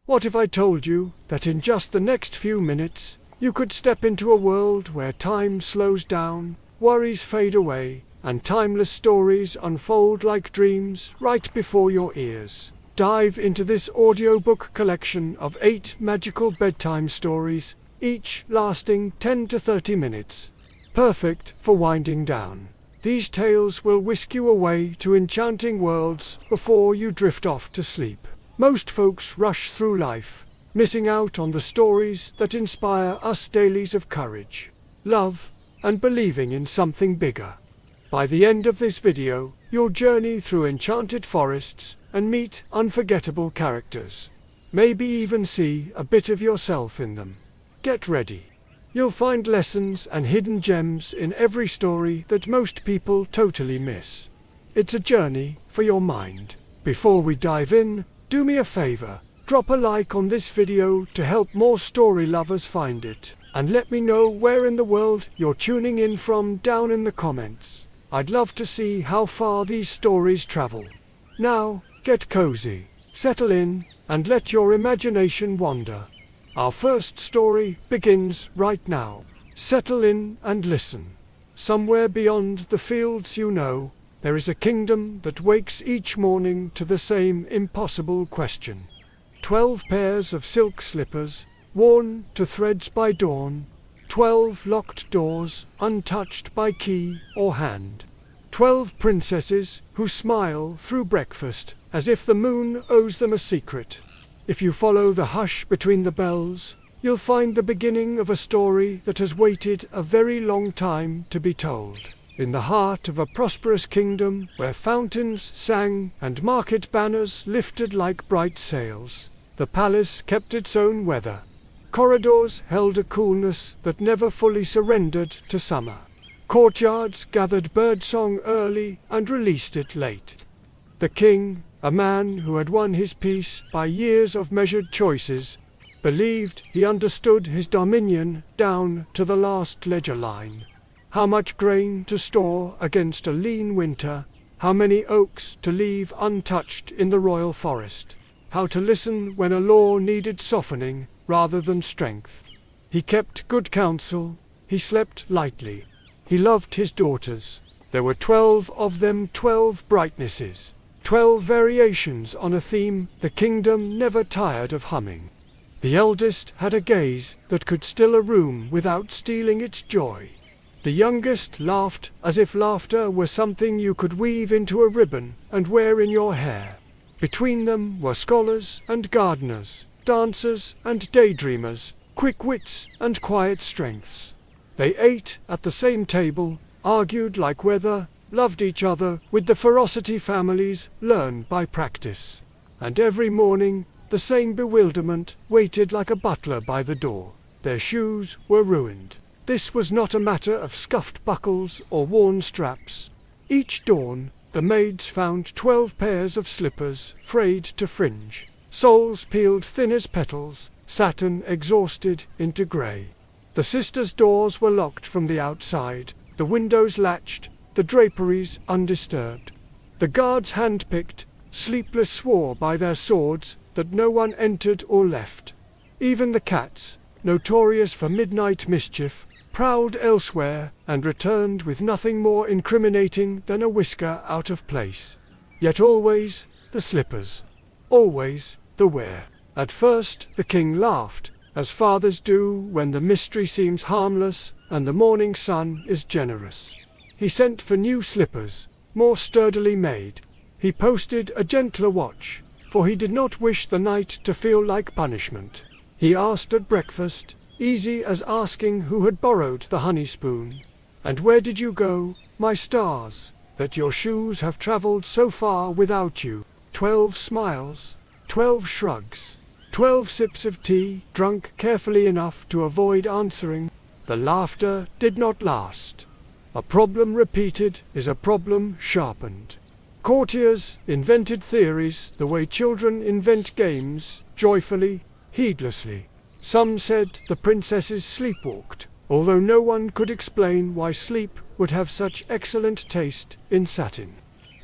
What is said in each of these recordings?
What if I told you that in just the next few minutes, you could step into a world where time slows down, worries fade away, and timeless stories unfold like dreams right before your ears? Dive into this audiobook collection of 8 magical bedtime stories, each lasting 10 to 30 minutes. Perfect for winding down. These tales will whisk you away to enchanting worlds before you drift off to sleep. Most folks rush through life, missing out on the stories that inspire us dailies of courage, love, and believing in something bigger. By the end of this video, you'll journey through enchanted forests and meet unforgettable characters. Maybe even see a bit of yourself in them. Get ready. You'll find lessons and hidden gems in every story that most people totally miss. It's a journey for your mind. Before we dive in, do me a favor, drop a like on this video to help more story lovers find it, and let me know where in the world you're tuning in from down in the comments. I'd love to see how far these stories travel. Now, get cozy, settle in, and let your imagination wander. Our first story begins right now. Settle in and listen. Somewhere beyond the fields you know, there is a kingdom that wakes each morning to the same impossible question. 12 pairs of silk slippers, worn to threads by dawn. 12 locked doors, untouched by key or hand. 12 princesses who smile through breakfast as if the moon owes them a secret. If you follow the hush between the bells, you'll find the beginning of a story that has waited a very long time to be told. In the heart of a prosperous kingdom where fountains sang and market banners lifted like bright sails, the palace kept its own weather. Corridors held a coolness that never fully surrendered to summer. Courtyards gathered birdsong early and released it late. The king, a man who had won his peace by years of measured choices, believed he understood his dominion down to the last ledger line. How much grain to store against a lean winter, how many oaks to leave untouched in the royal forest, how to listen when a law needed softening rather than strength. He kept good counsel, he slept lightly. He loved his daughters. There were 12 of them, 12 brightnesses, 12 variations on a theme the kingdom never tired of humming. The eldest had a gaze that could still a room without stealing its joy. The youngest laughed as if laughter were something you could weave into a ribbon and wear in your hair. Between them were scholars and gardeners, dancers and daydreamers, quick wits and quiet strengths. They ate at the same table, argued like weather, loved each other with the ferocity families learn by practice. And every morning, the same bewilderment waited like a butler by the door. Their shoes were ruined. This was not a matter of scuffed buckles or worn straps. Each dawn, the maids found 12 pairs of slippers, frayed to fringe, soles peeled thin as petals, satin exhausted into grey. The sisters' doors were locked from the outside, the windows latched, the draperies undisturbed. The guards handpicked, sleepless swore by their swords that no one entered or left. Even the cats, notorious for midnight mischief, prowled elsewhere and returned with nothing more incriminating than a whisker out of place. Yet always the slippers. Always the wear. At first the king laughed, as fathers do when the mystery seems harmless and the morning sun is generous. He sent for new slippers, more sturdily made. He posted a gentler watch, for he did not wish the night to feel like punishment. He asked at breakfast, easy as asking who had borrowed the honey spoon. "And where did you go, my stars, that your shoes have traveled so far without you?" 12 smiles, 12 shrugs, 12 sips of tea, drunk carefully enough to avoid answering. The laughter did not last. A problem repeated is a problem sharpened. Courtiers invented theories the way children invent games, joyfully, heedlessly. Some said the princesses sleepwalked, although no one could explain why sleep would have such excellent taste in satin.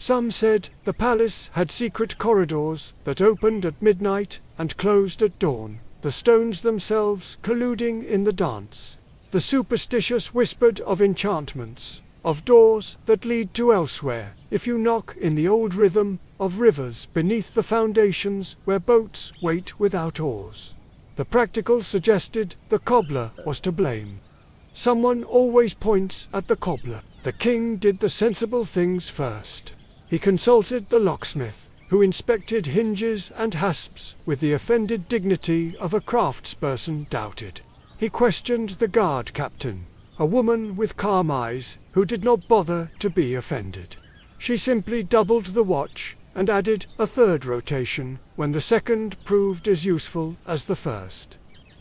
Some said the palace had secret corridors that opened at midnight and closed at dawn, the stones themselves colluding in the dance. The superstitious whispered of enchantments, of doors that lead to elsewhere, if you knock in the old rhythm of rivers beneath the foundations where boats wait without oars. The practical suggested the cobbler was to blame. Someone always points at the cobbler. The king did the sensible things first. He consulted the locksmith, who inspected hinges and hasps with the offended dignity of a craftsperson doubted. He questioned the guard captain, a woman with calm eyes, who did not bother to be offended. She simply doubled the watch and added a third rotation when the second proved as useful as the first.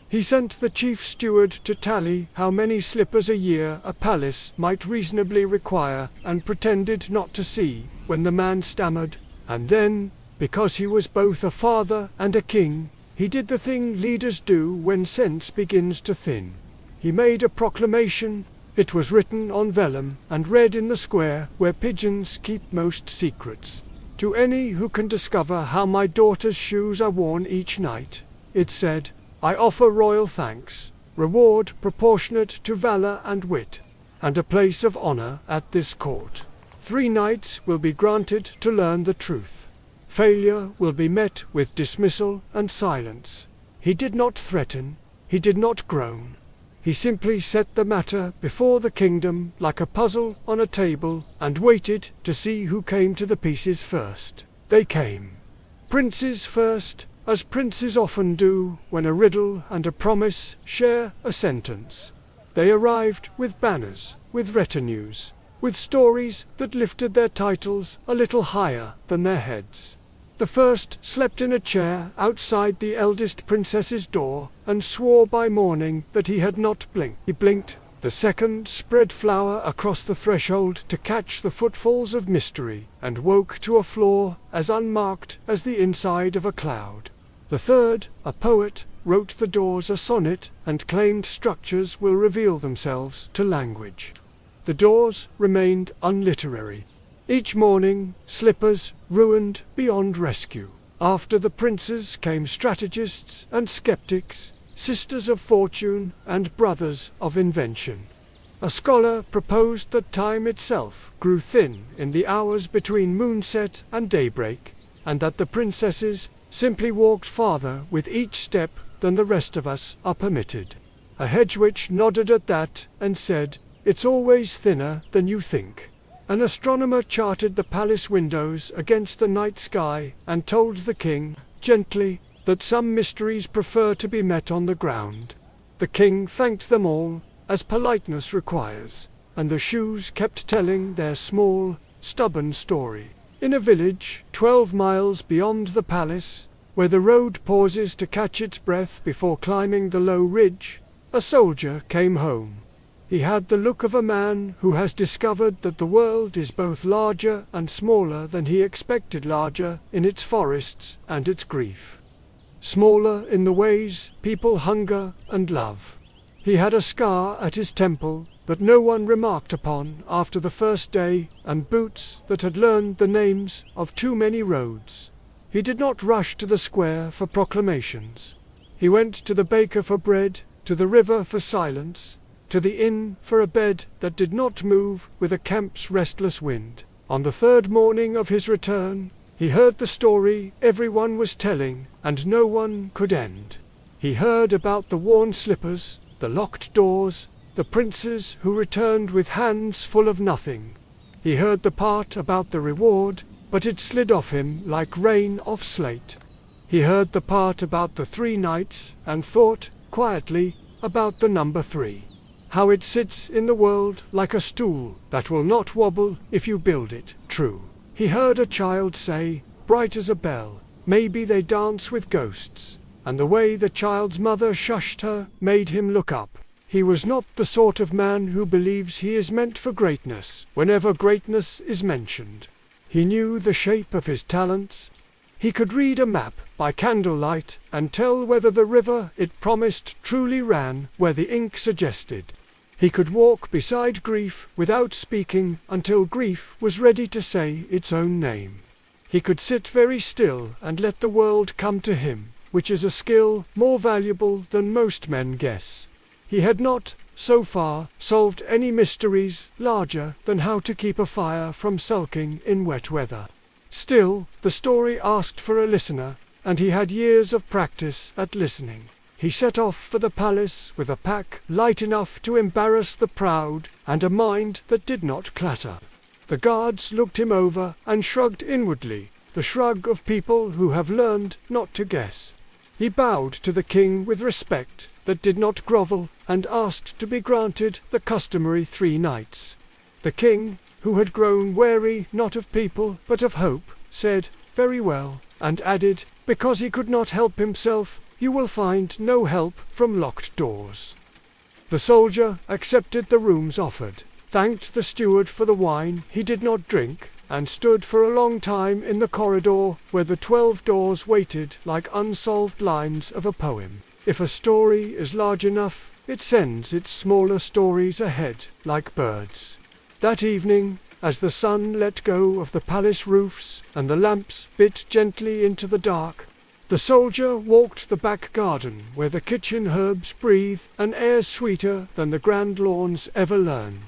He sent the chief steward to tally how many slippers a year a palace might reasonably require and pretended not to see when the man stammered, and then, because he was both a father and a king, he did the thing leaders do when sense begins to thin. He made a proclamation. It was written on vellum and read in the square where pigeons keep most secrets. To any who can discover how my daughter's shoes are worn each night, it said, I offer royal thanks, reward proportionate to valor and wit, and a place of honor at this court. 3 nights will be granted to learn the truth. Failure will be met with dismissal and silence. He did not threaten, he did not groan. He simply set the matter before the kingdom like a puzzle on a table and waited to see who came to the pieces first. They came. Princes first, as princes often do when a riddle and a promise share a sentence. They arrived with banners, with retinues, with stories that lifted their titles a little higher than their heads. The first slept in a chair outside the eldest princess's door and swore by morning that he had not blinked. He blinked. The second spread flour across the threshold to catch the footfalls of mystery and woke to a floor as unmarked as the inside of a cloud. The third, a poet, wrote the doors a sonnet and claimed structures will reveal themselves to language. The doors remained unliterary. Each morning, slippers ruined beyond rescue. After the princes came strategists and skeptics, sisters of fortune and brothers of invention. A scholar proposed that time itself grew thin in the hours between moonset and daybreak, and that the princesses simply walked farther with each step than the rest of us are permitted. A hedge witch nodded at that and said, "It's always thinner than you think." An astronomer charted the palace windows against the night sky and told the king, gently, that some mysteries prefer to be met on the ground. The king thanked them all, as politeness requires, and the shoes kept telling their small, stubborn story. In a village 12 miles beyond the palace, where the road pauses to catch its breath before climbing the low ridge, a soldier came home. He had the look of a man who has discovered that the world is both larger and smaller than he expected, larger in its forests and its grief, smaller in the ways people hunger and love. He had a scar at his temple that no one remarked upon after the first day, and boots that had learned the names of too many roads. He did not rush to the square for proclamations. He went to the baker for bread, to the river for silence, to the inn for a bed that did not move with a camp's restless wind. On the 3rd morning of his return, he heard the story everyone was telling and no one could end. He heard about the worn slippers, the locked doors, the princes who returned with hands full of nothing. He heard the part about the reward, but it slid off him like rain off slate. He heard the part about the 3 nights and thought, quietly, about the number 3. How it sits in the world like a stool that will not wobble if you build it true. He heard a child say, bright as a bell, maybe they dance with ghosts, and the way the child's mother shushed her made him look up. He was not the sort of man who believes he is meant for greatness whenever greatness is mentioned. He knew the shape of his talents. He could read a map by candlelight and tell whether the river it promised truly ran where the ink suggested. He could walk beside grief without speaking until grief was ready to say its own name. He could sit very still and let the world come to him, which is a skill more valuable than most men guess. He had not, so far, solved any mysteries larger than how to keep a fire from sulking in wet weather. Still, the story asked for a listener, and he had years of practice at listening. He set off for the palace with a pack light enough to embarrass the proud and a mind that did not clatter. The guards looked him over and shrugged inwardly, the shrug of people who have learned not to guess. He bowed to the king with respect that did not grovel and asked to be granted the customary 3 nights. The king, who had grown wary not of people but of hope, said, "Very well," and added, because he could not help himself, "You will find no help from locked doors." The soldier accepted the rooms offered, thanked the steward for the wine he did not drink, and stood for a long time in the corridor where the 12 doors waited like unsolved lines of a poem. If a story is large enough, it sends its smaller stories ahead, like birds. That evening, as the sun let go of the palace roofs and the lamps bit gently into the dark, the soldier walked the back garden where the kitchen herbs breathe an air sweeter than the grand lawns ever learn.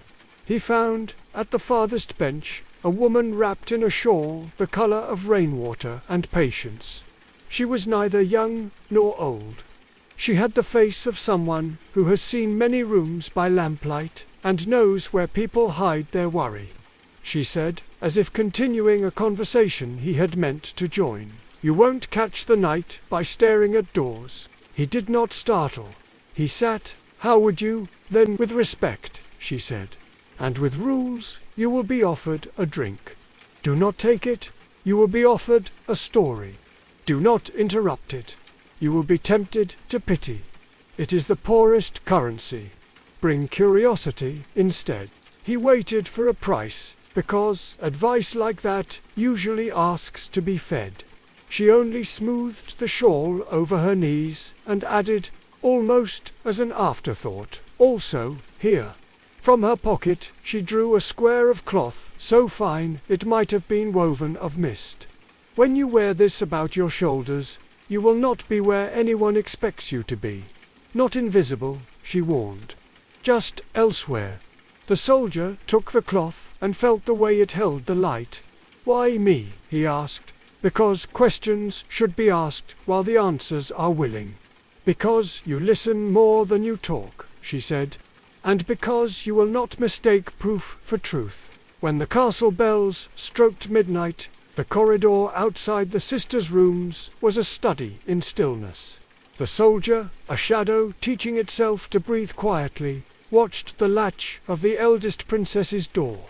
He found, at the farthest bench, a woman wrapped in a shawl the colour of rainwater and patience. She was neither young nor old. She had the face of someone who has seen many rooms by lamplight and knows where people hide their worry. She said, as if continuing a conversation he had meant to join, "You won't catch the night by staring at doors." He did not startle. He sat. "How would you?" "Then with respect," she said. "And with rules, you will be offered a drink. Do not take it. You will be offered a story. Do not interrupt it. You will be tempted to pity. It is the poorest currency. Bring curiosity instead." He waited for a price, because advice like that usually asks to be fed. She only smoothed the shawl over her knees and added, almost as an afterthought, "Also, here." From her pocket she drew a square of cloth so fine it might have been woven of mist. "When you wear this about your shoulders, you will not be where anyone expects you to be. Not invisible," she warned. "Just elsewhere." The soldier took the cloth and felt the way it held the light. "Why me?" he asked. "Because questions should be asked while the answers are willing." "Because you listen more than you talk," she said. "And because you will not mistake proof for truth." When the castle bells stroked midnight, the corridor outside the sisters' rooms was a study in stillness. The soldier, a shadow teaching itself to breathe quietly, watched the latch of the eldest princess's door.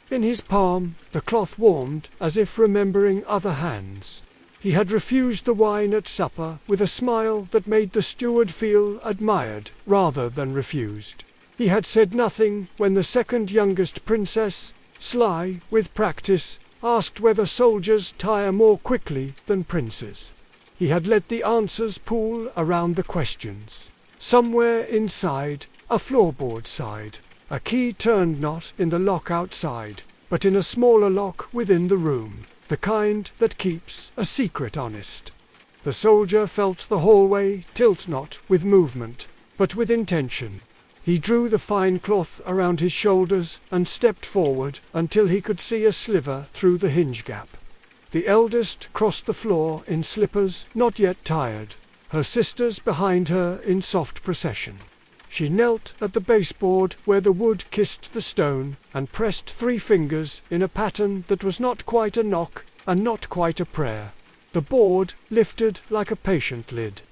In his palm the cloth warmed as if remembering other hands. He had refused the wine at supper with a smile that made the steward feel admired rather than refused. He had said nothing when the second youngest princess, sly with practice, asked whether soldiers tire more quickly than princes. He had let the answers pool around the questions. Somewhere inside, a floorboard sighed. A key turned not in the lock outside, but in a smaller lock within the room, the kind that keeps a secret honest. The soldier felt the hallway tilt not with movement, but with intention. He drew the fine cloth around his shoulders and stepped forward until he could see a sliver through the hinge gap. The eldest crossed the floor in slippers, not yet tired, her sisters behind her in soft procession. She knelt at the baseboard where the wood kissed the stone and pressed 3 fingers in a pattern that was not quite a knock and not quite a prayer. The board lifted like a patient lid.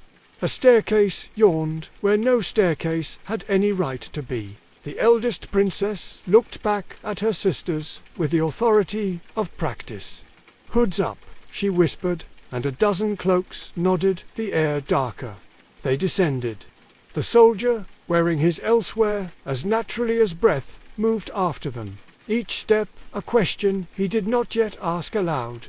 A staircase yawned where no staircase had any right to be. The eldest princess looked back at her sisters with the authority of practice. "Hoods up," she whispered, and a dozen cloaks nodded the air darker. They descended. The soldier, wearing his elsewhere as naturally as breath, moved after them, each step a question he did not yet ask aloud.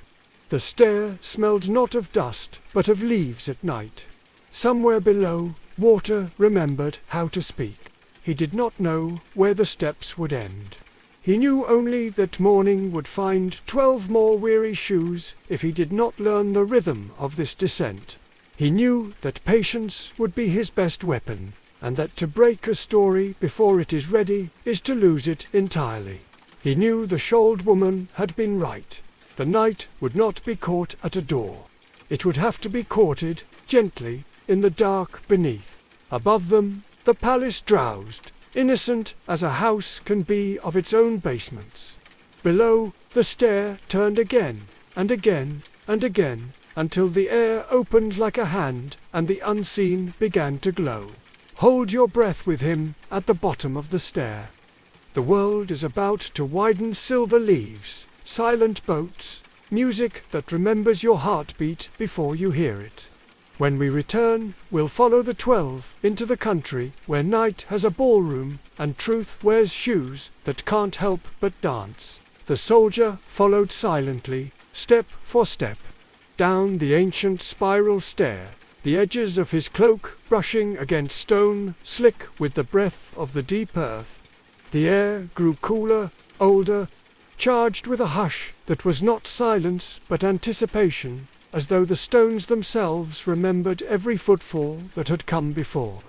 The stair smelled not of dust, but of leaves at night. Somewhere below, water remembered how to speak. He did not know where the steps would end. He knew only that morning would find 12 more weary shoes if he did not learn the rhythm of this descent. He knew that patience would be his best weapon, and that to break a story before it is ready is to lose it entirely. He knew the shawled woman had been right. The night would not be caught at a door. It would have to be courted, gently, in the dark beneath. Above them, the palace drowsed, innocent as a house can be of its own basements. Below, the stair turned again, and again, and again, until the air opened like a hand, and the unseen began to glow. Hold your breath with him at the bottom of the stair. The world is about to widen silver leaves, silent boats, music that remembers your heartbeat before you hear it. When we return, we'll follow the 12 into the country where night has a ballroom and truth wears shoes that can't help but dance. The soldier followed silently, step for step, down the ancient spiral stair, the edges of his cloak brushing against stone, slick with the breath of the deep earth. The air grew cooler, older, charged with a hush that was not silence but anticipation, as though the stones themselves remembered every footfall that had come before,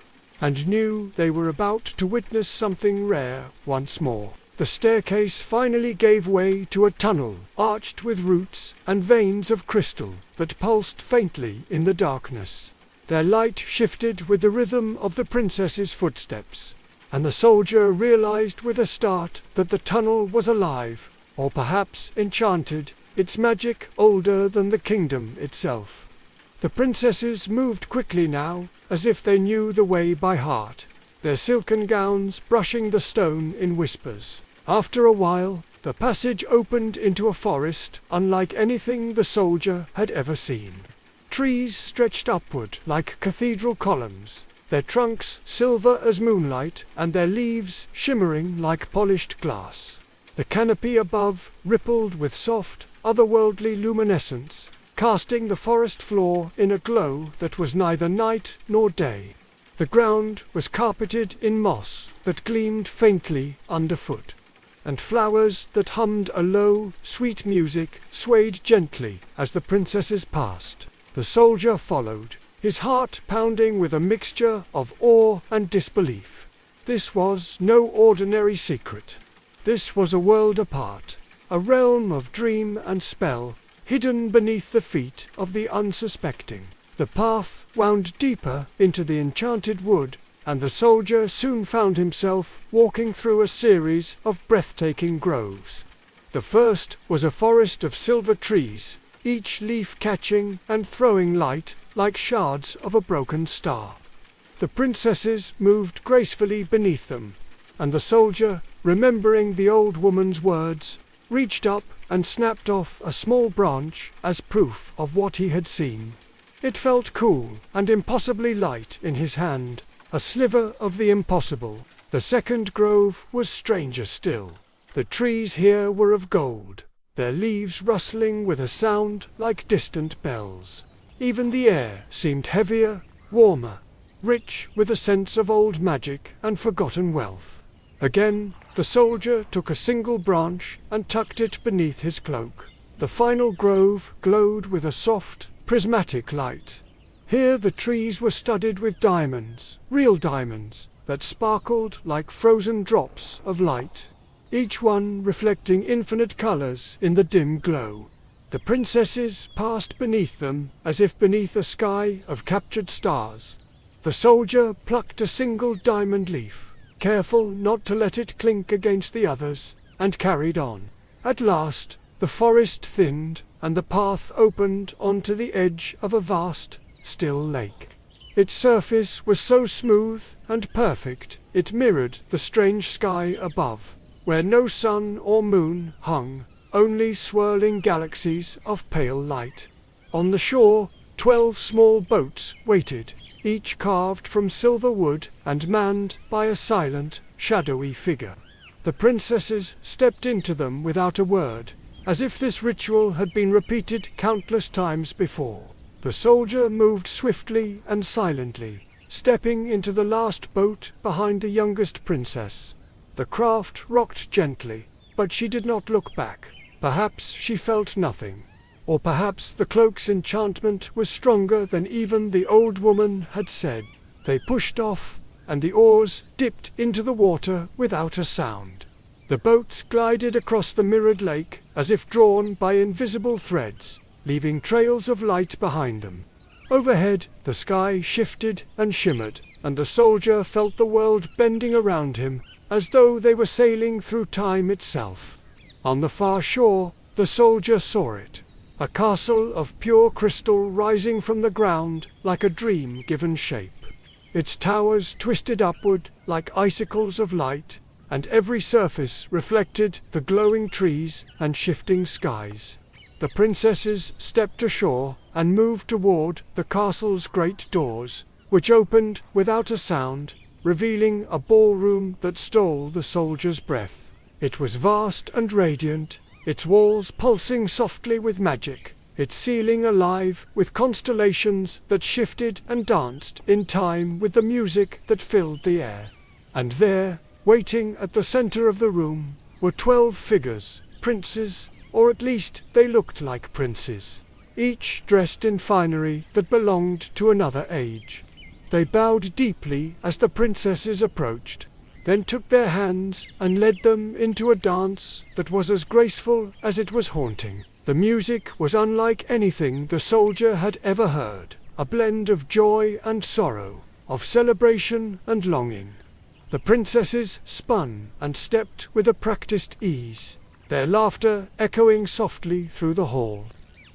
and knew they were about to witness something rare once more. The staircase finally gave way to a tunnel arched with roots and veins of crystal that pulsed faintly in the darkness. Their light shifted with the rhythm of the princess's footsteps, and the soldier realized with a start that the tunnel was alive, or perhaps enchanted, its magic older than the kingdom itself. The princesses moved quickly now, as if they knew the way by heart, their silken gowns brushing the stone in whispers. After a while, the passage opened into a forest unlike anything the soldier had ever seen. Trees stretched upward like cathedral columns, their trunks silver as moonlight and their leaves shimmering like polished glass. The canopy above rippled with soft, otherworldly luminescence, casting the forest floor in a glow that was neither night nor day. The ground was carpeted in moss that gleamed faintly underfoot, and flowers that hummed a low, sweet music swayed gently as the princesses passed. The soldier followed, his heart pounding with a mixture of awe and disbelief. This was no ordinary secret. This was a world apart, a realm of dream and spell, hidden beneath the feet of the unsuspecting. The path wound deeper into the enchanted wood, and the soldier soon found himself walking through a series of breathtaking groves. The first was a forest of silver trees, each leaf catching and throwing light like shards of a broken star. The princesses moved gracefully beneath them, and the soldier, remembering the old woman's words, reached up and snapped off a small branch as proof of what he had seen. It felt cool and impossibly light in his hand, a sliver of the impossible. The second grove was stranger still. The trees here were of gold, their leaves rustling with a sound like distant bells. Even the air seemed heavier, warmer, rich with a sense of old magic and forgotten wealth. Again, the soldier took a single branch and tucked it beneath his cloak. The final grove glowed with a soft, prismatic light. Here the trees were studded with diamonds, real diamonds, that sparkled like frozen drops of light, each one reflecting infinite colors in the dim glow. The princesses passed beneath them as if beneath a sky of captured stars. The soldier plucked a single diamond leaf, careful not to let it clink against the others, and carried on. At last, the forest thinned, and the path opened onto the edge of a vast, still lake. Its surface was so smooth and perfect it mirrored the strange sky above, where no sun or moon hung, only swirling galaxies of pale light. On the shore, 12 small boats waited, each carved from silver wood and manned by a silent, shadowy figure. The princesses stepped into them without a word, as if this ritual had been repeated countless times before. The soldier moved swiftly and silently, stepping into the last boat behind the youngest princess. The craft rocked gently, but she did not look back. Perhaps she felt nothing. Or perhaps the cloak's enchantment was stronger than even the old woman had said. They pushed off, and the oars dipped into the water without a sound. The boats glided across the mirrored lake as if drawn by invisible threads, leaving trails of light behind them. Overhead, the sky shifted and shimmered, and the soldier felt the world bending around him, as though they were sailing through time itself. On the far shore, the soldier saw it. A castle of pure crystal rising from the ground like a dream given shape. Its towers twisted upward like icicles of light, and every surface reflected the glowing trees and shifting skies. The princesses stepped ashore and moved toward the castle's great doors, which opened without a sound, revealing a ballroom that stole the soldier's breath. It was vast and radiant, its walls pulsing softly with magic, its ceiling alive with constellations that shifted and danced in time with the music that filled the air. And there, waiting at the center of the room, were 12 figures, princes, or at least they looked like princes, each dressed in finery that belonged to another age. They bowed deeply as the princesses approached, then took their hands and led them into a dance that was as graceful as it was haunting. The music was unlike anything the soldier had ever heard, a blend of joy and sorrow, of celebration and longing. The princesses spun and stepped with a practiced ease, their laughter echoing softly through the hall.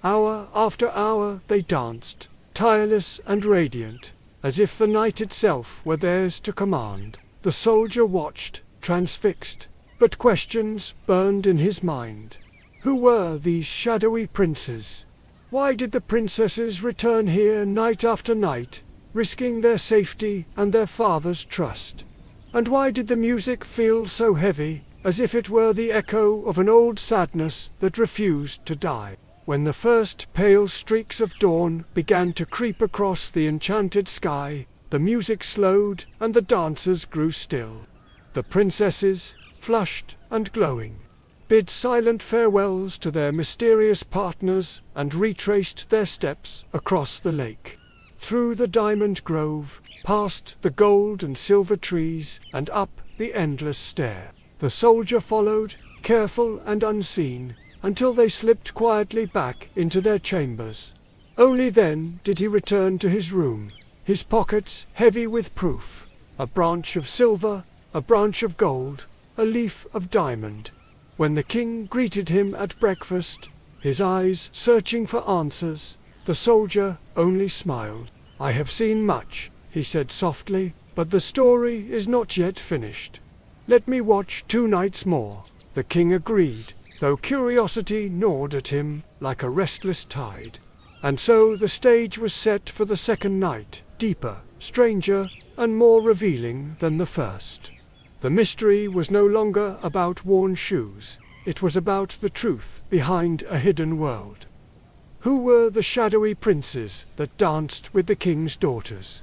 Hour after hour they danced, tireless and radiant, as if the night itself were theirs to command. The soldier watched, transfixed, but questions burned in his mind. Who were these shadowy princes? Why did the princesses return here night after night, risking their safety and their father's trust? And why did the music feel so heavy, as if it were the echo of an old sadness that refused to die? When the first pale streaks of dawn began to creep across the enchanted sky, the music slowed and the dancers grew still. The princesses, flushed and glowing, bid silent farewells to their mysterious partners and retraced their steps across the lake. Through the diamond grove, past the gold and silver trees, and up the endless stair. The soldier followed, careful and unseen, until they slipped quietly back into their chambers. Only then did he return to his room, his pockets heavy with proof, a branch of silver, a branch of gold, a leaf of diamond. When the king greeted him at breakfast, his eyes searching for answers, the soldier only smiled. "I have seen much," he said softly, "but the story is not yet finished. Let me watch 2 nights more." The king agreed, though curiosity gnawed at him like a restless tide. And so the stage was set for the second night, deeper, stranger, and more revealing than the first. The mystery was no longer about worn shoes. It was about the truth behind a hidden world. Who were the shadowy princes that danced with the king's daughters?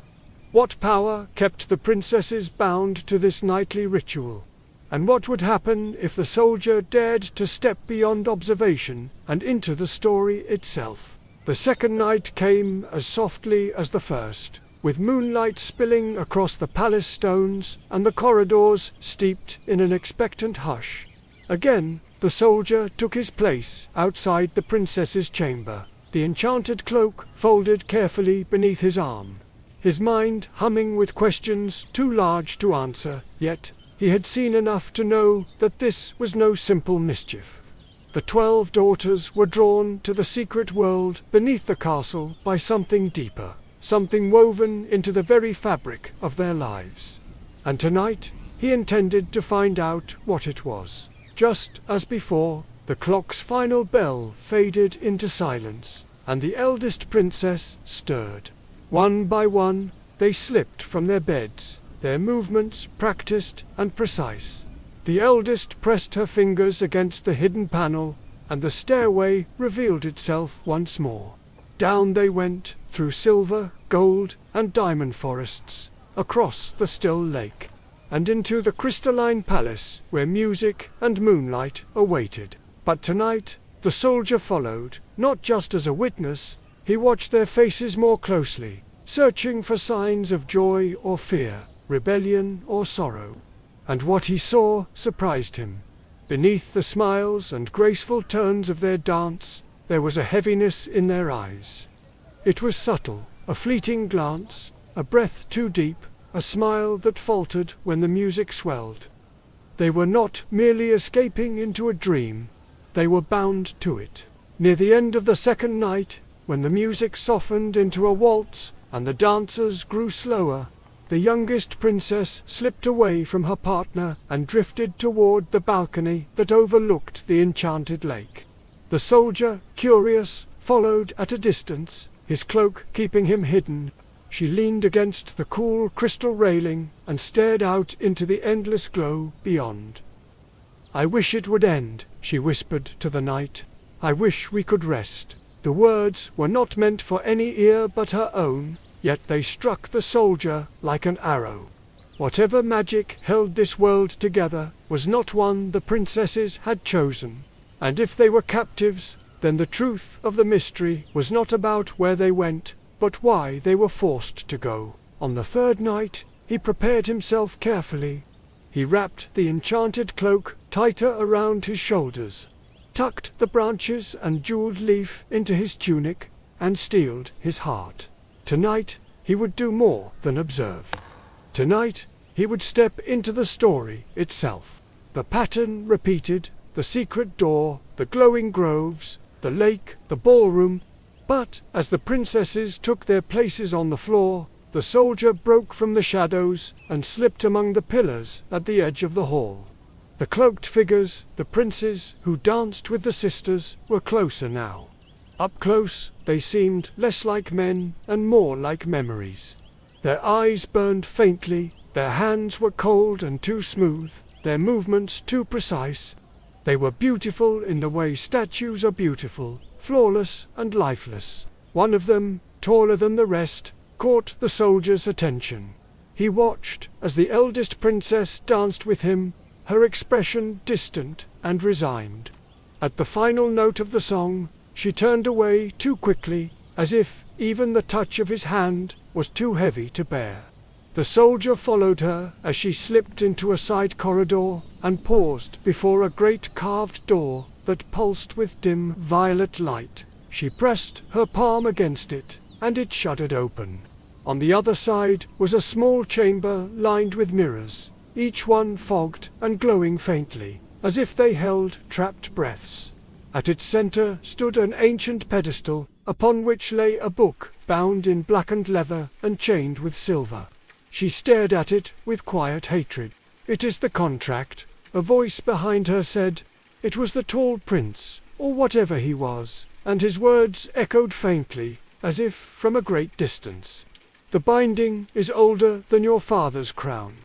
What power kept the princesses bound to this nightly ritual? And what would happen if the soldier dared to step beyond observation and into the story itself? The second night came as softly as the first, with moonlight spilling across the palace stones and the corridors steeped in an expectant hush. Again, the soldier took his place outside the princess's chamber, the enchanted cloak folded carefully beneath his arm, his mind humming with questions too large to answer, yet he had seen enough to know that this was no simple mischief. The 12 daughters were drawn to the secret world beneath the castle by something deeper, something woven into the very fabric of their lives. And tonight, he intended to find out what it was. Just as before, the clock's final bell faded into silence, and the eldest princess stirred. One by one, they slipped from their beds, their movements practiced and precise. The eldest pressed her fingers against the hidden panel, and the stairway revealed itself once more. Down they went, through silver, gold, and diamond forests, across the still lake, and into the crystalline palace where music and moonlight awaited. But tonight, the soldier followed, not just as a witness. He watched their faces more closely, searching for signs of joy or fear, rebellion or sorrow. And what he saw surprised him. Beneath the smiles and graceful turns of their dance, there was a heaviness in their eyes. It was subtle, a fleeting glance, a breath too deep, a smile that faltered when the music swelled. They were not merely escaping into a dream, they were bound to it. Near the end of the second night, when the music softened into a waltz and the dancers grew slower, the youngest princess slipped away from her partner and drifted toward the balcony that overlooked the enchanted lake. The soldier, curious, followed at a distance, his cloak keeping him hidden. She leaned against the cool crystal railing and stared out into the endless glow beyond. "I wish it would end," she whispered to the night. "I wish we could rest." The words were not meant for any ear but her own, yet they struck the soldier like an arrow. Whatever magic held this world together was not one the princesses had chosen. And if they were captives, then the truth of the mystery was not about where they went, but why they were forced to go. On the third night, he prepared himself carefully. He wrapped the enchanted cloak tighter around his shoulders, tucked the branches and jeweled leaf into his tunic, and steeled his heart. Tonight, he would do more than observe. Tonight, he would step into the story itself. The pattern repeated, the secret door, the glowing groves, the lake, the ballroom. But as the princesses took their places on the floor, the soldier broke from the shadows and slipped among the pillars at the edge of the hall. The cloaked figures, the princes who danced with the sisters, were closer now. Up close, they seemed less like men and more like memories. Their eyes burned faintly, their hands were cold and too smooth, their movements too precise. They were beautiful in the way statues are beautiful, flawless and lifeless. One of them, taller than the rest, caught the soldier's attention. He watched as the eldest princess danced with him, her expression distant and resigned. At the final note of the song, she turned away too quickly, as if even the touch of his hand was too heavy to bear. The soldier followed her as she slipped into a side corridor and paused before a great carved door that pulsed with dim violet light. She pressed her palm against it, and it shuddered open. On the other side was a small chamber lined with mirrors, each one fogged and glowing faintly, as if they held trapped breaths. At its center stood an ancient pedestal, upon which lay a book bound in blackened leather and chained with silver. She stared at it with quiet hatred. "It is the contract," a voice behind her said. It was the tall prince, or whatever he was, and his words echoed faintly, as if from a great distance. "The binding is older than your father's crown.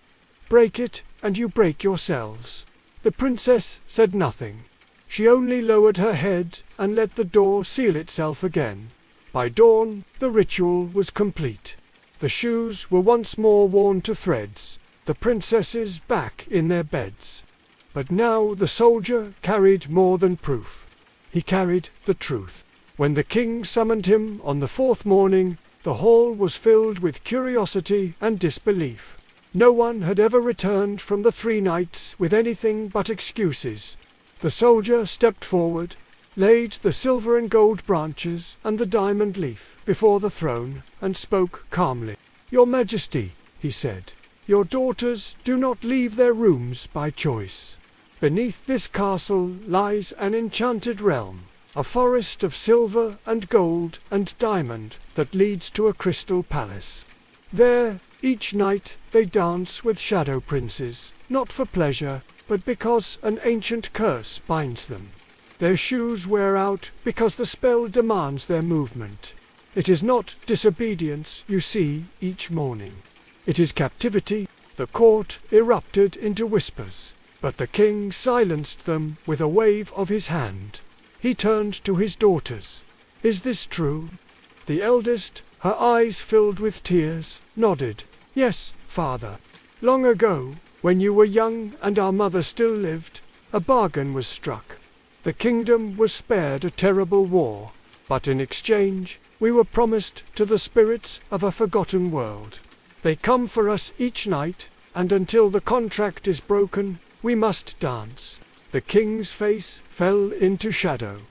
Break it, and you break yourselves." The princess said nothing. She only lowered her head and let the door seal itself again. By dawn, the ritual was complete. The shoes were once more worn to threads, the princesses back in their beds. But now the soldier carried more than proof. He carried the truth. When the king summoned him on the fourth morning, the hall was filled with curiosity and disbelief. No one had ever returned from the 3 nights with anything but excuses. The soldier stepped forward, laid the silver and gold branches and the diamond leaf before the throne, and spoke calmly. "Your Majesty," he said, "your daughters do not leave their rooms by choice. Beneath this castle lies an enchanted realm, a forest of silver and gold and diamond that leads to a crystal palace. There, each night, they dance with shadow princes, not for pleasure, but because an ancient curse binds them. Their shoes wear out because the spell demands their movement. It is not disobedience you see each morning. It is captivity." The court erupted into whispers, but the king silenced them with a wave of his hand. He turned to his daughters. "Is this true?" The eldest, her eyes filled with tears, nodded. "Yes, father. Long ago, when you were young and our mother still lived, a bargain was struck. The kingdom was spared a terrible war, but in exchange, we were promised to the spirits of a forgotten world. They come for us each night, and until the contract is broken, we must dance." The king's face fell into shadow.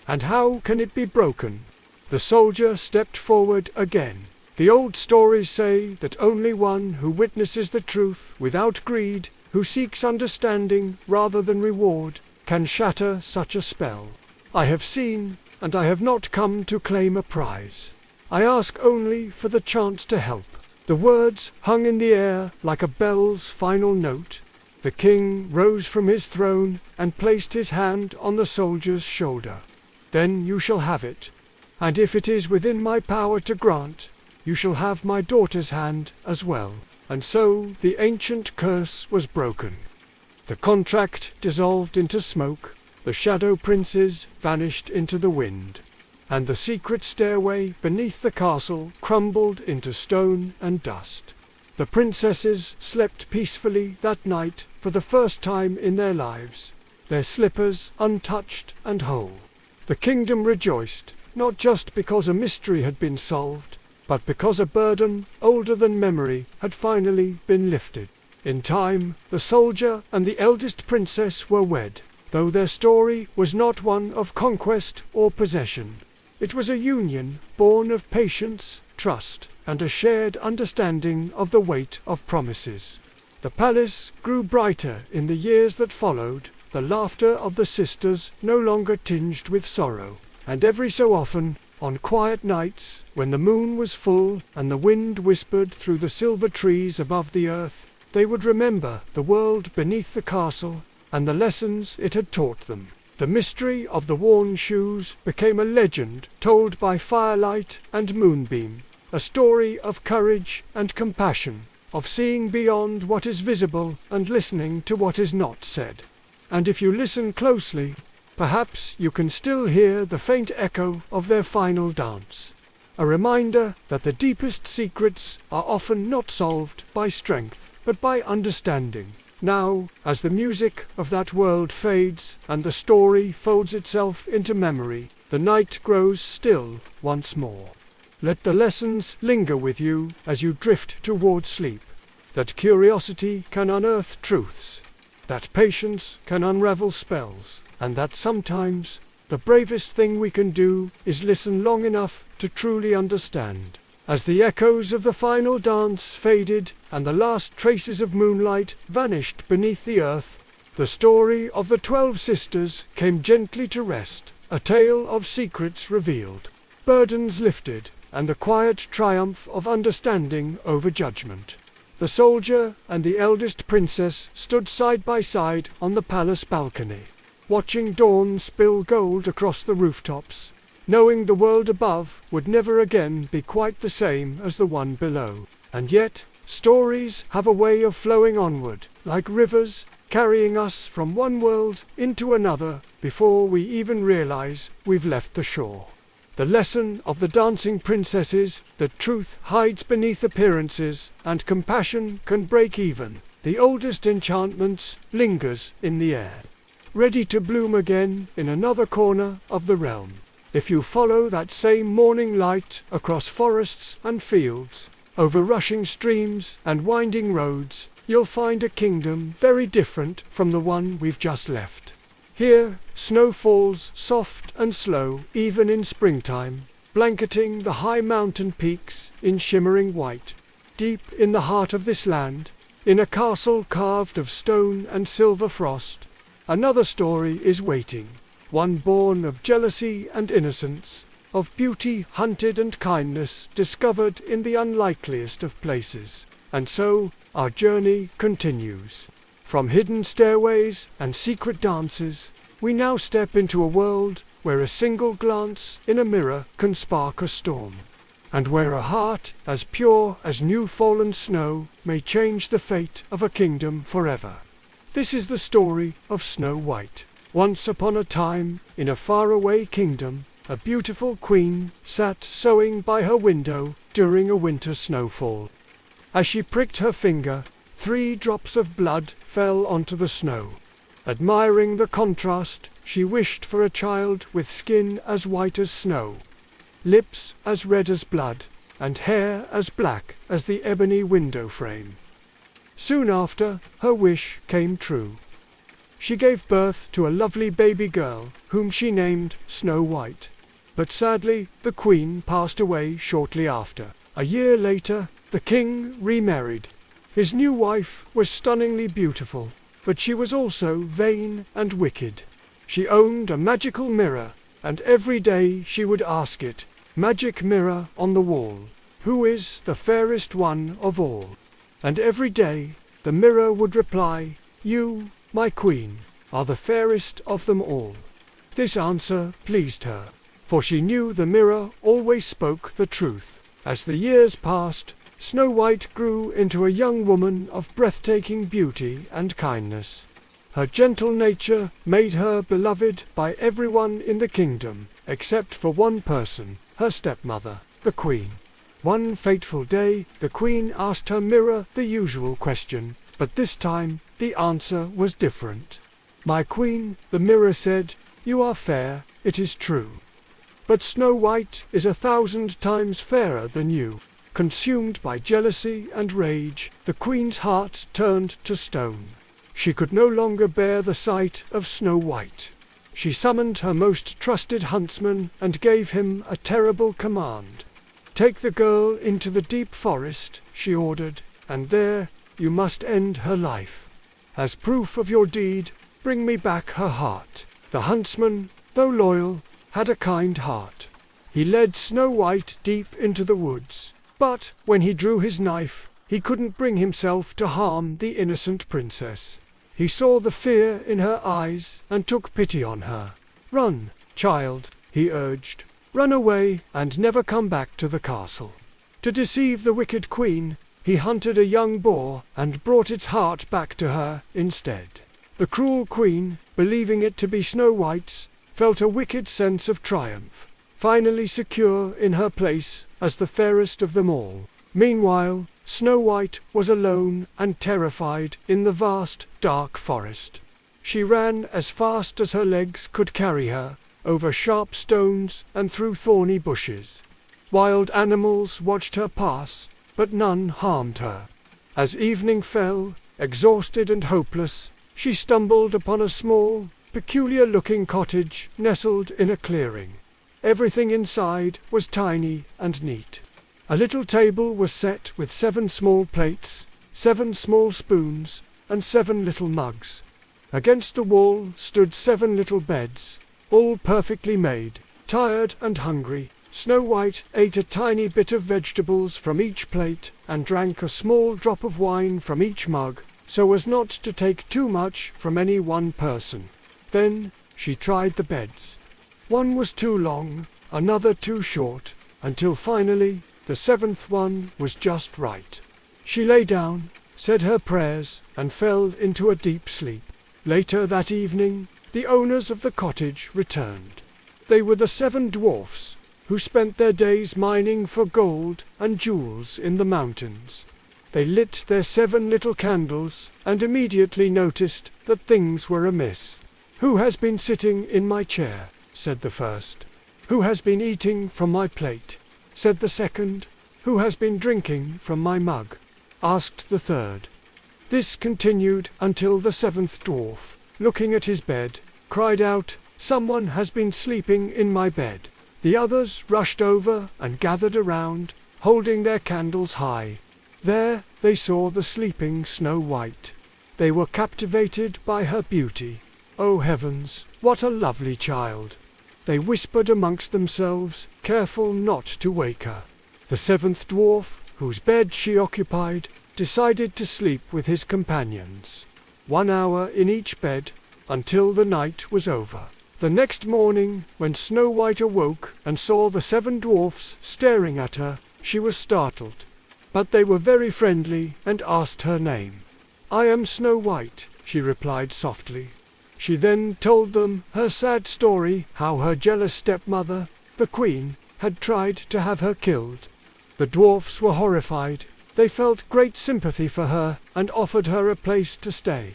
"And how can it be broken?" The soldier stepped forward again. "The old stories say that only one who witnesses the truth without greed, who seeks understanding rather than reward, can shatter such a spell. I have seen, and I have not come to claim a prize. I ask only for the chance to help." The words hung in the air like a bell's final note. The king rose from his throne and placed his hand on the soldier's shoulder. "Then you shall have it. And if it is within my power to grant, you shall have my daughter's hand as well." And so the ancient curse was broken. The contract dissolved into smoke, the shadow princes vanished into the wind, and the secret stairway beneath the castle crumbled into stone and dust. The princesses slept peacefully that night for the first time in their lives, their slippers untouched and whole. The kingdom rejoiced, not just because a mystery had been solved, but because a burden older than memory had finally been lifted. In time, the soldier and the eldest princess were wed, though their story was not one of conquest or possession. It was a union born of patience, trust, and a shared understanding of the weight of promises. The palace grew brighter in the years that followed, the laughter of the sisters no longer tinged with sorrow, and every so often, on quiet nights, when the moon was full and the wind whispered through the silver trees above the earth, they would remember the world beneath the castle and the lessons it had taught them. The mystery of the worn shoes became a legend told by firelight and moonbeam, a story of courage and compassion, of seeing beyond what is visible and listening to what is not said. And if you listen closely, perhaps you can still hear the faint echo of their final dance, a reminder that the deepest secrets are often not solved by strength, but by understanding. Now, as the music of that world fades and the story folds itself into memory, the night grows still once more. Let the lessons linger with you as you drift toward sleep, that curiosity can unearth truths, that patience can unravel spells, and that sometimes the bravest thing we can do is listen long enough to truly understand. As the echoes of the final dance faded and the last traces of moonlight vanished beneath the earth, the story of the 12 sisters came gently to rest, a tale of secrets revealed, burdens lifted, and the quiet triumph of understanding over judgment. The soldier and the eldest princess stood side by side on the palace balcony, watching dawn spill gold across the rooftops, knowing the world above would never again be quite the same as the one below. And yet, stories have a way of flowing onward, like rivers, carrying us from one world into another before we even realize we've left the shore. The lesson of the dancing princesses, that truth hides beneath appearances, and compassion can break even, the oldest enchantments, lingers in the air, ready to bloom again in another corner of the realm. If you follow that same morning light across forests and fields, over rushing streams and winding roads, you'll find a kingdom very different from the one we've just left. Here, snow falls soft and slow, even in springtime, blanketing the high mountain peaks in shimmering white. Deep in the heart of this land, in a castle carved of stone and silver frost, another story is waiting. One born of jealousy and innocence, of beauty hunted and kindness discovered in the unlikeliest of places. And so, our journey continues. From hidden stairways and secret dances, we now step into a world where a single glance in a mirror can spark a storm, and where a heart as pure as new-fallen snow may change the fate of a kingdom forever. This is the story of Snow White. Once upon a time, in a faraway kingdom, a beautiful queen sat sewing by her window during a winter snowfall. As she pricked her finger, 3 drops of blood fell onto the snow. Admiring the contrast, she wished for a child with skin as white as snow, lips as red as blood, and hair as black as the ebony window frame. Soon after, her wish came true. She gave birth to a lovely baby girl, whom she named Snow White. But sadly, the queen passed away shortly after. A year later, the king remarried. His new wife was stunningly beautiful, but she was also vain and wicked. She owned a magical mirror, and every day she would ask it, "Magic mirror on the wall, who is the fairest one of all?" And every day the mirror would reply, "You, my queen, are the fairest of them all." This answer pleased her, for she knew the mirror always spoke the truth. As the years passed, Snow White grew into a young woman of breathtaking beauty and kindness. Her gentle nature made her beloved by everyone in the kingdom, except for one person, her stepmother, the queen. One fateful day, the queen asked her mirror the usual question, but this time the answer was different. "My queen," the mirror said, "you are fair, it is true. But Snow White is 1,000 times fairer than you." Consumed by jealousy and rage, the queen's heart turned to stone. She could no longer bear the sight of Snow White. She summoned her most trusted huntsman and gave him a terrible command. "Take the girl into the deep forest," she ordered, "and there you must end her life. As proof of your deed, bring me back her heart." The huntsman, though loyal, had a kind heart. He led Snow White deep into the woods, but when he drew his knife, he couldn't bring himself to harm the innocent princess. He saw the fear in her eyes and took pity on her. "Run, child," he urged. "Run away and never come back to the castle." To deceive the wicked queen, he hunted a young boar and brought its heart back to her instead. The cruel queen, believing it to be Snow White's, felt a wicked sense of triumph, finally secure in her place as the fairest of them all. Meanwhile, Snow White was alone and terrified in the vast, dark forest. She ran as fast as her legs could carry her, over sharp stones and through thorny bushes. Wild animals watched her pass, but none harmed her. As evening fell, exhausted and hopeless, she stumbled upon a small, peculiar-looking cottage nestled in a clearing. Everything inside was tiny and neat. A little table was set with 7 small plates, 7 small spoons, and 7 little mugs. Against the wall stood 7 little beds, all perfectly made. Tired and hungry, Snow White ate a tiny bit of vegetables from each plate and drank a small drop of wine from each mug, so as not to take too much from any one person. Then she tried the beds. One was too long, another too short, until finally the 7th one was just right. She lay down, said her prayers, and fell into a deep sleep. Later that evening, the owners of the cottage returned. They were the 7 dwarfs, who spent their days mining for gold and jewels in the mountains. They lit their 7 little candles and immediately noticed that things were amiss. "Who has been sitting in my chair?" said the first. "Who has been eating from my plate?" said the second. "Who has been drinking from my mug?" asked the third. This continued until the 7th dwarf, looking at his bed, cried out, "Someone has been sleeping in my bed." The others rushed over and gathered around, holding their candles high. There they saw the sleeping Snow White. They were captivated by her beauty. Oh heavens, what a lovely child! They whispered amongst themselves, careful not to wake her. The 7th dwarf, whose bed she occupied, decided to sleep with his companions, 1 hour in each bed, until the night was over. The next morning, when Snow White awoke and saw the 7 dwarfs staring at her, she was startled. But they were very friendly and asked her name. "I am Snow White," she replied softly. She then told them her sad story, how her jealous stepmother, the queen, had tried to have her killed. The dwarfs were horrified. They felt great sympathy for her and offered her a place to stay.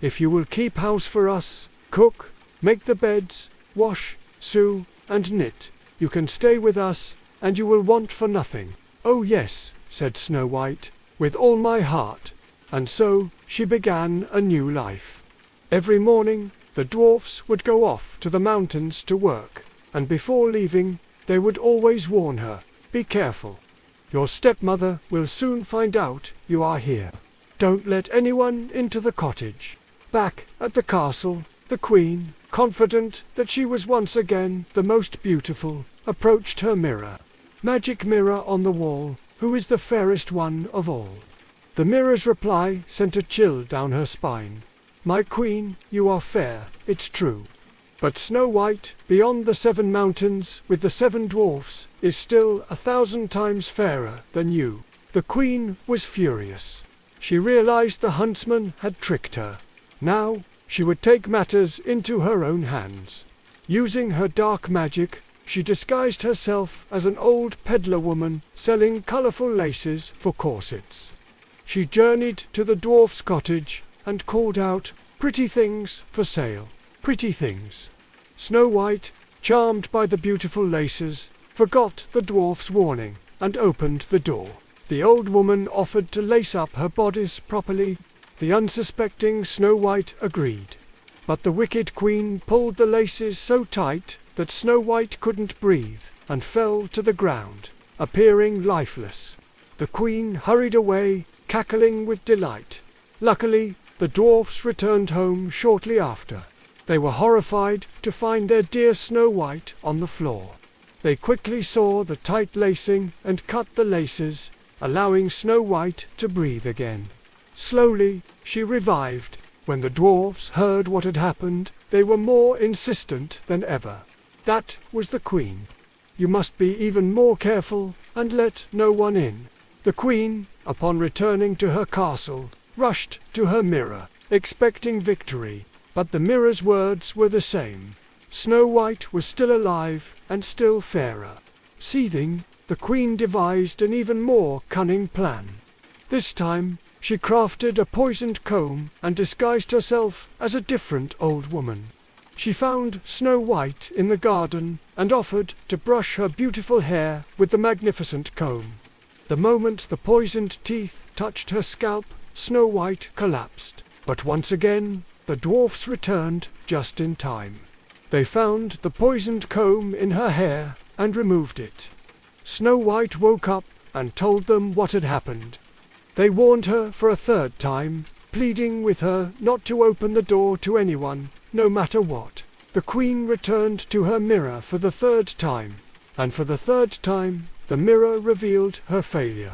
"If you will keep house for us, cook, make the beds, wash, sew, and knit, you can stay with us, and you will want for nothing." "Oh yes," said Snow White, "with all my heart." And so she began a new life. Every morning the dwarfs would go off to the mountains to work, and before leaving they would always warn her, "Be careful. Your stepmother will soon find out you are here. Don't let anyone into the cottage." Back at the castle, the queen, confident that she was once again the most beautiful, approached her mirror. "Magic mirror on the wall, who is the fairest one of all?" The mirror's reply sent a chill down her spine. "My queen, you are fair, it's true. But Snow White, beyond the 7 mountains with the 7 dwarfs, is still 1,000 times fairer than you." The queen was furious. She realized the huntsman had tricked her. Now she would take matters into her own hands. Using her dark magic, she disguised herself as an old peddler woman selling colorful laces for corsets. She journeyed to the dwarf's cottage and called out, "Pretty things for sale, pretty things." Snow White, charmed by the beautiful laces, forgot the dwarf's warning and opened the door. The old woman offered to lace up her bodice properly. The unsuspecting Snow White agreed. But the wicked queen pulled the laces so tight that Snow White couldn't breathe and fell to the ground, appearing lifeless. The queen hurried away, cackling with delight. Luckily, the dwarfs returned home shortly after. They were horrified to find their dear Snow White on the floor. They quickly saw the tight lacing and cut the laces, allowing Snow White to breathe again. Slowly, she revived. When the dwarfs heard what had happened, they were more insistent than ever. That was the queen. "You must be even more careful and let no one in." The queen, upon returning to her castle, rushed to her mirror, expecting victory, but the mirror's words were the same. Snow White was still alive and still fairer. Seething, the queen devised an even more cunning plan. This time, she crafted a poisoned comb and disguised herself as a different old woman. She found Snow White in the garden and offered to brush her beautiful hair with the magnificent comb. The moment the poisoned teeth touched her scalp, Snow White collapsed. But once again, the dwarfs returned just in time. They found the poisoned comb in her hair and removed it. Snow White woke up and told them what had happened. They warned her for a 3rd time, pleading with her not to open the door to anyone, no matter what. The queen returned to her mirror for the 3rd time, and for the 3rd time, the mirror revealed her failure.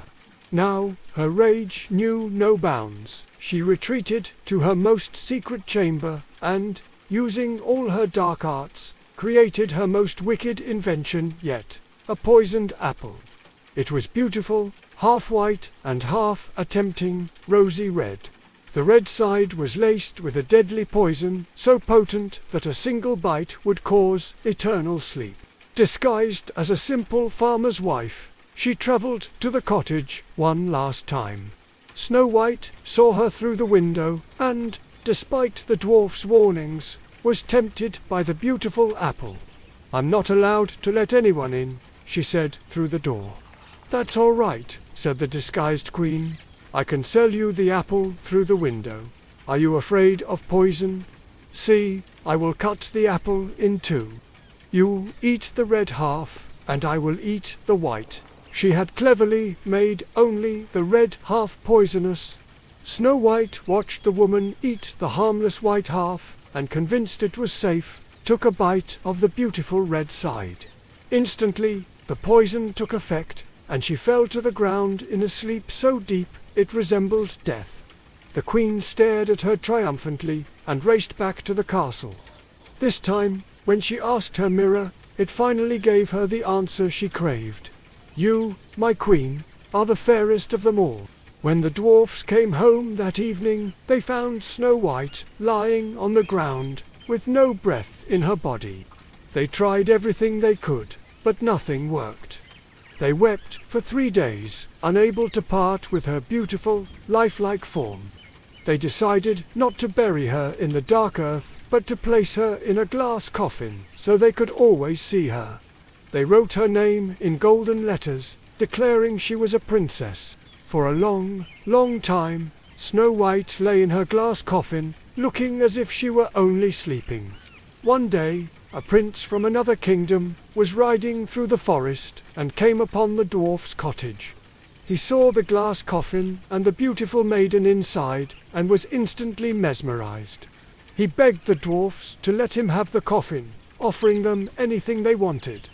Now, her rage knew no bounds. She retreated to her most secret chamber and, using all her dark arts, created her most wicked invention yet, a poisoned apple. It was beautiful, half white and half a tempting, rosy red. The red side was laced with a deadly poison, so potent that a single bite would cause eternal sleep. Disguised as a simple farmer's wife, she travelled to the cottage one last time. Snow White saw her through the window and, despite the dwarf's warnings, was tempted by the beautiful apple. "I'm not allowed to let anyone in," she said through the door. "That's all right," said the disguised queen. "I can sell you the apple through the window. Are you afraid of poison? See, I will cut the apple in 2. You eat the red half, and I will eat the white." She had cleverly made only the red half poisonous. Snow White watched the woman eat the harmless white half, and convinced it was safe, took a bite of the beautiful red side. Instantly, the poison took effect, and she fell to the ground in a sleep so deep it resembled death. The queen stared at her triumphantly and raced back to the castle. This time, when she asked her mirror, it finally gave her the answer she craved. "You, my queen, are the fairest of them all." When the dwarfs came home that evening, they found Snow White lying on the ground with no breath in her body. They tried everything they could. but nothing worked. They wept for 3 days, unable to part with her beautiful, lifelike form. They decided not to bury her in the dark earth, but to place her in a glass coffin so they could always see her. They wrote her name in golden letters, declaring she was a princess. For a long, long time, Snow White lay in her glass coffin, looking as if she were only sleeping. One day, a prince from another kingdom was riding through the forest and came upon the dwarf's cottage. He saw the glass coffin and the beautiful maiden inside and was instantly mesmerized. He begged the dwarfs to let him have the coffin, offering them anything they wanted.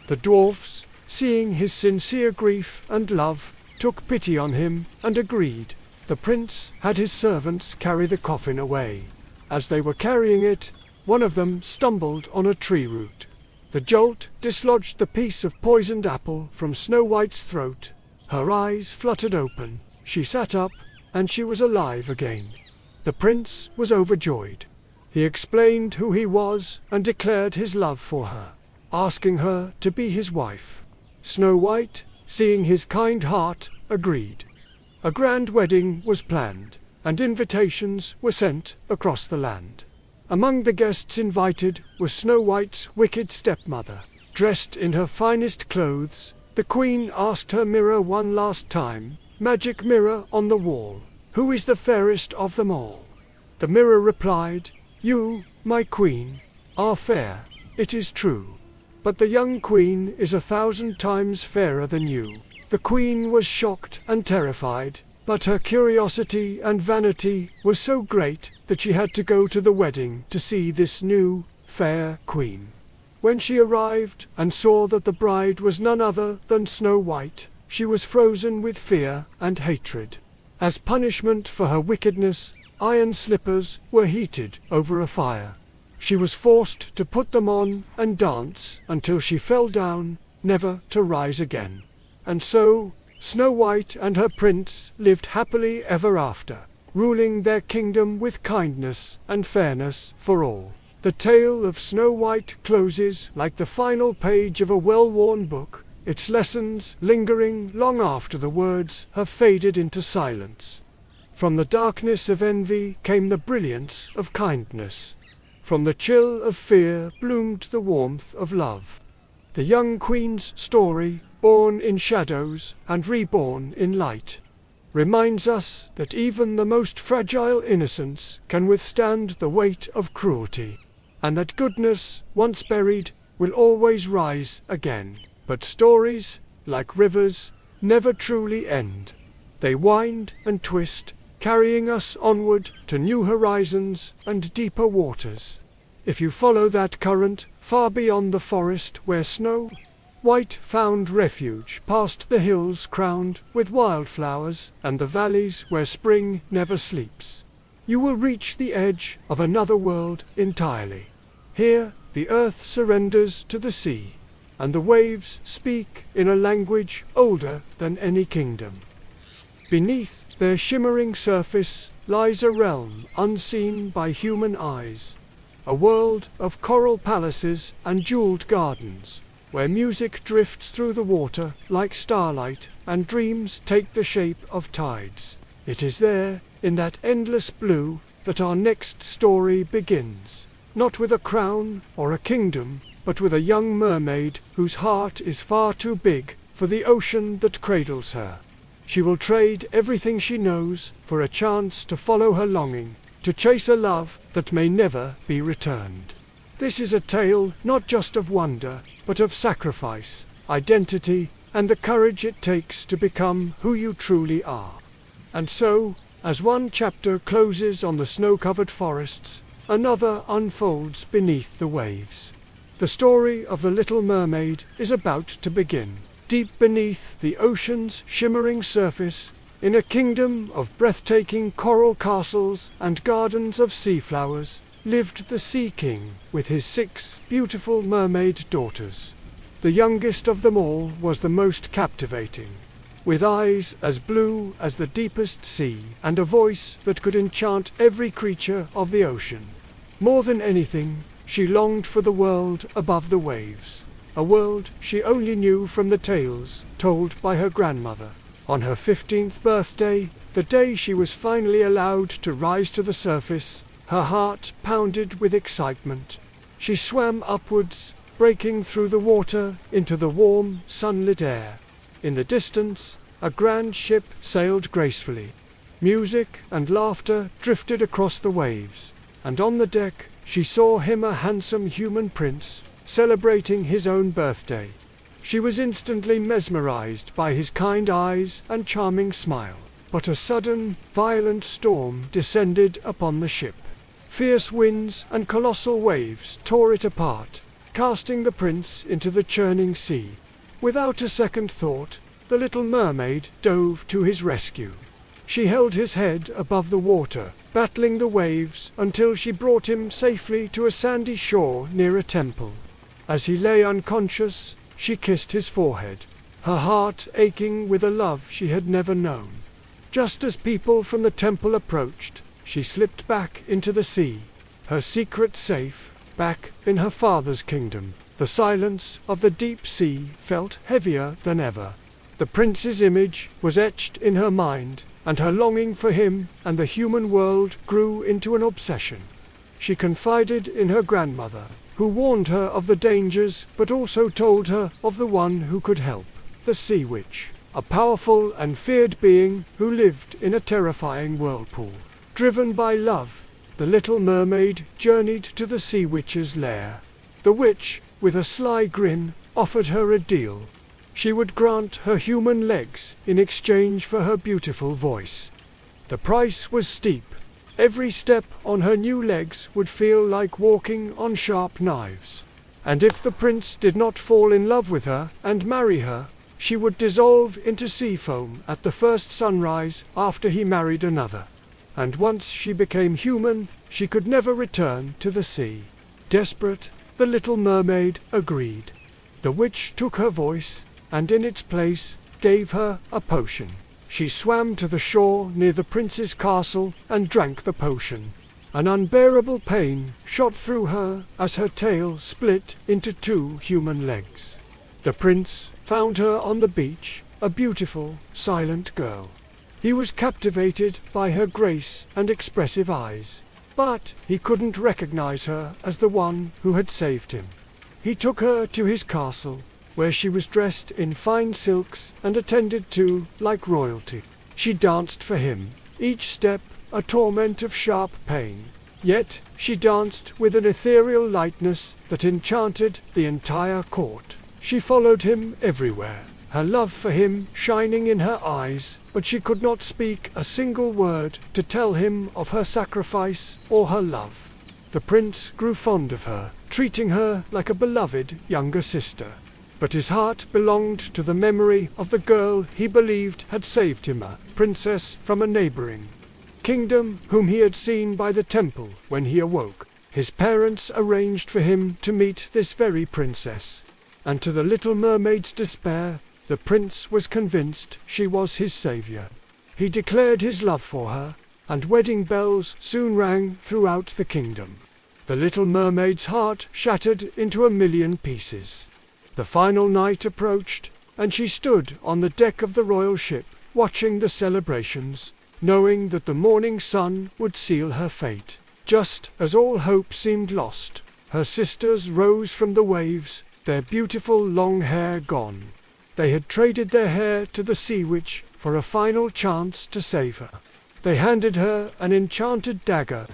The dwarfs, seeing his sincere grief and love, took pity on him and agreed. The prince had his servants carry the coffin away. As they were carrying it, one of them stumbled on a tree root. The jolt dislodged the piece of poisoned apple from Snow White's throat. Her eyes fluttered open, she sat up, and she was alive again. The prince was overjoyed. He explained who he was and declared his love for her, asking her to be his wife. Snow White, seeing his kind heart, agreed. A grand wedding was planned, and invitations were sent across the land. Among the guests invited was Snow White's wicked stepmother. Dressed in her finest clothes, the queen asked her mirror one last time, "Magic mirror on the wall, who is the fairest of them all?" The mirror replied, "You, my queen, are fair, it is true. But the young queen is 1,000 times fairer than you." The queen was shocked and terrified, but her curiosity and vanity was so great that she had to go to the wedding to see this new, fair queen. When she arrived and saw that the bride was none other than Snow White, she was frozen with fear and hatred. As punishment for her wickedness, iron slippers were heated over a fire. She was forced to put them on and dance until she fell down, never to rise again. And so, Snow White and her prince lived happily ever after, ruling their kingdom with kindness and fairness for all. The tale of Snow White closes like the final page of a well-worn book, its lessons lingering long after the words have faded into silence. From the darkness of envy came the brilliance of kindness. From the chill of fear bloomed the warmth of love. The young queen's story, born in shadows and reborn in light, reminds us that even the most fragile innocence can withstand the weight of cruelty, and that goodness, once buried, will always rise again. But stories, like rivers, never truly end. They wind and twist, carrying us onward to new horizons and deeper waters. If you follow that current far beyond the forest where Snow White found refuge, past the hills crowned with wildflowers and the valleys where spring never sleeps, you will reach the edge of another world entirely. Here, the earth surrenders to the sea, and the waves speak in a language older than any kingdom. Beneath their shimmering surface lies a realm unseen by human eyes, a world of coral palaces and jeweled gardens, where music drifts through the water like starlight and dreams take the shape of tides. It is there, in that endless blue, that our next story begins, not with a crown or a kingdom, but with a young mermaid whose heart is far too big for the ocean that cradles her. She will trade everything she knows for a chance to follow her longing, to chase a love that may never be returned. This is a tale not just of wonder, but of sacrifice, identity, and the courage it takes to become who you truly are. And so, as one chapter closes on the snow-covered forests, another unfolds beneath the waves. The story of the Little Mermaid is about to begin. Deep beneath the ocean's shimmering surface, in a kingdom of breathtaking coral castles and gardens of sea flowers, lived the Sea King with his 6 beautiful mermaid daughters. The youngest of them all was the most captivating, with eyes as blue as the deepest sea and a voice that could enchant every creature of the ocean. More than anything, she longed for the world above the waves. a world she only knew from the tales told by her grandmother. On her 15th birthday, the day she was finally allowed to rise to the surface, her heart pounded with excitement. She swam upwards, breaking through the water into the warm, sunlit air. In the distance, a grand ship sailed gracefully. Music and laughter drifted across the waves, and on the deck she saw him, a handsome human prince, celebrating his own birthday. She was instantly mesmerized by his kind eyes and charming smile. But a sudden, violent storm descended upon the ship. Fierce winds and colossal waves tore it apart, casting the prince into the churning sea. Without a second thought, the little mermaid dove to his rescue. She held his head above the water, battling the waves until she brought him safely to a sandy shore near a temple. As he lay unconscious, she kissed his forehead, her heart aching with a love she had never known. Just as people from the temple approached, she slipped back into the sea, her secret safe, back in her father's kingdom. The silence of the deep sea felt heavier than ever. The prince's image was etched in her mind, and her longing for him and the human world grew into an obsession. She confided in her grandmother, who warned her of the dangers but also told her of the one who could help, the sea witch, a powerful and feared being who lived in a terrifying whirlpool. Driven by love, the little mermaid journeyed to the sea witch's lair. The witch, with a sly grin, offered her a deal. She would grant her human legs in exchange for her beautiful voice. The price was steep. Every step on her new legs would feel like walking on sharp knives. And if the prince did not fall in love with her and marry her, she would dissolve into sea foam at the first sunrise after he married another. And once she became human, she could never return to the sea. Desperate, the little mermaid agreed. The witch took her voice, and in its place gave her a potion. She swam to the shore near the prince's castle and drank the potion. An unbearable pain shot through her as her tail split into 2 human legs. The prince found her on the beach, a beautiful, silent girl. He was captivated by her grace and expressive eyes, but he couldn't recognize her as the one who had saved him. He took her to his castle, where she was dressed in fine silks and attended to like royalty. She danced for him, each step a torment of sharp pain. Yet she danced with an ethereal lightness that enchanted the entire court. She followed him everywhere, her love for him shining in her eyes, but she could not speak a single word to tell him of her sacrifice or her love. The prince grew fond of her, treating her like a beloved younger sister. But his heart belonged to the memory of the girl he believed had saved him, a princess from a neighboring kingdom whom he had seen by the temple when he awoke. His parents arranged for him to meet this very princess, and to the little mermaid's despair, the prince was convinced she was his savior. He declared his love for her, and wedding bells soon rang throughout the kingdom. The little mermaid's heart shattered into 1,000,000 pieces. The final night approached, and she stood on the deck of the royal ship, watching the celebrations, knowing that the morning sun would seal her fate. Just as all hope seemed lost, her sisters rose from the waves, their beautiful long hair gone. They had traded their hair to the sea witch for a final chance to save her. They handed her an enchanted dagger.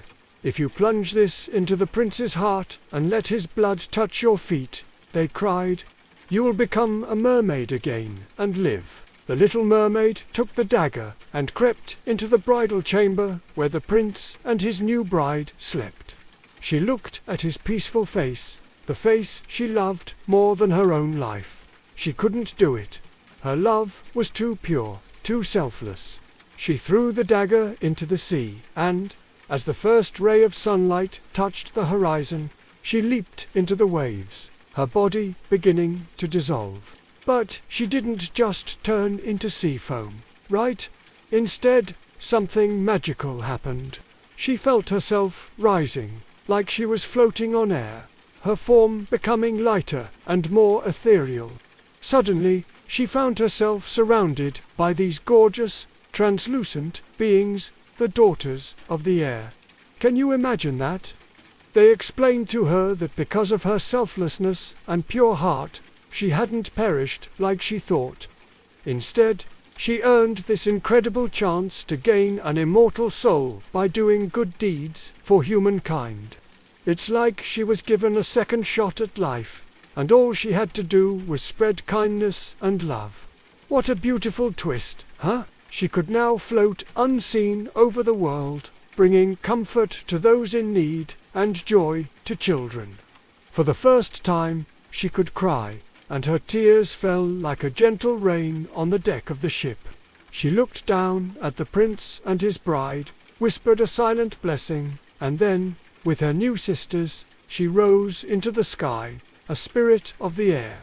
"If you plunge this into the prince's heart and let his blood touch your feet," they cried, "you will become a mermaid again and live." The little mermaid took the dagger and crept into the bridal chamber where the prince and his new bride slept. She looked at his peaceful face, the face she loved more than her own life. She couldn't do it. Her love was too pure, too selfless. She threw the dagger into the sea, and, as the first ray of sunlight touched the horizon, she leaped into the waves, her body beginning to dissolve. But she didn't just turn into sea foam, right? Instead, something magical happened. She felt herself rising, like she was floating on air. her form becoming lighter and more ethereal. Suddenly, she found herself surrounded by these gorgeous, translucent beings, the daughters of the air. Can you imagine that? They explained to her that because of her selflessness and pure heart, she hadn't perished like she thought. Instead, she earned this incredible chance to gain an immortal soul by doing good deeds for humankind. It's like she was given a second shot at life, and all she had to do was spread kindness and love. What a beautiful twist, huh? She could now float unseen over the world, bringing comfort to those in need and joy to children. For the first time, she could cry, and her tears fell like a gentle rain on the deck of the ship. She looked down at the prince and his bride, whispered a silent blessing, and then, with her new sisters, she rose into the sky, a spirit of the air,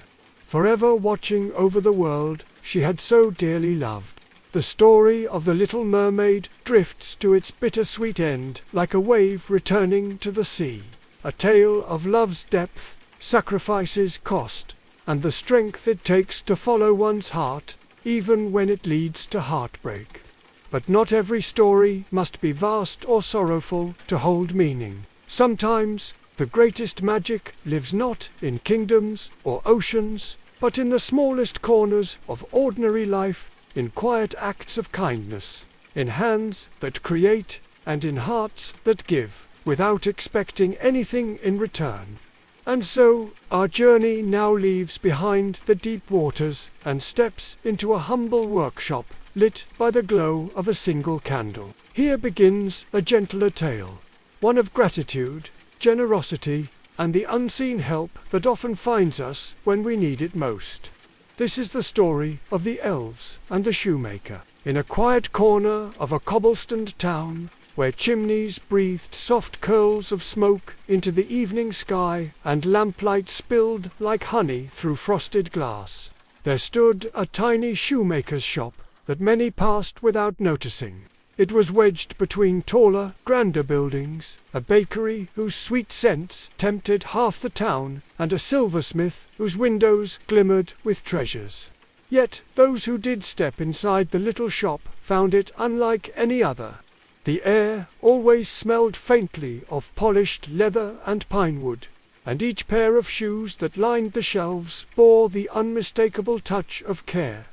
forever watching over the world she had so dearly loved. The story of the Little Mermaid drifts to its bittersweet end like a wave returning to the sea, a tale of love's depth, sacrifice's cost, and the strength it takes to follow one's heart, even when it leads to heartbreak. But not every story must be vast or sorrowful to hold meaning. Sometimes, the greatest magic lives not in kingdoms or oceans, but in the smallest corners of ordinary life, in quiet acts of kindness, in hands that create and in hearts that give, without expecting anything in return. And so, our journey now leaves behind the deep waters and steps into a humble workshop, lit by the glow of a single candle. Here begins a gentler tale, one of gratitude, generosity, and the unseen help that often finds us when we need it most. This is the story of the Elves and the Shoemaker. In a quiet corner of a cobblestoned town, where chimneys breathed soft curls of smoke into the evening sky and lamplight spilled like honey through frosted glass, there stood a tiny shoemaker's shop that many passed without noticing. It was wedged between taller, grander buildings, a bakery whose sweet scents tempted half the town, and a silversmith whose windows glimmered with treasures. Yet those who did step inside the little shop found it unlike any other. The air always smelled faintly of polished leather and pine wood, and each pair of shoes that lined the shelves bore the unmistakable touch of care.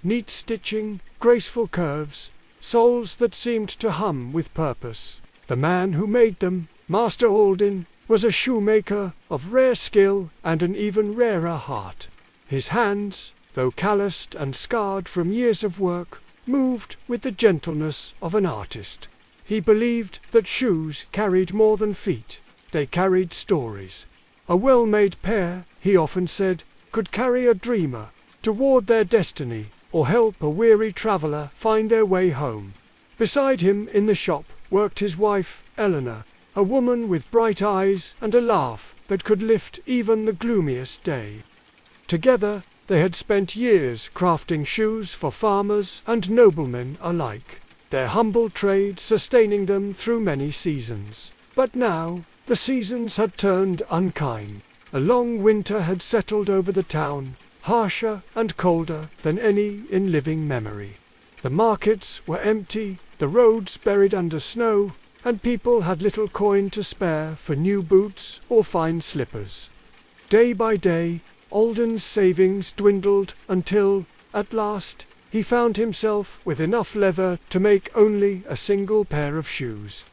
Neat stitching, graceful curves, soles that seemed to hum with purpose. The man who made them, Master Alden, was a shoemaker of rare skill and an even rarer heart. His hands, though calloused and scarred from years of work, moved with the gentleness of an artist. He believed that shoes carried more than feet. They carried stories. A well-made pair, he often said, could carry a dreamer toward their destiny, or help a weary traveller find their way home. Beside him in the shop worked his wife, Eleanor, a woman with bright eyes and a laugh that could lift even the gloomiest day. Together, they had spent years crafting shoes for farmers and noblemen alike, their humble trade sustaining them through many seasons. But now, the seasons had turned unkind. A long winter had settled over the town, harsher and colder than any in living memory. The markets were empty, the roads buried under snow, and people had little coin to spare for new boots or fine slippers. Day by day, Alden's savings dwindled until, at last, he found himself with enough leather to make only a single pair of shoes.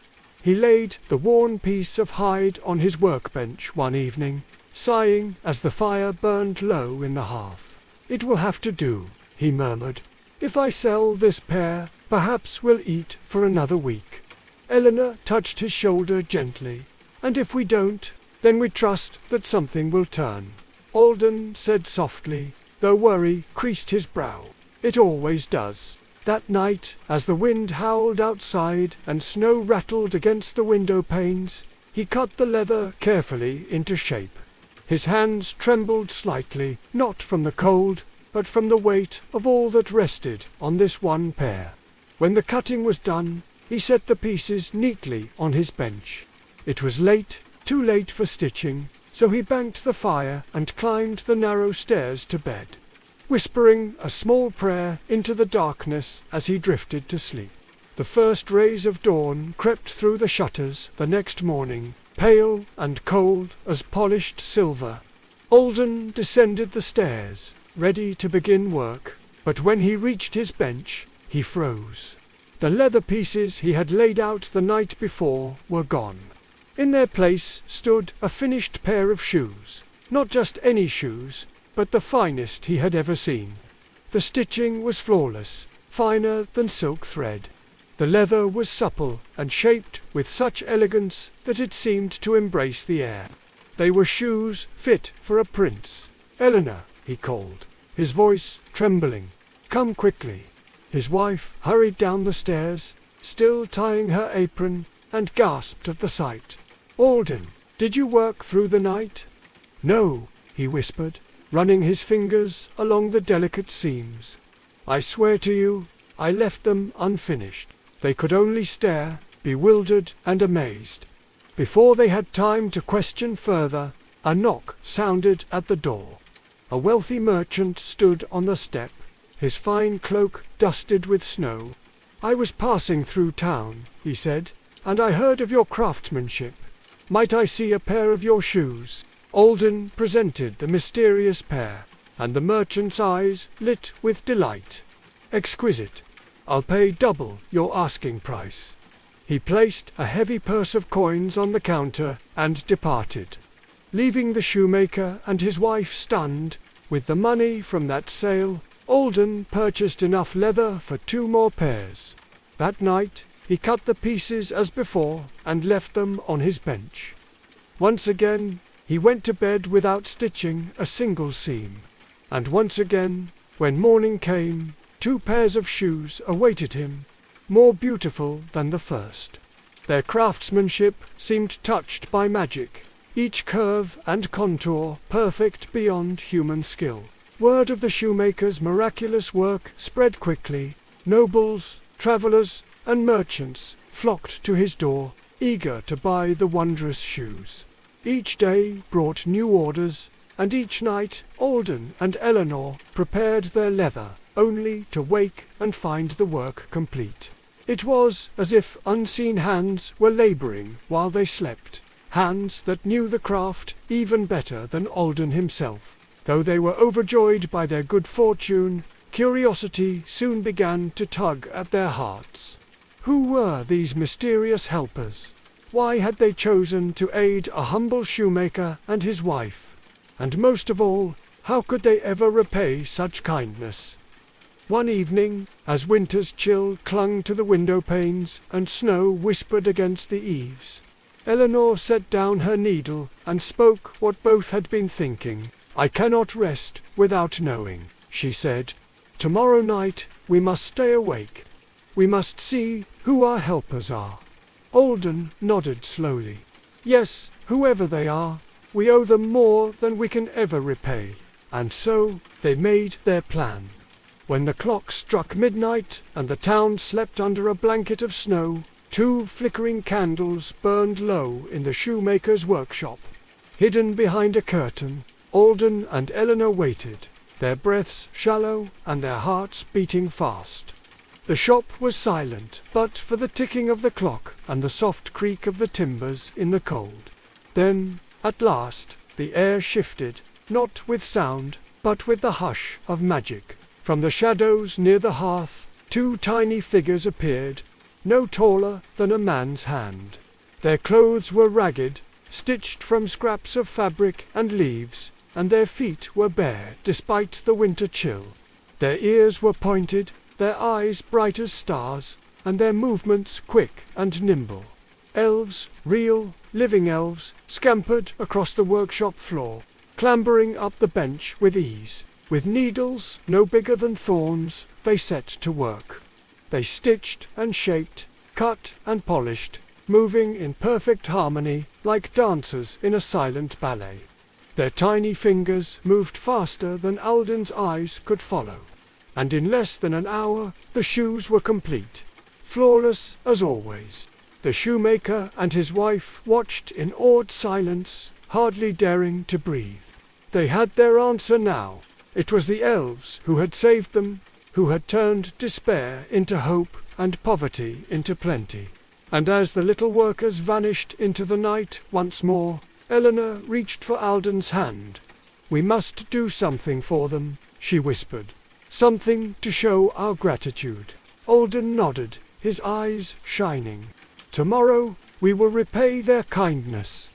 He laid the worn piece of hide on his workbench one evening, sighing as the fire burned low in the hearth. "It will have to do," he murmured. "If I sell this pair, perhaps we'll eat for another week." Eleanor touched his shoulder gently. "And if we don't, then we trust that something will turn," Alden said softly, though worry creased his brow. "It always does." That night, as the wind howled outside and snow rattled against the window panes, he cut the leather carefully into shape. His hands trembled slightly, not from the cold, but from the weight of all that rested on this one pair. When the cutting was done, he set the pieces neatly on his bench. It was late, too late for stitching, So he banked the fire and climbed the narrow stairs to bed, whispering a small prayer into the darkness as he drifted to sleep. The first rays of dawn crept through the shutters the next morning, pale and cold as polished silver. Alden descended the stairs, ready to begin work, but when he reached his bench, he froze. The leather pieces he had laid out the night before were gone. In their place stood a finished pair of shoes, not just any shoes, but the finest he had ever seen. The stitching was flawless, finer than silk thread. The leather was supple and shaped with such elegance that it seemed to embrace the air. They were shoes fit for a prince. "Eleanor," he called, his voice trembling. "Come quickly." His wife hurried down the stairs, still tying her apron, and gasped at the sight. "Alden, did you work through the night?" "No," he whispered, running his fingers along the delicate seams. "I swear to you, I left them unfinished." They could only stare, bewildered and amazed. Before they had time to question further, a knock sounded at the door. A wealthy merchant stood on the step, his fine cloak dusted with snow. "I was passing through town," he said, "and I heard of your craftsmanship. Might I see a pair of your shoes?" Alden presented the mysterious pair, and the merchant's eyes lit with delight. "Exquisite. I'll pay double your asking price." He placed a heavy purse of coins on the counter and departed, leaving the shoemaker and his wife stunned. With the money from that sale, Alden purchased enough leather for 2 more pairs. That night, he cut the pieces as before and left them on his bench. Once again, he went to bed without stitching a single seam. And once again, when morning came, 2 pairs of shoes awaited him, more beautiful than the first. Their craftsmanship seemed touched by magic, each curve and contour perfect beyond human skill. Word of the shoemaker's miraculous work spread quickly. Nobles, travelers, and merchants flocked to his door, eager to buy the wondrous shoes. Each day brought new orders, and each night Alden and Eleanor prepared their leather, only to wake and find the work complete. It was as if unseen hands were laboring while they slept, hands that knew the craft even better than Alden himself. Though they were overjoyed by their good fortune, curiosity soon began to tug at their hearts. Who were these mysterious helpers? Why had they chosen to aid a humble shoemaker and his wife? And most of all, how could they ever repay such kindness? One evening, as winter's chill clung to the window panes and snow whispered against the eaves, Eleanor set down her needle and spoke what both had been thinking. "I cannot rest without knowing," she said. "Tomorrow night we must stay awake. We must see who our helpers are." Alden nodded slowly. "Yes, whoever they are, we owe them more than we can ever repay." And so they made their plan. When the clock struck midnight and the town slept under a blanket of snow, 2 flickering candles burned low in the shoemaker's workshop. Hidden behind a curtain, Alden and Eleanor waited, their breaths shallow and their hearts beating fast. The shop was silent, but for the ticking of the clock and the soft creak of the timbers in the cold. Then, at last, the air shifted, not with sound, but with the hush of magic. From the shadows near the hearth, 2 tiny figures appeared, no taller than a man's hand. Their clothes were ragged, stitched from scraps of fabric and leaves, and their feet were bare despite the winter chill. Their ears were pointed, their eyes bright as stars, and their movements quick and nimble. Elves, real, living elves, scampered across the workshop floor, clambering up the bench with ease. With needles no bigger than thorns, they set to work. They stitched and shaped, cut and polished, moving in perfect harmony like dancers in a silent ballet. Their tiny fingers moved faster than Alden's eyes could follow, and in less than an hour the shoes were complete, flawless as always. The shoemaker and his wife watched in awed silence, hardly daring to breathe. They had their answer now. It was the elves who had saved them, who had turned despair into hope and poverty into plenty. And as the little workers vanished into the night once more, Eleanor reached for Alden's hand. "We must do something for them," she whispered. "Something to show our gratitude." Alden nodded, his eyes shining. "Tomorrow we will repay their kindness.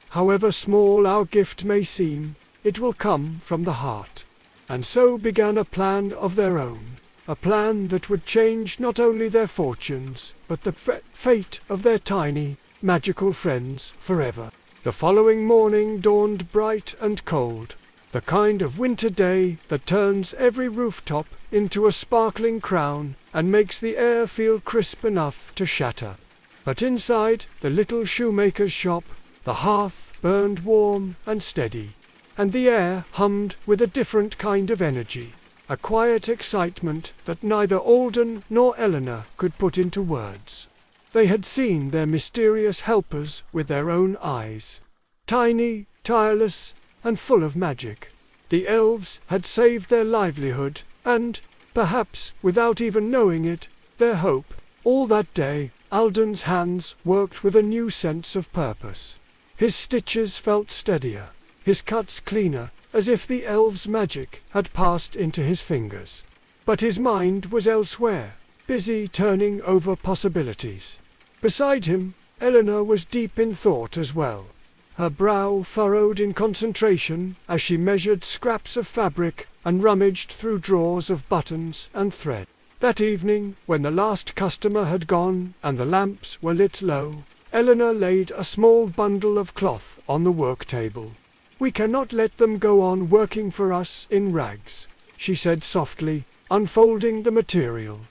However small our gift may seem, it will come from the heart." And so began a plan of their own, a plan that would change not only their fortunes, but the fate of their tiny, magical friends forever. The following morning dawned bright and cold, the kind of winter day that turns every rooftop into a sparkling crown and makes the air feel crisp enough to shatter. But inside the little shoemaker's shop, the hearth burned warm and steady, and the air hummed with a different kind of energy, a quiet excitement that neither Alden nor Eleanor could put into words. They had seen their mysterious helpers with their own eyes. Tiny, tireless, and full of magic. The elves had saved their livelihood, and, perhaps without even knowing it, their hope. All that day, Alden's hands worked with a new sense of purpose. His stitches felt steadier, his cuts cleaner, as if the elves' magic had passed into his fingers. But his mind was elsewhere, busy turning over possibilities. Beside him, Eleanor was deep in thought as well. Her brow furrowed in concentration as she measured scraps of fabric and rummaged through drawers of buttons and thread. That evening, when the last customer had gone and the lamps were lit low, Eleanor laid a small bundle of cloth on the work table. "We cannot let them go on working for us in rags," she said softly, unfolding the material.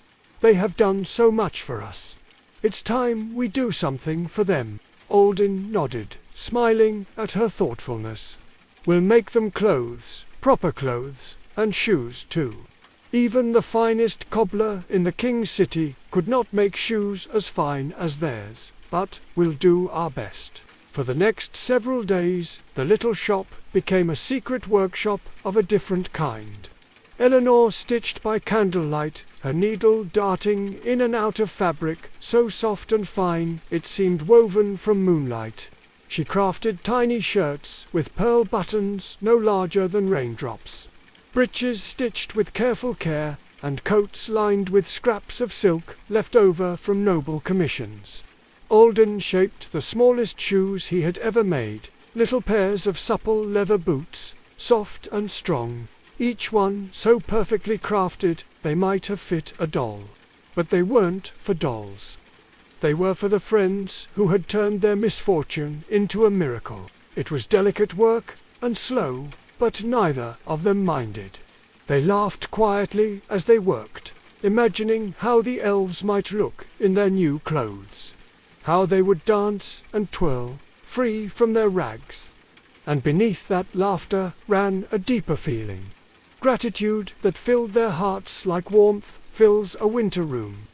"They have done so much for us. It's time we do something for them." Alden nodded, smiling at her thoughtfulness. "We'll make them clothes, proper clothes, and shoes too. Even the finest cobbler in the king's city could not make shoes as fine as theirs, but we'll do our best." For the next several days, the little shop became a secret workshop of a different kind. Eleanor stitched by candlelight, her needle darting in and out of fabric so soft and fine it seemed woven from moonlight. She crafted tiny shirts with pearl buttons no larger than raindrops, breeches stitched with careful care, and coats lined with scraps of silk left over from noble commissions. Alden shaped the smallest shoes he had ever made, little pairs of supple leather boots, soft and strong, each one so perfectly crafted they might have fit a doll. But they weren't for dolls. They were for the friends who had turned their misfortune into a miracle. It was delicate work and slow, but neither of them minded. They laughed quietly as they worked, imagining how the elves might look in their new clothes, how they would dance and twirl, free from their rags. And beneath that laughter ran a deeper feeling, gratitude that filled their hearts like warmth fills a winter room.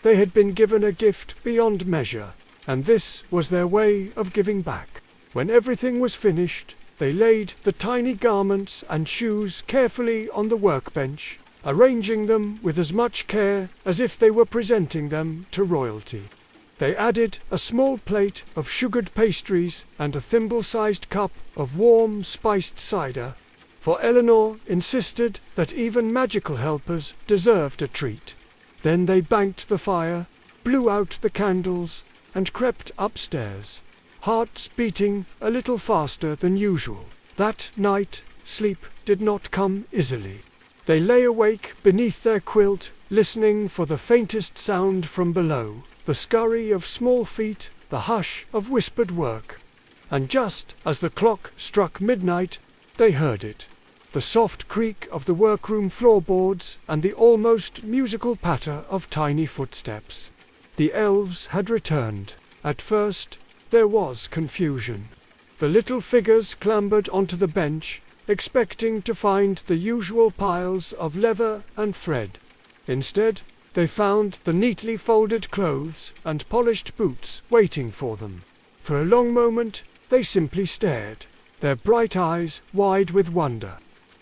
They had been given a gift beyond measure, and this was their way of giving back. When everything was finished, they laid the tiny garments and shoes carefully on the workbench, arranging them with as much care as if they were presenting them to royalty. They added a small plate of sugared pastries and a thimble-sized cup of warm spiced cider, for Eleanor insisted that even magical helpers deserved a treat. Then they banked the fire, blew out the candles, and crept upstairs, hearts beating a little faster than usual. That night, sleep did not come easily. They lay awake beneath their quilt, listening for the faintest sound from below, the scurry of small feet, the hush of whispered work. And just as the clock struck midnight, they heard it. The soft creak of the workroom floorboards and the almost musical patter of tiny footsteps. The elves had returned. At first, there was confusion. The little figures clambered onto the bench, expecting to find the usual piles of leather and thread. Instead, they found the neatly folded clothes and polished boots waiting for them. For a long moment, they simply stared. their bright eyes wide with wonder.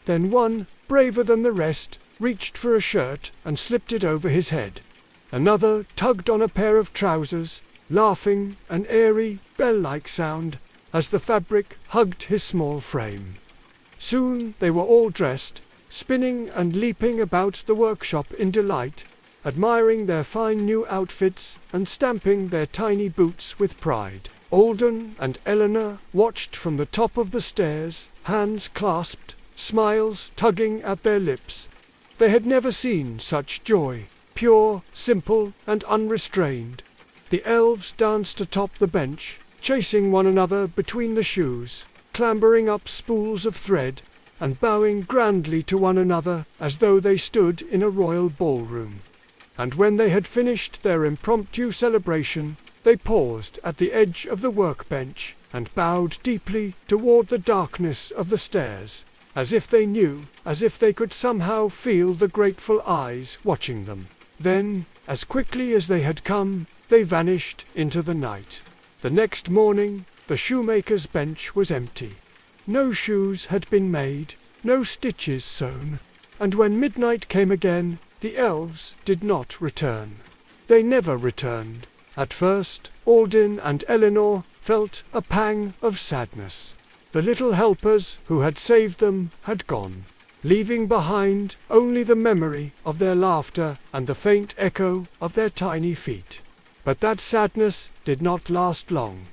Then one, braver than the rest, reached for a shirt and slipped it over his head. Another tugged on a pair of trousers, laughing an airy, bell-like sound as the fabric hugged his small frame. Soon they were all dressed, spinning and leaping about the workshop in delight, admiring their fine new outfits and stamping their tiny boots with pride. Alden and Eleanor watched from the top of the stairs, hands clasped, smiles tugging at their lips. They had never seen such joy, pure, simple, and unrestrained. The elves danced atop the bench, chasing one another between the shoes, clambering up spools of thread, and bowing grandly to one another as though they stood in a royal ballroom. And when they had finished their impromptu celebration, they paused at the edge of the workbench and bowed deeply toward the darkness of the stairs, as if they knew, as if they could somehow feel the grateful eyes watching them. Then, as quickly as they had come, they vanished into the night. The next morning, the shoemaker's bench was empty. No shoes had been made, no stitches sewn, and when midnight came again, the elves did not return. They never returned. At first, Alden and Eleanor felt a pang of sadness. The little helpers who had saved them had gone, leaving behind only the memory of their laughter and the faint echo of their tiny feet. But that sadness did not last long.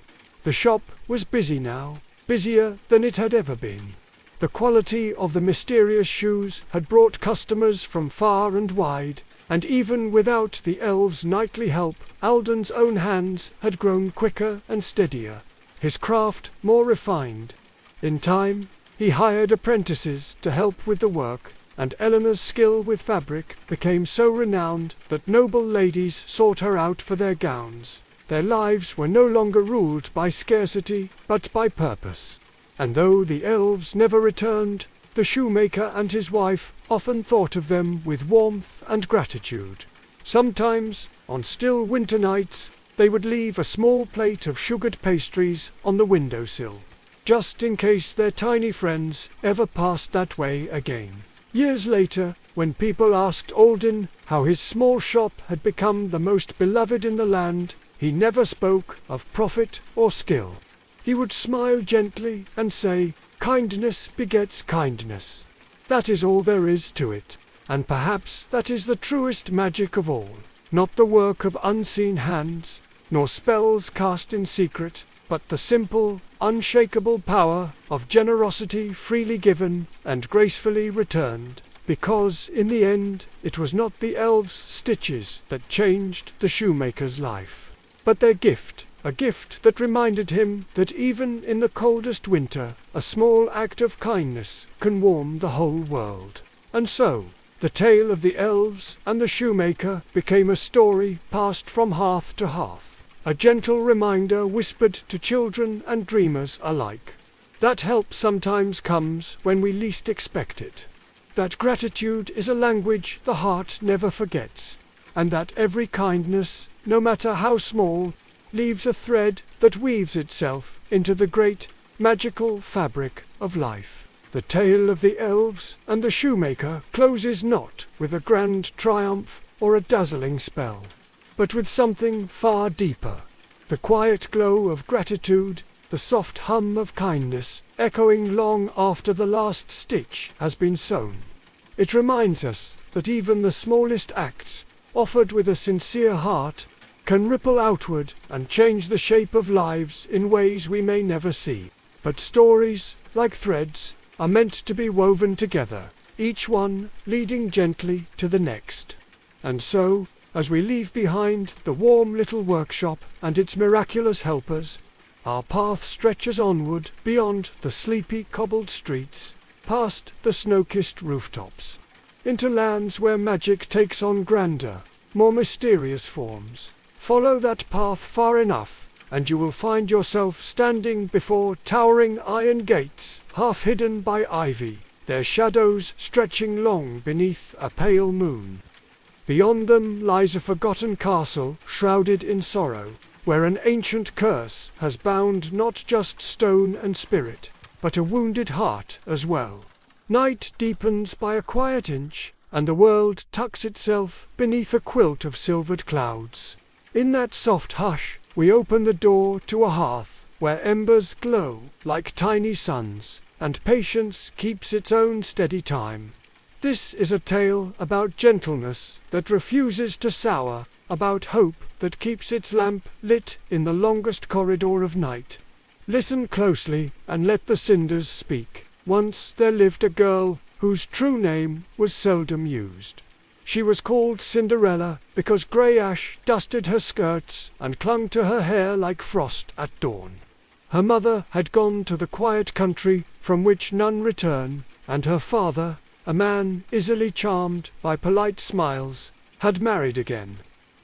The shop was busy now, busier than it had ever been. The quality of the mysterious shoes had brought customers from far and wide, and even without the elves' nightly help, Alden's own hands had grown quicker and steadier, his craft more refined. In time, he hired apprentices to help with the work, and Eleanor's skill with fabric became so renowned that noble ladies sought her out for their gowns. Their lives were no longer ruled by scarcity, but by purpose. And though the elves never returned, the shoemaker and his wife often thought of them with warmth and gratitude. Sometimes, on still winter nights, they would leave a small plate of sugared pastries on the windowsill, just in case their tiny friends ever passed that way again. Years later, when people asked Alden how his small shop had become the most beloved in the land, he never spoke of profit or skill. He would smile gently and say, "Kindness begets kindness. That is all there is to it." And perhaps that is the truest magic of all. Not the work of unseen hands, nor spells cast in secret, but the simple, unshakable power of generosity freely given and gracefully returned. Because, in the end, it was not the elves' stitches that changed the shoemaker's life, but their gift, a gift that reminded him that even in the coldest winter, a small act of kindness can warm the whole world. And so, the tale of the elves and the shoemaker became a story passed from hearth to hearth, a gentle reminder whispered to children and dreamers alike. That help sometimes comes when we least expect it. That gratitude is a language the heart never forgets, and that every kindness, no matter how small, leaves a thread that weaves itself into the great, magical fabric of life. The tale of the elves and the shoemaker closes not with a grand triumph or a dazzling spell, but with something far deeper. The quiet glow of gratitude, the soft hum of kindness, echoing long after the last stitch has been sewn. It reminds us that even the smallest acts, offered with a sincere heart, can ripple outward and change the shape of lives in ways we may never see. But stories, like threads, are meant to be woven together, each one leading gently to the next. And so, as we leave behind the warm little workshop and its miraculous helpers, our path stretches onward beyond the sleepy cobbled streets, past the snow-kissed rooftops, into lands where magic takes on grander, more mysterious forms. Follow that path far enough, and you will find yourself standing before towering iron gates, half hidden by ivy, their shadows stretching long beneath a pale moon. Beyond them lies a forgotten castle shrouded in sorrow, where an ancient curse has bound not just stone and spirit, but a wounded heart as well. Night deepens by a quiet inch, and the world tucks itself beneath a quilt of silvered clouds. In that soft hush, we open the door to a hearth where embers glow like tiny suns, and patience keeps its own steady time. This is a tale about gentleness that refuses to sour, about hope that keeps its lamp lit in the longest corridor of night. Listen closely and let the cinders speak. Once there lived a girl whose true name was seldom used. She was called Cinderella because grey ash dusted her skirts and clung to her hair like frost at dawn. Her mother had gone to the quiet country from which none return, and her father, a man easily charmed by polite smiles, had married again.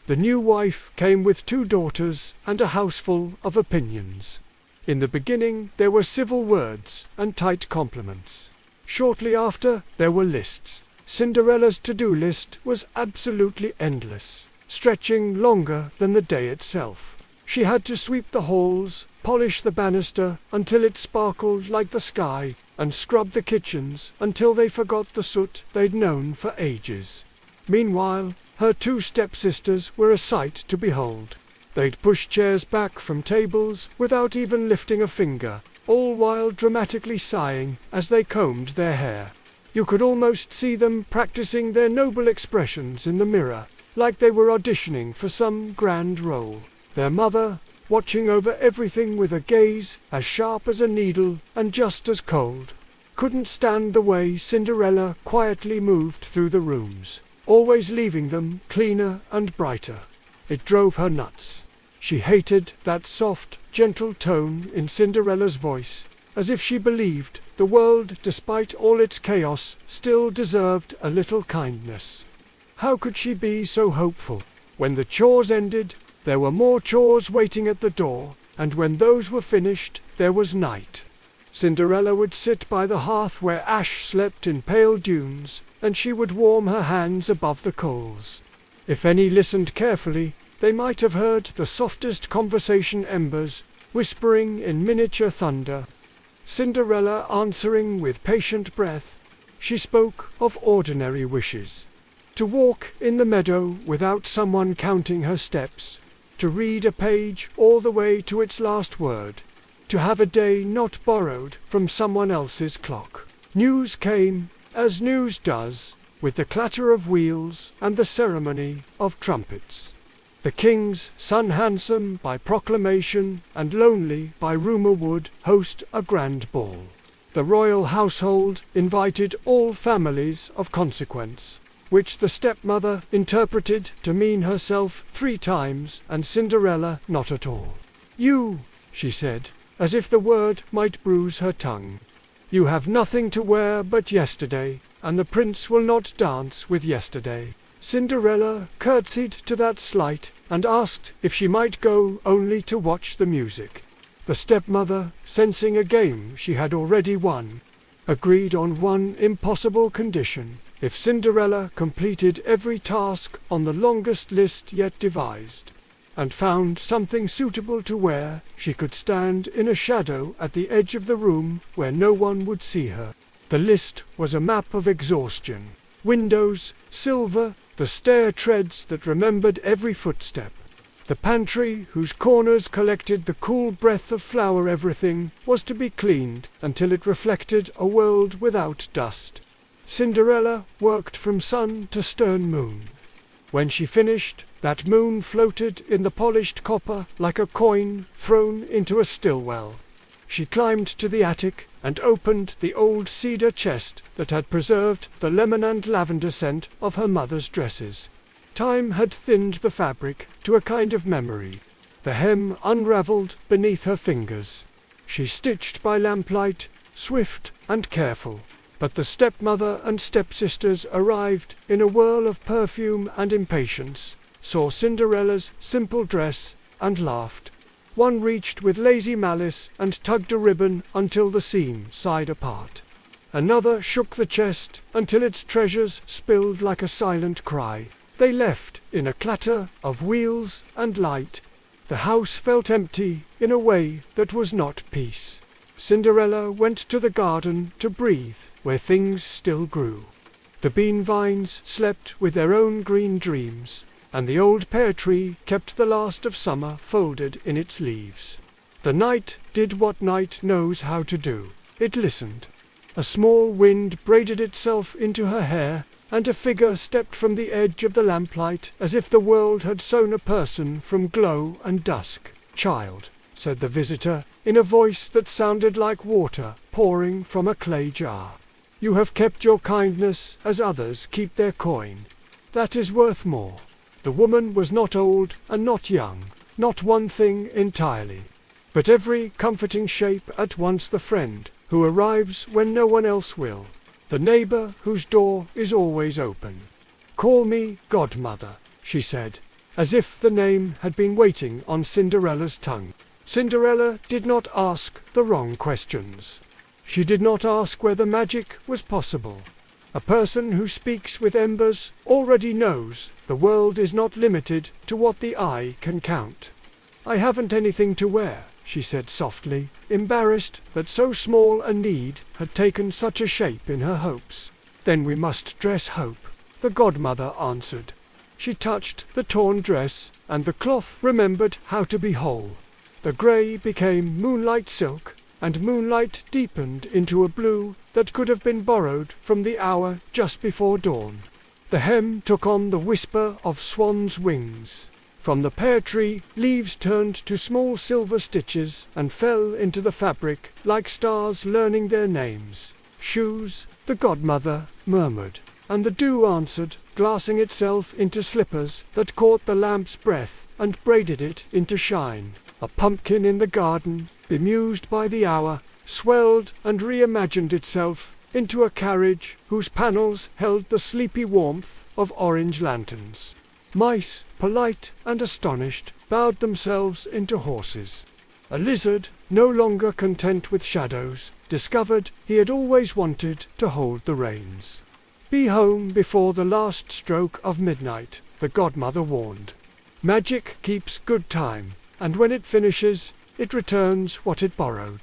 The new wife came with 2 daughters and a houseful of opinions. In the beginning there were civil words and tight compliments. Shortly after there were lists. Cinderella's to-do list was absolutely endless, stretching longer than the day itself. She had to sweep the halls, polish the banister until it sparkled like the sky, and scrub the kitchens until they forgot the soot they'd known for ages. Meanwhile, her 2 stepsisters were a sight to behold. They'd push chairs back from tables without even lifting a finger, all while dramatically sighing as they combed their hair. You could almost see them practicing their noble expressions in the mirror, like they were auditioning for some grand role. Their mother, watching over everything with a gaze as sharp as a needle and just as cold, couldn't stand the way Cinderella quietly moved through the rooms, always leaving them cleaner and brighter. It drove her nuts. She hated that soft, gentle tone in Cinderella's voice, as if she believed the world, despite all its chaos, still deserved a little kindness. How could she be so hopeful? When the chores ended, there were more chores waiting at the door, and when those were finished, there was night. Cinderella would sit by the hearth where ash slept in pale dunes, and she would warm her hands above the coals. If any listened carefully, they might have heard the softest conversation embers, whispering in miniature thunder. Cinderella answering with patient breath, she spoke of ordinary wishes. To walk in the meadow without someone counting her steps, to read a page all the way to its last word, to have a day not borrowed from someone else's clock. News came, as news does, with the clatter of wheels and the ceremony of trumpets. The king's son, handsome by proclamation and lonely by rumour, would host a grand ball. The royal household invited all families of consequence, which the stepmother interpreted to mean herself 3 times and Cinderella not at all. "You," she said, as if the word might bruise her tongue, "you have nothing to wear but yesterday, and the prince will not dance with yesterday." Cinderella curtsied to that slight and asked if she might go only to watch the music. The stepmother, sensing a game she had already won, agreed on one impossible condition: if Cinderella completed every task on the longest list yet devised, and found something suitable to wear, she could stand in a shadow at the edge of the room where no one would see her. The list was a map of exhaustion. Windows, silver, the stair treads that remembered every footstep. The pantry, whose corners collected the cool breath of flour. Everything was to be cleaned until it reflected a world without dust. Cinderella worked from sun to stern moon. When she finished, that moon floated in the polished copper like a coin thrown into a still well. She climbed to the attic and opened the old cedar chest that had preserved the lemon and lavender scent of her mother's dresses. Time had thinned the fabric to a kind of memory. The hem unravelled beneath her fingers. She stitched by lamplight, swift and careful. But the stepmother and stepsisters arrived in a whirl of perfume and impatience, saw Cinderella's simple dress, and laughed. One reached with lazy malice and tugged a ribbon until the seam sighed apart. Another shook the chest until its treasures spilled like a silent cry. They left in a clatter of wheels and light. The house felt empty in a way that was not peace. Cinderella went to the garden to breathe where things still grew. The bean vines slept with their own green dreams, and the old pear tree kept the last of summer folded in its leaves. The night did what night knows how to do. It listened. A small wind braided itself into her hair, and a figure stepped from the edge of the lamplight as if the world had sewn a person from glow and dusk. "Child," said the visitor, in a voice that sounded like water pouring from a clay jar, "you have kept your kindness as others keep their coin. That is worth more." The woman was not old and not young, not one thing entirely, but every comforting shape at once: the friend who arrives when no one else will, the neighbor whose door is always open. "Call me godmother," she said, as if the name had been waiting on Cinderella's tongue. Cinderella did not ask the wrong questions. She did not ask whether magic was possible. A person who speaks with embers already knows the world is not limited to what the eye can count. "I haven't anything to wear," she said softly, embarrassed that so small a need had taken such a shape in her hopes. "Then we must dress hope," the godmother answered. She touched the torn dress, and the cloth remembered how to be whole. The grey became moonlight silk, and moonlight deepened into a blue that could have been borrowed from the hour just before dawn. The hem took on the whisper of swans' wings. From the pear tree, leaves turned to small silver stitches and fell into the fabric like stars learning their names. "Shoes," the godmother murmured, and the dew answered, glassing itself into slippers that caught the lamp's breath and braided it into shine. A pumpkin in the garden, bemused by the hour, swelled and reimagined itself into a carriage whose panels held the sleepy warmth of orange lanterns. Mice, polite and astonished, bowed themselves into horses. A lizard, no longer content with shadows, discovered he had always wanted to hold the reins. "Be home before the last stroke of midnight," the godmother warned. "Magic keeps good time, and when it finishes, it returns what it borrowed."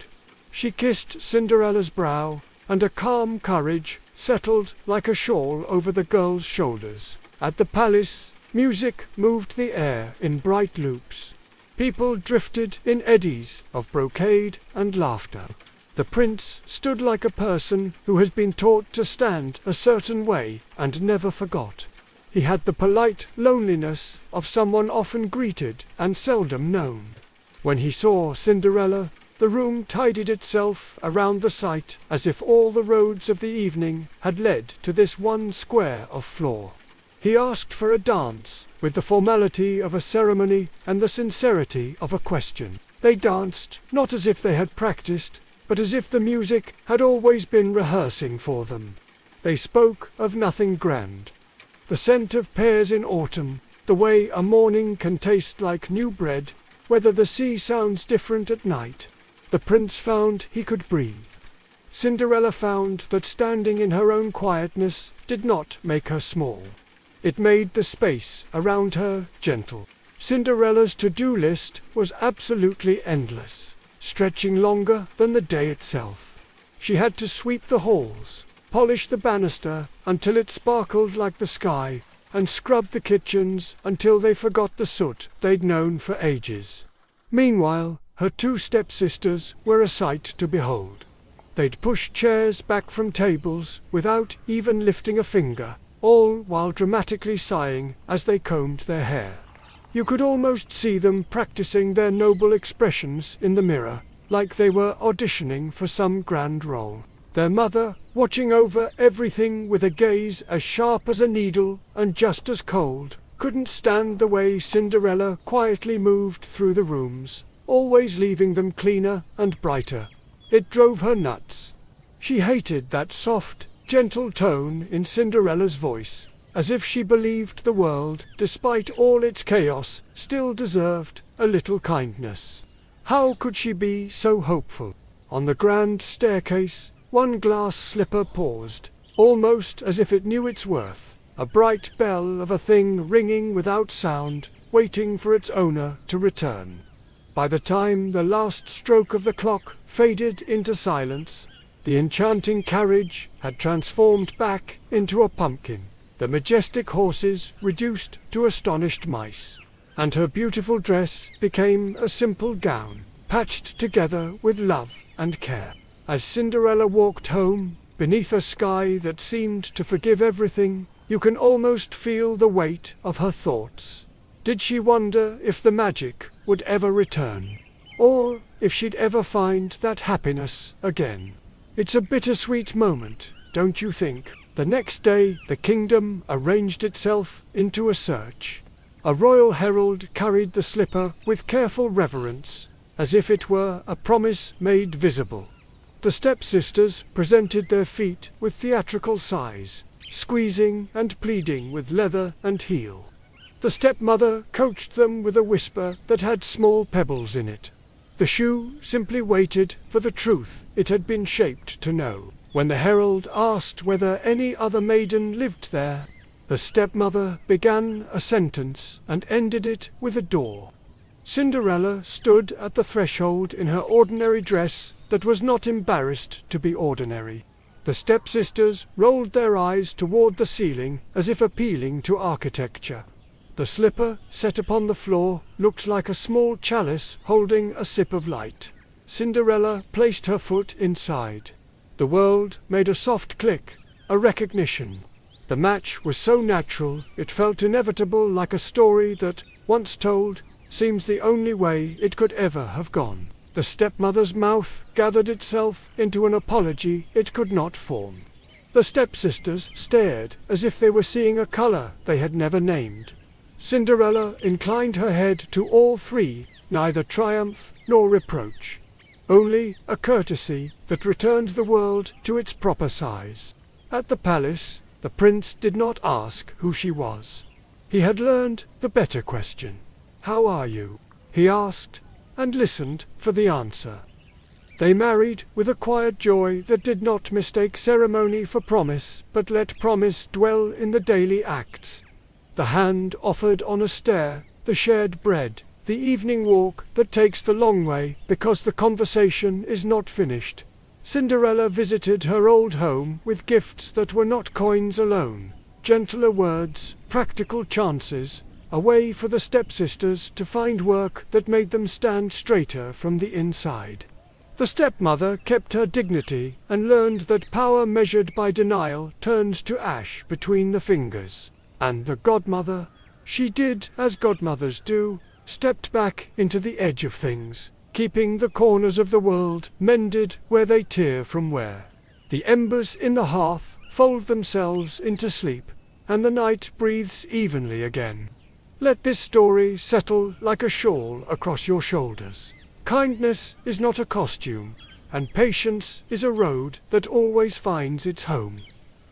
She kissed Cinderella's brow, and a calm courage settled like a shawl over the girl's shoulders. At the palace, music moved the air in bright loops. People drifted in eddies of brocade and laughter. The prince stood like a person who has been taught to stand a certain way and never forgot. He had the polite loneliness of someone often greeted and seldom known. When he saw Cinderella, the room tidied itself around the sight as if all the roads of the evening had led to this one square of floor. He asked for a dance, with the formality of a ceremony and the sincerity of a question. They danced, not as if they had practiced, but as if the music had always been rehearsing for them. They spoke of nothing grand. The scent of pears in autumn, the way a morning can taste like new bread, whether the sea sounds different at night. The prince found he could breathe. Cinderella found that standing in her own quietness did not make her small. It made the space around her gentle. Cinderella's to-do list was absolutely endless, stretching longer than the day itself. She had to sweep the halls, polish the banister until it sparkled like the sky, and scrub the kitchens until they forgot the soot they'd known for ages. Meanwhile, her two stepsisters were a sight to behold. They'd push chairs back from tables without even lifting a finger, all while dramatically sighing as they combed their hair. You could almost see them practicing their noble expressions in the mirror, like they were auditioning for some grand role. Their mother, watching over everything with a gaze as sharp as a needle and just as cold, couldn't stand the way Cinderella quietly moved through the rooms, always leaving them cleaner and brighter. It drove her nuts. She hated that soft, gentle tone in Cinderella's voice, as if she believed the world, despite all its chaos, still deserved a little kindness. How could she be so hopeful? On the grand staircase, one glass slipper paused, almost as if it knew its worth, a bright bell of a thing ringing without sound, waiting for its owner to return. By the time the last stroke of the clock faded into silence, the enchanting carriage had transformed back into a pumpkin, the majestic horses reduced to astonished mice, and her beautiful dress became a simple gown, patched together with love and care. As Cinderella walked home, beneath a sky that seemed to forgive everything, you can almost feel the weight of her thoughts. Did she wonder if the magic would ever return? Or if she'd ever find that happiness again? It's a bittersweet moment, don't you think? The next day, the kingdom arranged itself into a search. A royal herald carried the slipper with careful reverence, as if it were a promise made visible. The stepsisters presented their feet with theatrical sighs, squeezing and pleading with leather and heel. The stepmother coached them with a whisper that had small pebbles in it. The shoe simply waited for the truth it had been shaped to know. When the herald asked whether any other maiden lived there, the stepmother began a sentence and ended it with a door. Cinderella stood at the threshold in her ordinary dress that was not embarrassed to be ordinary. The stepsisters rolled their eyes toward the ceiling as if appealing to architecture. The slipper, set upon the floor, looked like a small chalice holding a sip of light. Cinderella placed her foot inside. The world made a soft click, a recognition. The match was so natural, it felt inevitable, like a story that, once told, seems the only way it could ever have gone. The stepmother's mouth gathered itself into an apology it could not form. The stepsisters stared as if they were seeing a color they had never named. Cinderella inclined her head to all three, neither triumph nor reproach. Only a courtesy that returned the world to its proper size. At the palace, the prince did not ask who she was. He had learned the better question. "How are you?" he asked, and listened for the answer. They married with a quiet joy that did not mistake ceremony for promise, but let promise dwell in the daily acts. The hand offered on a stair, the shared bread, the evening walk that takes the long way because the conversation is not finished. Cinderella visited her old home with gifts that were not coins alone, gentler words, practical chances, a way for the stepsisters to find work that made them stand straighter from the inside. The stepmother kept her dignity and learned that power measured by denial turns to ash between the fingers. And the godmother, she did as godmothers do, stepped back into the edge of things, keeping the corners of the world mended where they tear from wear. The embers in the hearth fold themselves into sleep, and the night breathes evenly again. Let this story settle like a shawl across your shoulders. Kindness is not a costume, and patience is a road that always finds its home.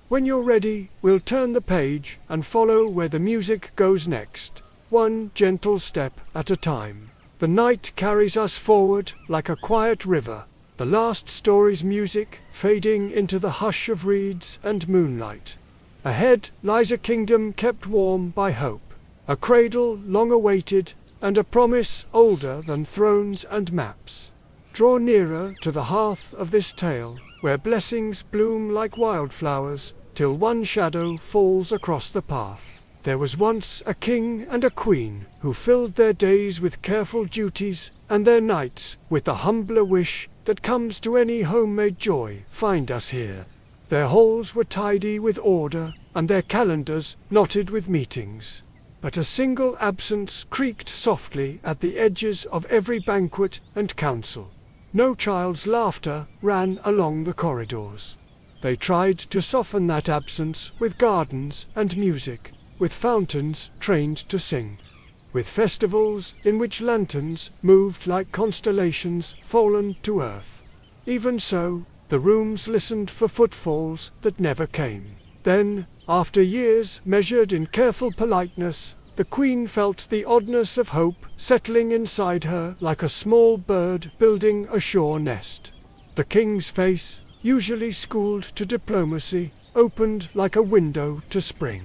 When you're ready, we'll turn the page and follow where the music goes next, one gentle step at a time. The night carries us forward like a quiet river, the last story's music fading into the hush of reeds and moonlight. Ahead lies a kingdom kept warm by hope, a cradle long awaited, and a promise older than thrones and maps. Draw nearer to the hearth of this tale, where blessings bloom like wildflowers, till one shadow falls across the path. There was once a king and a queen who filled their days with careful duties and their nights with the humbler wish that comes to any homemade joy. Find us here. Their halls were tidy with order and their calendars knotted with meetings. But a single absence creaked softly at the edges of every banquet and council. No child's laughter ran along the corridors. They tried to soften that absence with gardens and music, with fountains trained to sing, with festivals in which lanterns moved like constellations fallen to earth. Even so, the rooms listened for footfalls that never came. Then, after years measured in careful politeness, the queen felt the oddness of hope settling inside her like a small bird building a shore nest. The king's face, usually schooled to diplomacy, opened like a window to spring.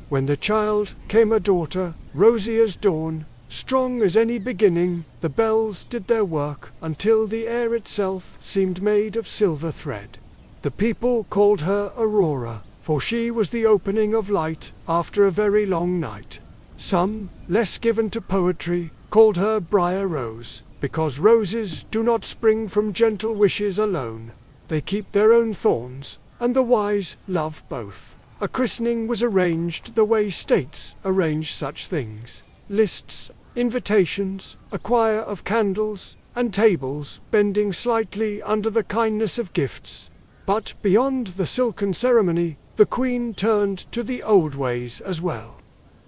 When the child came a daughter, rosy as dawn, Strong as any beginning, the bells did their work until the air itself seemed made of silver thread. The people called her Aurora, for she was the opening of light after a very long night. Some, less given to poetry, called her Briar Rose, because roses do not spring from gentle wishes alone. They keep their own thorns, and the wise love both. A christening was arranged the way states arrange such things. Lists, invitations, a choir of candles, and tables bending slightly under the kindness of gifts. But beyond the silken ceremony, the queen turned to the old ways as well.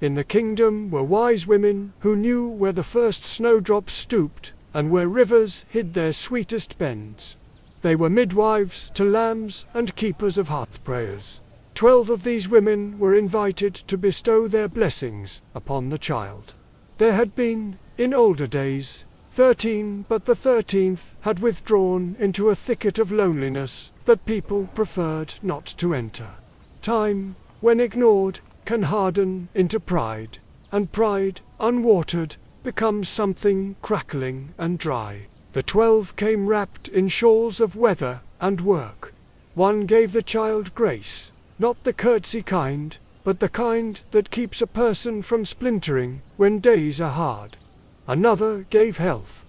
In the kingdom were wise women who knew where the first snowdrops stooped, and where rivers hid their sweetest bends. They were midwives to lambs and keepers of hearth prayers. 12 of these women were invited to bestow their blessings upon the child. There had been, in older days, 13, but the 13th had withdrawn into a thicket of loneliness that people preferred not to enter. Time, when ignored, can harden into pride, and pride, unwatered, becomes something crackling and dry. The 12 came wrapped in shawls of weather and work. One gave the child grace, not the curtsy kind, but the kind that keeps a person from splintering when days are hard. Another gave health.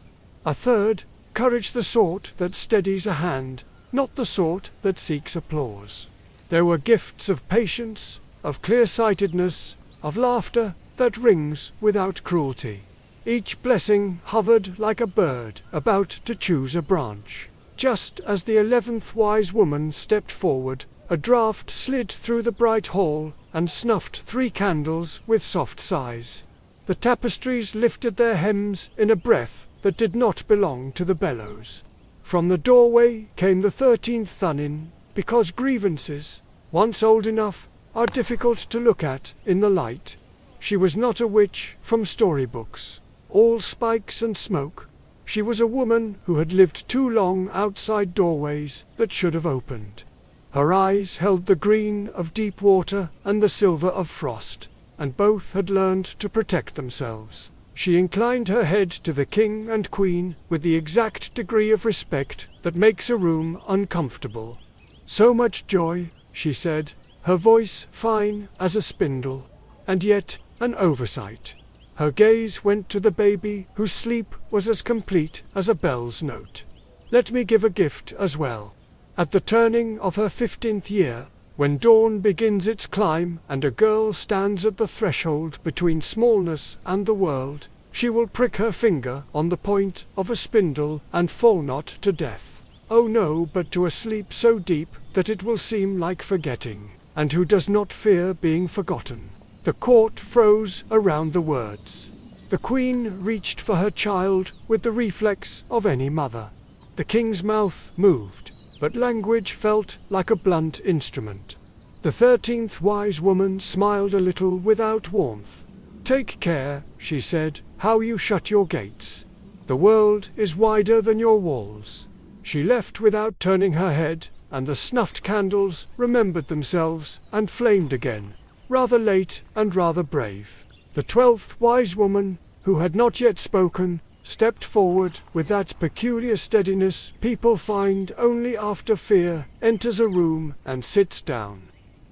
A third, courage, the sort that steadies a hand, not the sort that seeks applause. There were gifts of patience, of clear-sightedness, of laughter that rings without cruelty. Each blessing hovered like a bird about to choose a branch. Just as the 11th wise woman stepped forward, a draught slid through the bright hall and snuffed 3 candles with soft sighs. The tapestries lifted their hems in a breath that did not belong to the bellows. From the doorway came the 13th Thunin, because grievances, once old enough, are difficult to look at in the light. She was not a witch from storybooks, all spikes and smoke. She was a woman who had lived too long outside doorways that should have opened. Her eyes held the green of deep water and the silver of frost, and both had learned to protect themselves. She inclined her head to the king and queen with the exact degree of respect that makes a room uncomfortable. "So much joy," she said, her voice fine as a spindle, and yet an oversight. Her gaze went to the baby whose sleep was as complete as a bell's note. "Let me give a gift as well. At the turning of her 15th year, when dawn begins its climb and a girl stands at the threshold between smallness and the world, she will prick her finger on the point of a spindle and fall not to death. Oh no, but to a sleep so deep that it will seem like forgetting, and who does not fear being forgotten." The court froze around the words. The queen reached for her child with the reflex of any mother. The king's mouth moved, but language felt like a blunt instrument. The 13th wise woman smiled a little without warmth. "Take care," she said, "how you shut your gates. The world is wider than your walls." She left without turning her head, and the snuffed candles remembered themselves and flamed again, rather late and rather brave. The 12th wise woman, who had not yet spoken, stepped forward with that peculiar steadiness people find only after fear enters a room and sits down.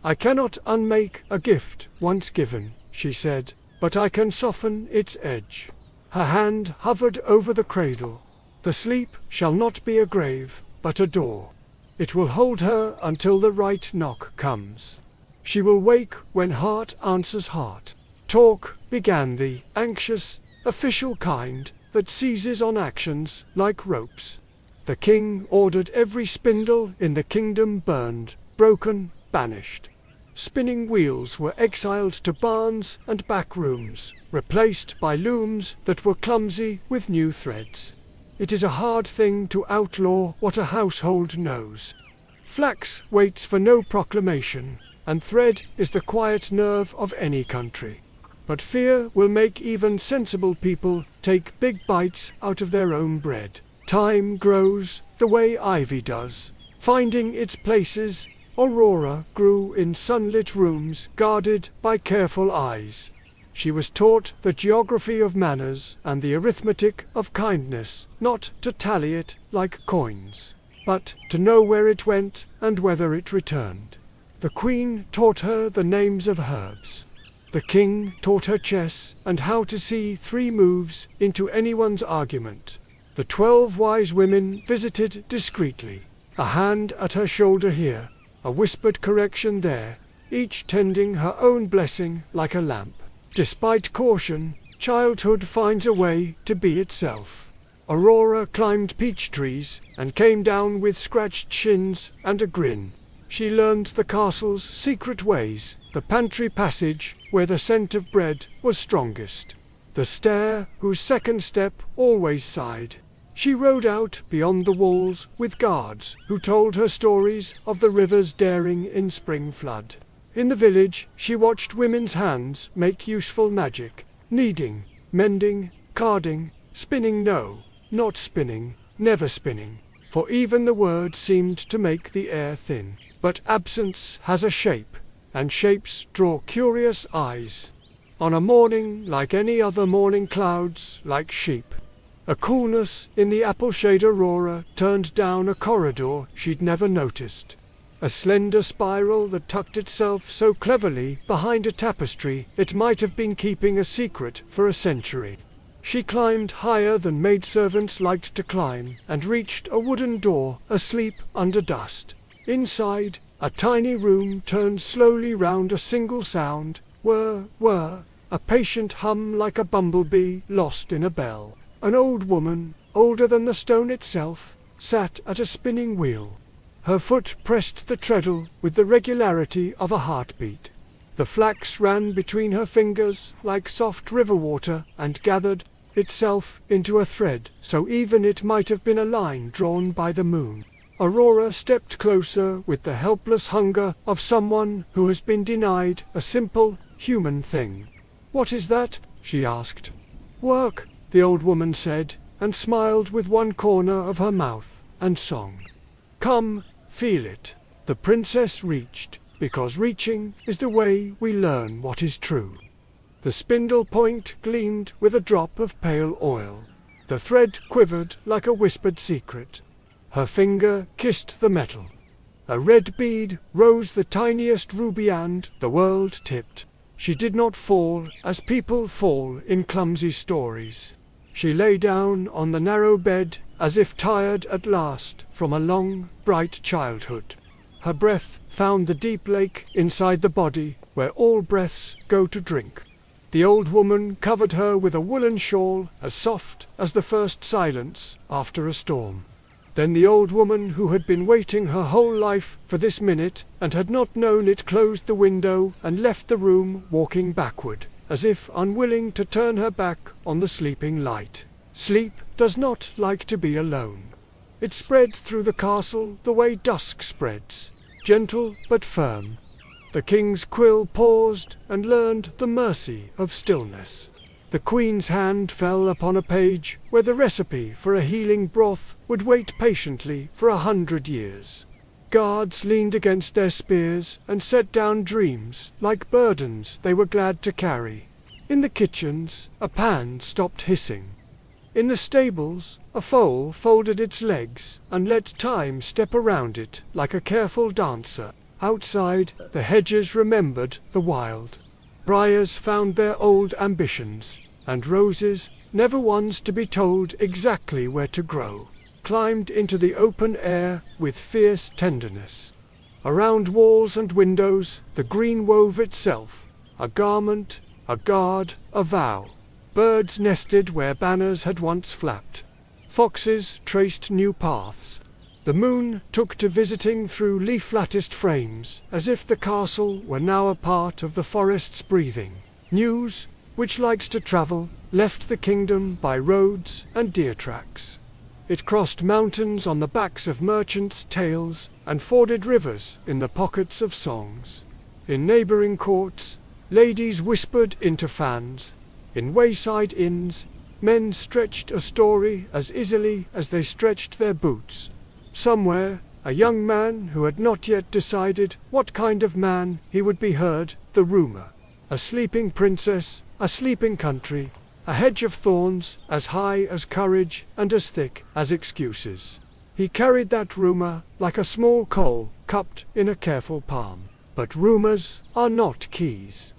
"I cannot unmake a gift once given," she said, "but I can soften its edge." Her hand hovered over the cradle. "The sleep shall not be a grave, but a door. It will hold her until the right knock comes. She will wake when heart answers heart." Talk began, the anxious, official kind that seizes on actions like ropes. The king ordered every spindle in the kingdom burned, broken, banished. Spinning wheels were exiled to barns and back rooms, replaced by looms that were clumsy with new threads. It is a hard thing to outlaw what a household knows. Flax waits for no proclamation, and thread is the quiet nerve of any country. But fear will make even sensible people take big bites out of their own bread. Time grows the way ivy does, finding its places. Aurora grew in sunlit rooms guarded by careful eyes. She was taught the geography of manners and the arithmetic of kindness, not to tally it like coins, but to know where it went and whether it returned. The queen taught her the names of herbs. The king taught her chess and how to see 3 moves into anyone's argument. The 12 wise women visited discreetly, a hand at her shoulder here, a whispered correction there, each tending her own blessing like a lamp. Despite caution, childhood finds a way to be itself. Aurora climbed peach trees and came down with scratched shins and a grin. She learned the castle's secret ways, the pantry passage where the scent of bread was strongest, the stair whose second step always sighed. She rode out beyond the walls with guards who told her stories of the river's daring in spring flood. In the village, she watched women's hands make useful magic, kneading, mending, carding, spinning. No, not spinning, never spinning, for even the word seemed to make the air thin. But absence has a shape, and shapes draw curious eyes. On a morning like any other morning, clouds like sheep. A coolness in the apple shade. Aurora turned down a corridor she'd never noticed. A slender spiral that tucked itself so cleverly behind a tapestry it might have been keeping a secret for a century. She climbed higher than maidservants liked to climb and reached a wooden door asleep under dust. Inside, a tiny room turned slowly round a single sound, whir, whir, a patient hum like a bumblebee lost in a bell. An old woman, older than the stone itself, sat at a spinning wheel. Her foot pressed the treadle with the regularity of a heartbeat. The flax ran between her fingers like soft river water and gathered itself into a thread, so even it might have been a line drawn by the moon. Aurora stepped closer with the helpless hunger of someone who has been denied a simple, human thing. "What is that?" she asked. "Work," the old woman said, and smiled with one corner of her mouth, and song. "Come, feel it." The princess reached, because reaching is the way we learn what is true. The spindle point gleamed with a drop of pale oil. The thread quivered like a whispered secret. Her finger kissed the metal. A red bead rose the tiniest ruby and the world tipped. She did not fall as people fall in clumsy stories. She lay down on the narrow bed as if tired at last from a long, bright childhood. Her breath found the deep lake inside the body where all breaths go to drink. The old woman covered her with a woolen shawl as soft as the first silence after a storm. Then the old woman who had been waiting her whole life for this minute and had not known it closed the window and left the room, walking backward, as if unwilling to turn her back on the sleeping light. Sleep does not like to be alone. It spread through the castle the way dusk spreads, gentle but firm. The king's quill paused and learned the mercy of stillness. The queen's hand fell upon a page where the recipe for a healing broth would wait patiently for 100 years. Guards leaned against their spears and set down dreams like burdens they were glad to carry. In the kitchens, a pan stopped hissing. In the stables, a foal folded its legs and let time step around it like a careful dancer. Outside, the hedges remembered the wild. Briars found their old ambitions, and roses, never ones to be told exactly where to grow, climbed into the open air with fierce tenderness. Around walls and windows, the green wove itself, a garment, a guard, a vow. Birds nested where banners had once flapped. Foxes traced new paths. The moon took to visiting through leaf-latticed frames, as if the castle were now a part of the forest's breathing. News, which likes to travel, left the kingdom by roads and deer tracks. It crossed mountains on the backs of merchants' tales and forded rivers in the pockets of songs. In neighboring courts, ladies whispered into fans. In wayside inns, men stretched a story as easily as they stretched their boots. Somewhere, a young man who had not yet decided what kind of man he would be heard the rumor. A sleeping princess a sleeping country, a hedge of thorns, as high as courage and as thick as excuses. He carried that rumour like a small coal cupped in a careful palm. But rumours are not keys.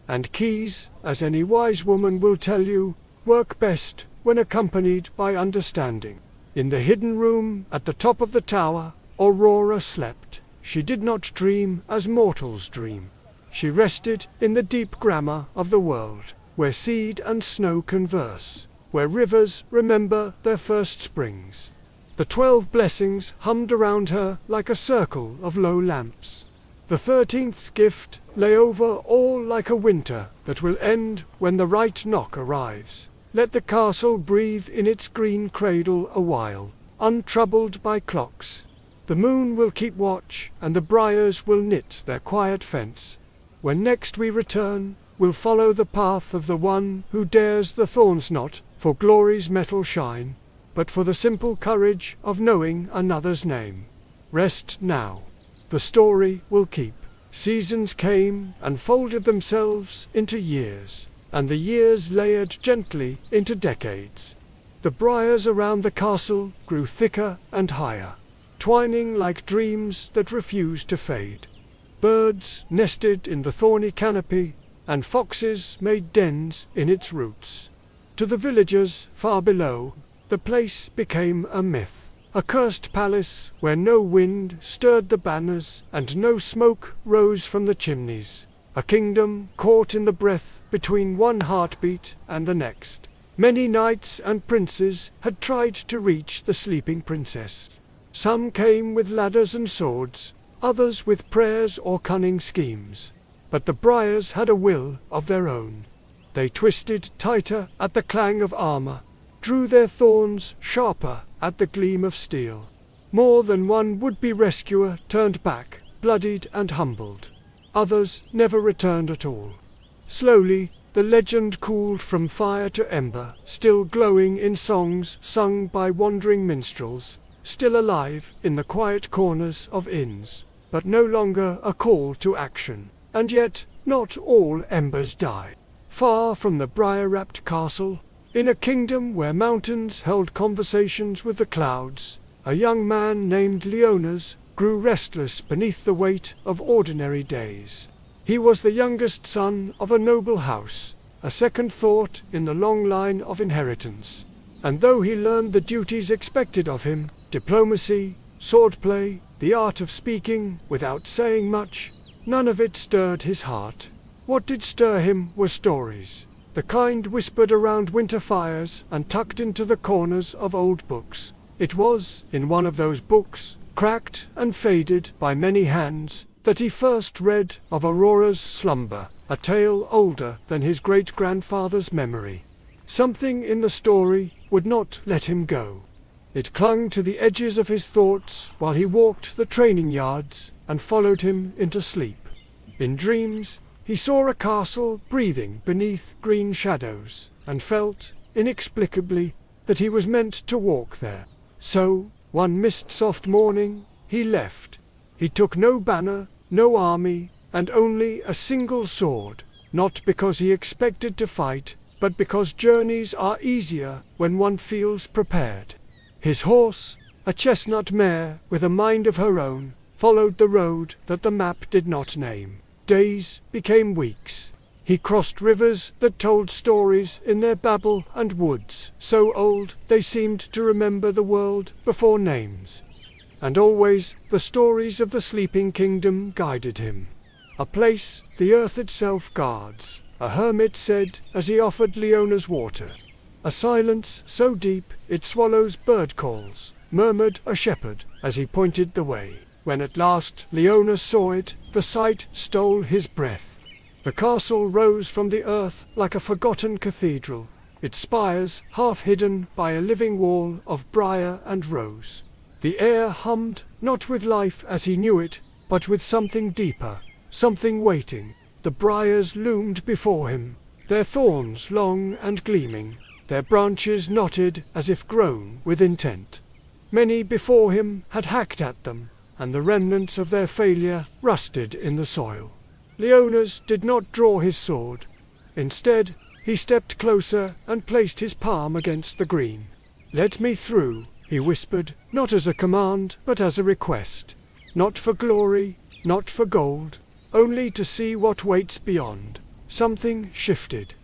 And keys, as any wise woman will tell you, work best when accompanied by understanding. In the hidden room at the top of the tower, Aurora slept. She did not dream as mortals dream. She rested in the deep grammar of the world, where seed and snow converse, where rivers remember their first springs. The 12 blessings hummed around her like a circle of low lamps. The 13th gift lay over all like a winter that will end when the right knock arrives. Let the castle breathe in its green cradle a while, untroubled by clocks. The moon will keep watch, and the briars will knit their quiet fence. When next we return, we'll follow the path of the one who dares the thorns not for glory's metal shine, but for the simple courage of knowing another's name. Rest now. The story will keep. Seasons came and folded themselves into years, and the years layered gently into decades. The briars around the castle grew thicker and higher, twining like dreams that refused to fade. Birds nested in the thorny canopy, and foxes made dens in its roots. To the villagers far below, the place became a myth, a cursed palace where no wind stirred the banners and no smoke rose from the chimneys, a kingdom caught in the breath between one heartbeat and the next. Many knights and princes had tried to reach the sleeping princess. Some came with ladders and swords, others with prayers or cunning schemes. But the briars had a will of their own. They twisted tighter at the clang of armor, drew their thorns sharper at the gleam of steel. More than one would-be rescuer turned back, bloodied and humbled. Others never returned at all. Slowly, the legend cooled from fire to ember, still glowing in songs sung by wandering minstrels, still alive in the quiet corners of inns, but no longer a call to action. And yet, not all embers died. Far from the briar-wrapped castle, in a kingdom where mountains held conversations with the clouds, a young man named Leonas grew restless beneath the weight of ordinary days. He was the youngest son of a noble house, a second thought in the long line of inheritance. And though he learned the duties expected of him, diplomacy, swordplay, the art of speaking without saying much, none of it stirred his heart. What did stir him were stories, the kind whispered around winter fires and tucked into the corners of old books. It was in one of those books, cracked and faded by many hands, that he first read of Aurora's slumber, a tale older than his great-grandfather's memory. Something in the story would not let him go. It clung to the edges of his thoughts while he walked the training yards and followed him into sleep. In dreams, he saw a castle breathing beneath green shadows, and felt, inexplicably, that he was meant to walk there. So, one mist-soft morning, he left. He took no banner, no army, and only a single sword, not because he expected to fight, but because journeys are easier when one feels prepared. His horse, a chestnut mare with a mind of her own, followed the road that the map did not name. Days became weeks. He crossed rivers that told stories in their babble and woods, so old they seemed to remember the world before names. And always the stories of the sleeping kingdom guided him. A place the earth itself guards, a hermit said as he offered Leona's water. A silence so deep it swallows bird calls, murmured a shepherd as he pointed the way. When at last Leona saw it, the sight stole his breath. The castle rose from the earth like a forgotten cathedral, its spires half hidden by a living wall of briar and rose. The air hummed, not with life as he knew it, but with something deeper, something waiting. The briars loomed before him, their thorns long and gleaming, their branches knotted as if grown with intent. Many before him had hacked at them, and the remnants of their failure rusted in the soil. Leonas did not draw his sword. Instead, He stepped closer and placed his palm against the green. "Let me through," he whispered, not as a command, but as a request. "Not for glory, not for gold, only to see what waits beyond." Something shifted.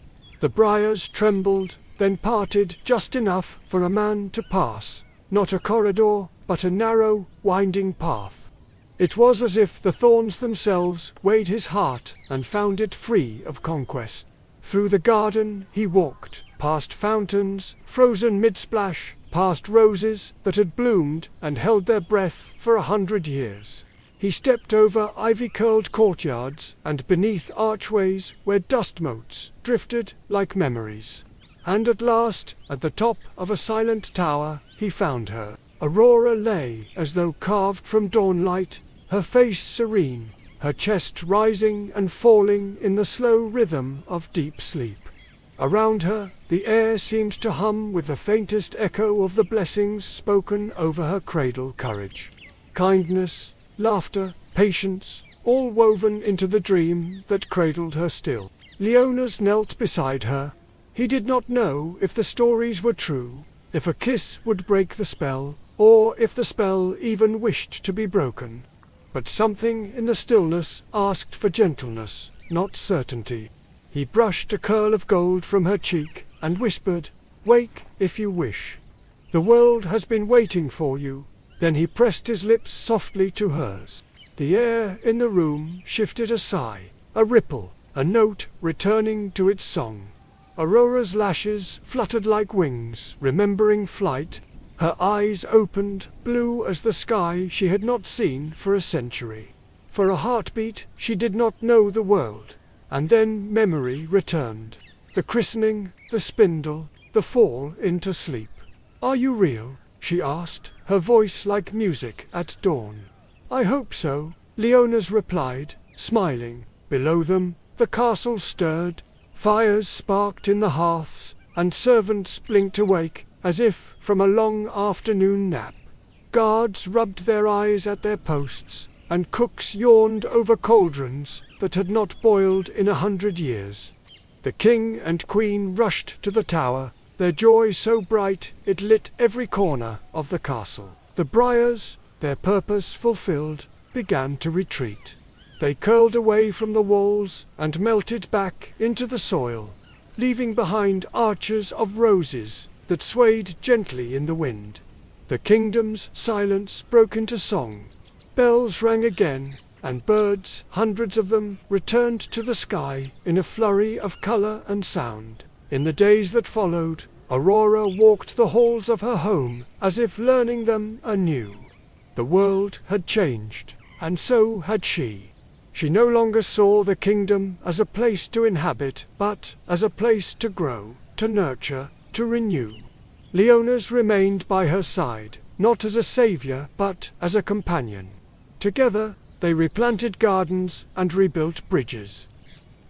The briars trembled, then parted just enough for a man to pass. Not a corridor, but a narrow, winding path. It was as if the thorns themselves weighed his heart and found it free of conquest. Through the garden he walked, past fountains, frozen mid-splash, past roses that had bloomed and held their breath for 100 years. He stepped over ivy-curled courtyards and beneath archways where dust motes drifted like memories. And at last, at the top of a silent tower, he found her. Aurora lay as though carved from dawnlight, her face serene, her chest rising and falling in the slow rhythm of deep sleep. Around her, the air seemed to hum with the faintest echo of the blessings spoken over her cradle courage. Kindness, laughter, patience, all woven into the dream that cradled her still. Leonas knelt beside her. He did not know if the stories were true, if a kiss would break the spell, or if the spell even wished to be broken. But something in the stillness asked for gentleness, not certainty. He brushed a curl of gold from her cheek and whispered, "Wake if you wish. The world has been waiting for you." Then he pressed his lips softly to hers. The air in the room shifted, a sigh, a ripple, a note returning to its song. Aurora's lashes fluttered like wings, remembering flight. Her eyes opened, blue as the sky she had not seen for a century. For a heartbeat she did not know the world, and then memory returned. The christening, the spindle, the fall into sleep. "Are you real?" she asked, her voice like music at dawn. "I hope so," Leonas replied, smiling. Below them, the castle stirred. Fires sparked in the hearths, and servants blinked awake, as if from a long afternoon nap. Guards rubbed their eyes at their posts, and cooks yawned over cauldrons that had not boiled in 100 years. The king and queen rushed to the tower, their joy so bright it lit every corner of the castle. The briars, their purpose fulfilled, began to retreat. They curled away from the walls and melted back into the soil, leaving behind arches of roses that swayed gently in the wind. The kingdom's silence broke into song. Bells rang again, and birds, hundreds of them, returned to the sky in a flurry of color and sound. In the days that followed, Aurora walked the halls of her home as if learning them anew. The world had changed, and so had she. She no longer saw the kingdom as a place to inhabit, but as a place to grow, to nurture, to renew. Leonas remained by her side, not as a savior, but as a companion. Together, they replanted gardens and rebuilt bridges.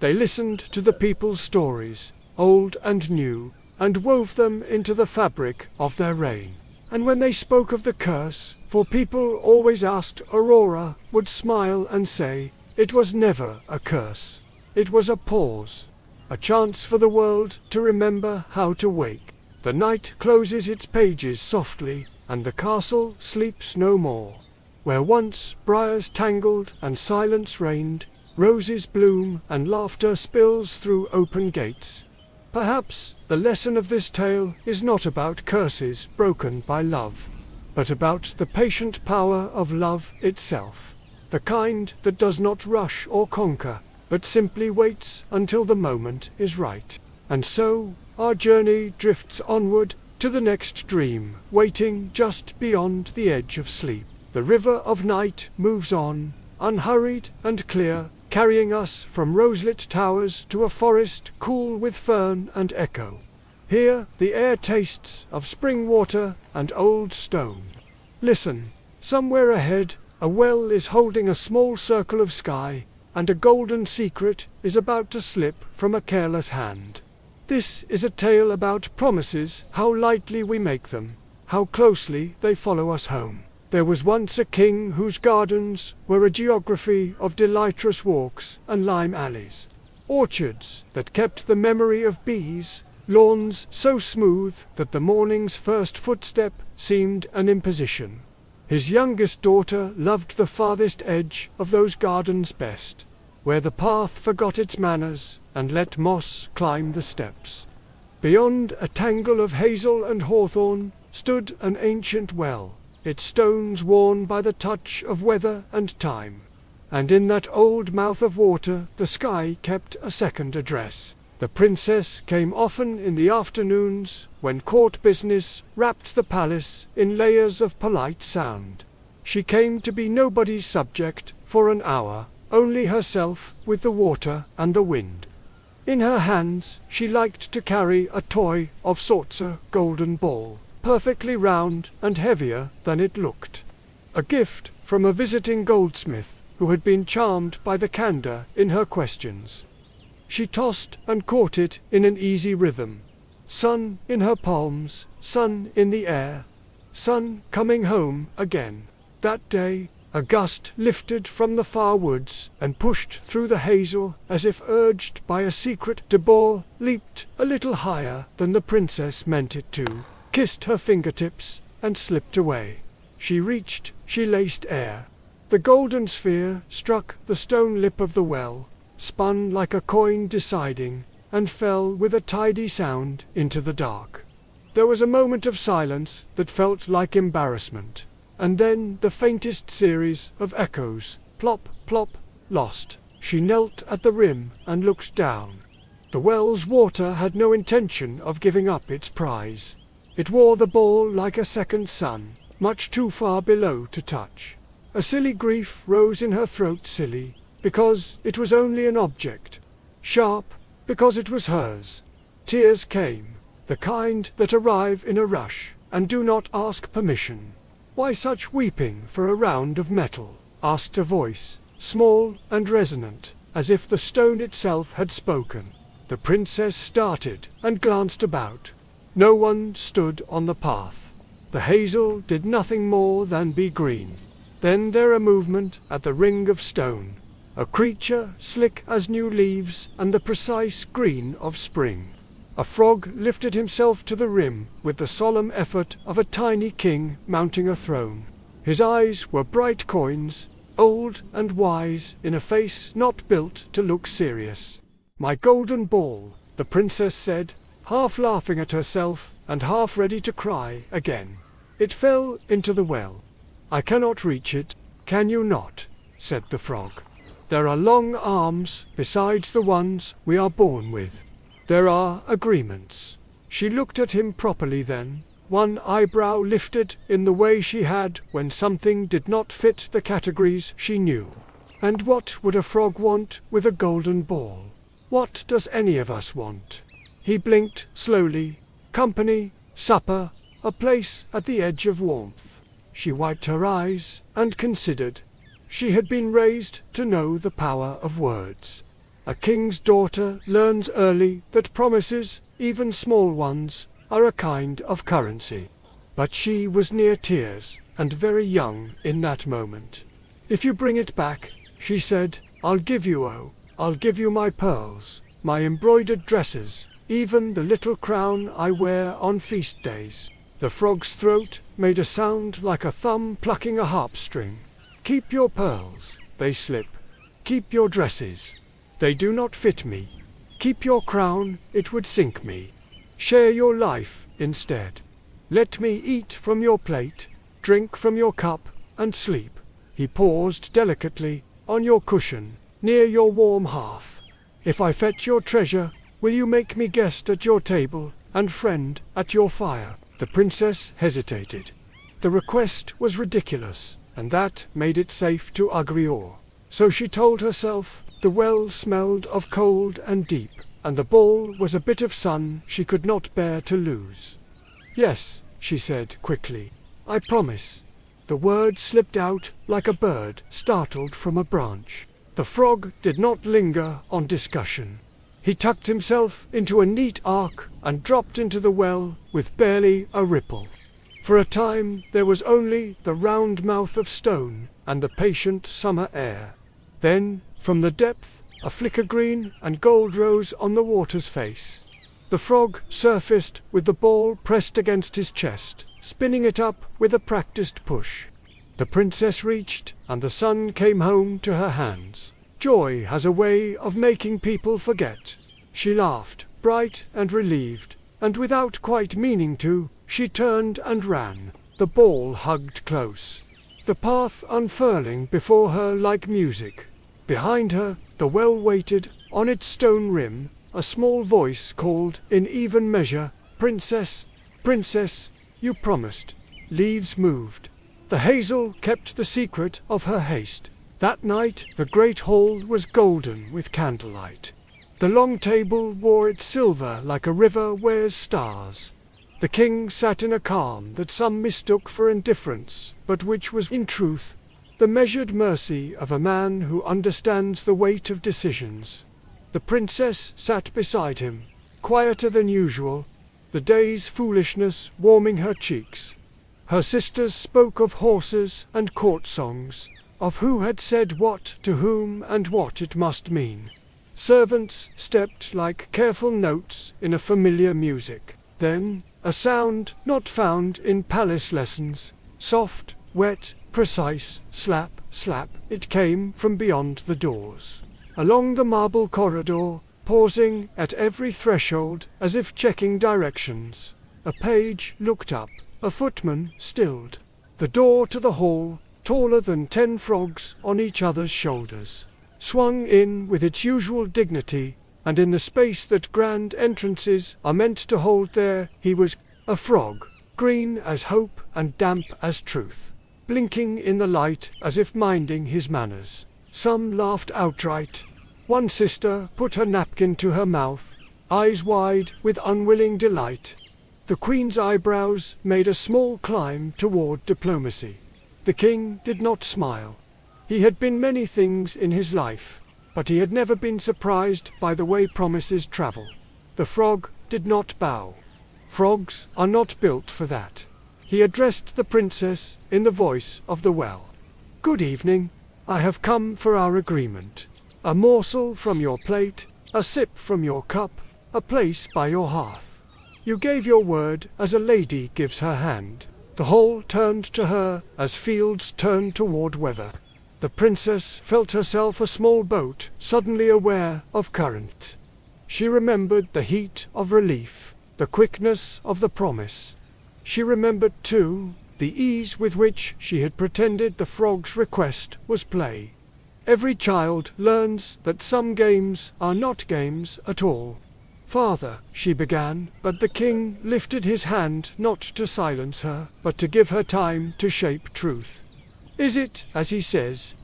They listened to the people's stories, old and new, and wove them into the fabric of their reign. And when they spoke of the curse, for people always asked, Aurora would smile and say, it was never a curse. It was a pause, a chance for the world to remember how to wake. The night closes its pages softly, and the castle sleeps no more. Where once briars tangled and silence reigned, roses bloom and laughter spills through open gates. Perhaps the lesson of this tale is not about curses broken by love, but about the patient power of love itself. The kind that does not rush or conquer, but simply waits until the moment is right. And so, our journey drifts onward to the next dream, waiting just beyond the edge of sleep. The river of night moves on, unhurried and clear, carrying us from roselit towers to a forest cool with fern and echo. Here the air tastes of spring water and old stone. Listen, somewhere ahead, a well is holding a small circle of sky, and a golden secret is about to slip from a careless hand. This is a tale about promises, how lightly we make them, how closely they follow us home. There was once a king whose gardens were a geography of delightful walks and lime alleys. orchards that kept the memory of bees, lawns so smooth that the morning's first footstep seemed an imposition. His youngest daughter loved the farthest edge of those gardens best, where the path forgot its manners and let moss climb the steps. Beyond a tangle of hazel and hawthorn stood an ancient well, its stones worn by the touch of weather and time. And in that old mouth of water the sky kept a second address. The princess came often in the afternoons, when court business wrapped the palace in layers of polite sound. She came to be nobody's subject for an hour, only herself with the water and the wind. In her hands she liked to carry a toy of 𝑺𝒍𝒆𝒆𝒑 golden ball, perfectly round and heavier than it looked. A gift from a visiting goldsmith who had been charmed by the candour in her questions. She tossed and caught it in an easy rhythm. Sun in her palms, sun in the air, sun coming home again. That day, a gust lifted from the far woods and pushed through the hazel as if urged by a secret debor, leaped a little higher than the princess meant it to, kissed her fingertips, and slipped away. She reached, she laced air. The golden sphere struck the stone lip of the well, spun like a coin deciding, and fell with a tidy sound into the dark. There was a moment of silence that felt like embarrassment, and then the faintest series of echoes, plop, plop, lost. She knelt at the rim and looked down. The well's water had no intention of giving up its prize. It wore the ball like a second sun, much too far below to touch. A silly grief rose in her throat, silly, because it was only an object. Sharp, because it was hers. Tears came, the kind that arrive in a rush, and do not ask permission. "Why such weeping for a round of metal?" asked a voice, small and resonant, as if the stone itself had spoken. The princess started and glanced about. No one stood on the path. The hazel did nothing more than be green. Then there a movement at the ring of stone, a creature slick as new leaves and the precise green of spring. A frog lifted himself to the rim with the solemn effort of a tiny king mounting a throne. His eyes were bright coins, old and wise in a face not built to look serious. "My golden ball," the princess said, half laughing at herself and half ready to cry again. It fell into the well. "I cannot reach it, can you not?" said the frog. "There are long arms besides the ones we are born with. There are agreements." She looked at him properly then, one eyebrow lifted in the way she had when something did not fit the categories she knew. "And what would a frog want with a golden ball? What does any of us want?" He blinked slowly. Company, supper, a place at the edge of warmth. She wiped her eyes and considered. She had been raised to know the power of words. A king's daughter learns early that promises, even small ones, are a kind of currency. But she was near tears, and very young in that moment. "If you bring it back," she said, I'll give you my pearls, my embroidered dresses, even the little crown I wear on feast days." The frog's throat made a sound like a thumb plucking a harp string. "Keep your pearls, they slip. Keep your dresses. They do not fit me. Keep your crown, it would sink me. Share your life instead. Let me eat from your plate, drink from your cup, and sleep." He paused delicately, "on your cushion, near your warm hearth. If I fetch your treasure, will you make me guest at your table, and friend at your fire?" The princess hesitated. The request was ridiculous, and that made it safe to agree. So she told herself the well smelled of cold and deep, and the ball was a bit of sun she could not bear to lose. "Yes," she said quickly, "I promise." The word slipped out like a bird startled from a branch. The frog did not linger on discussion. He tucked himself into a neat arc and dropped into the well with barely a ripple. For a time there was only the round mouth of stone and the patient summer air. Then, from the depth, A flicker green and gold rose on the water's face. The frog surfaced with the ball pressed against his chest, spinning it up with a practiced push. The princess reached, and the sun came home to her hands. Joy has a way of making people forget. She laughed, bright and relieved, and without quite meaning to, she turned and ran, the ball hugged close, the path unfurling before her like music. Behind her, the well waited, on its stone rim, a small voice called, in even measure, "Princess, princess, you promised." Leaves moved. The hazel kept the secret of her haste. That night the great hall was golden with candlelight. The long table wore its silver like a river wears stars. The king sat in a calm that some mistook for indifference, but which was in truth the measured mercy of a man who understands the weight of decisions. The princess sat beside him, quieter than usual, the day's foolishness warming her cheeks. Her sisters spoke of horses and court songs, of who had said what to whom and what it must mean. Servants stepped like careful notes in a familiar music. Then, a sound not found in palace lessons, soft, wet, precise, slap, slap, it came from beyond the doors. Along the marble corridor, pausing at every threshold as if checking directions, a page looked up, a footman stilled. The door to the hall, taller than 10 frogs on each other's shoulders, swung in with its usual dignity, and in the space that grand entrances are meant to hold there, he was, a frog, green as hope and damp as truth, blinking in the light as if minding his manners. Some laughed outright. One sister put her napkin to her mouth, eyes wide with unwilling delight. The queen's eyebrows made a small climb toward diplomacy. The king did not smile. He had been many things in his life, but he had never been surprised by the way promises travel. The frog did not bow. Frogs are not built for that. He addressed the princess in the voice of the well. "Good evening. I have come for our agreement. A morsel from your plate, a sip from your cup, a place by your hearth. You gave your word as a lady gives her hand." The whole turned to her as fields turn toward weather. The princess felt herself a small boat, suddenly aware of current. She remembered the heat of relief, the quickness of the promise. She remembered, too, the ease with which she had pretended the frog's request was play. Every child learns that some games are not games at all. "Father," she began, but the king lifted his hand not to silence her, but to give her time to shape truth. "Is it as he says?"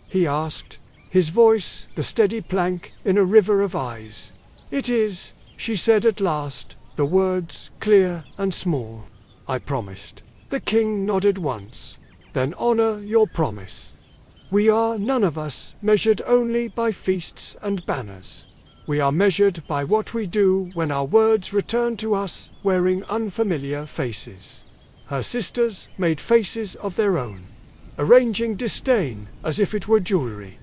he asked, his voice the steady plank in a river of eyes. "It is," she said at last, the words clear and small. "I promised." The king nodded once. "Then honor your promise. We are none of us measured only by feasts and banners. We are measured by what we do when our words return to us wearing unfamiliar faces." Her sisters made faces of their own, arranging disdain as if it were jewelry.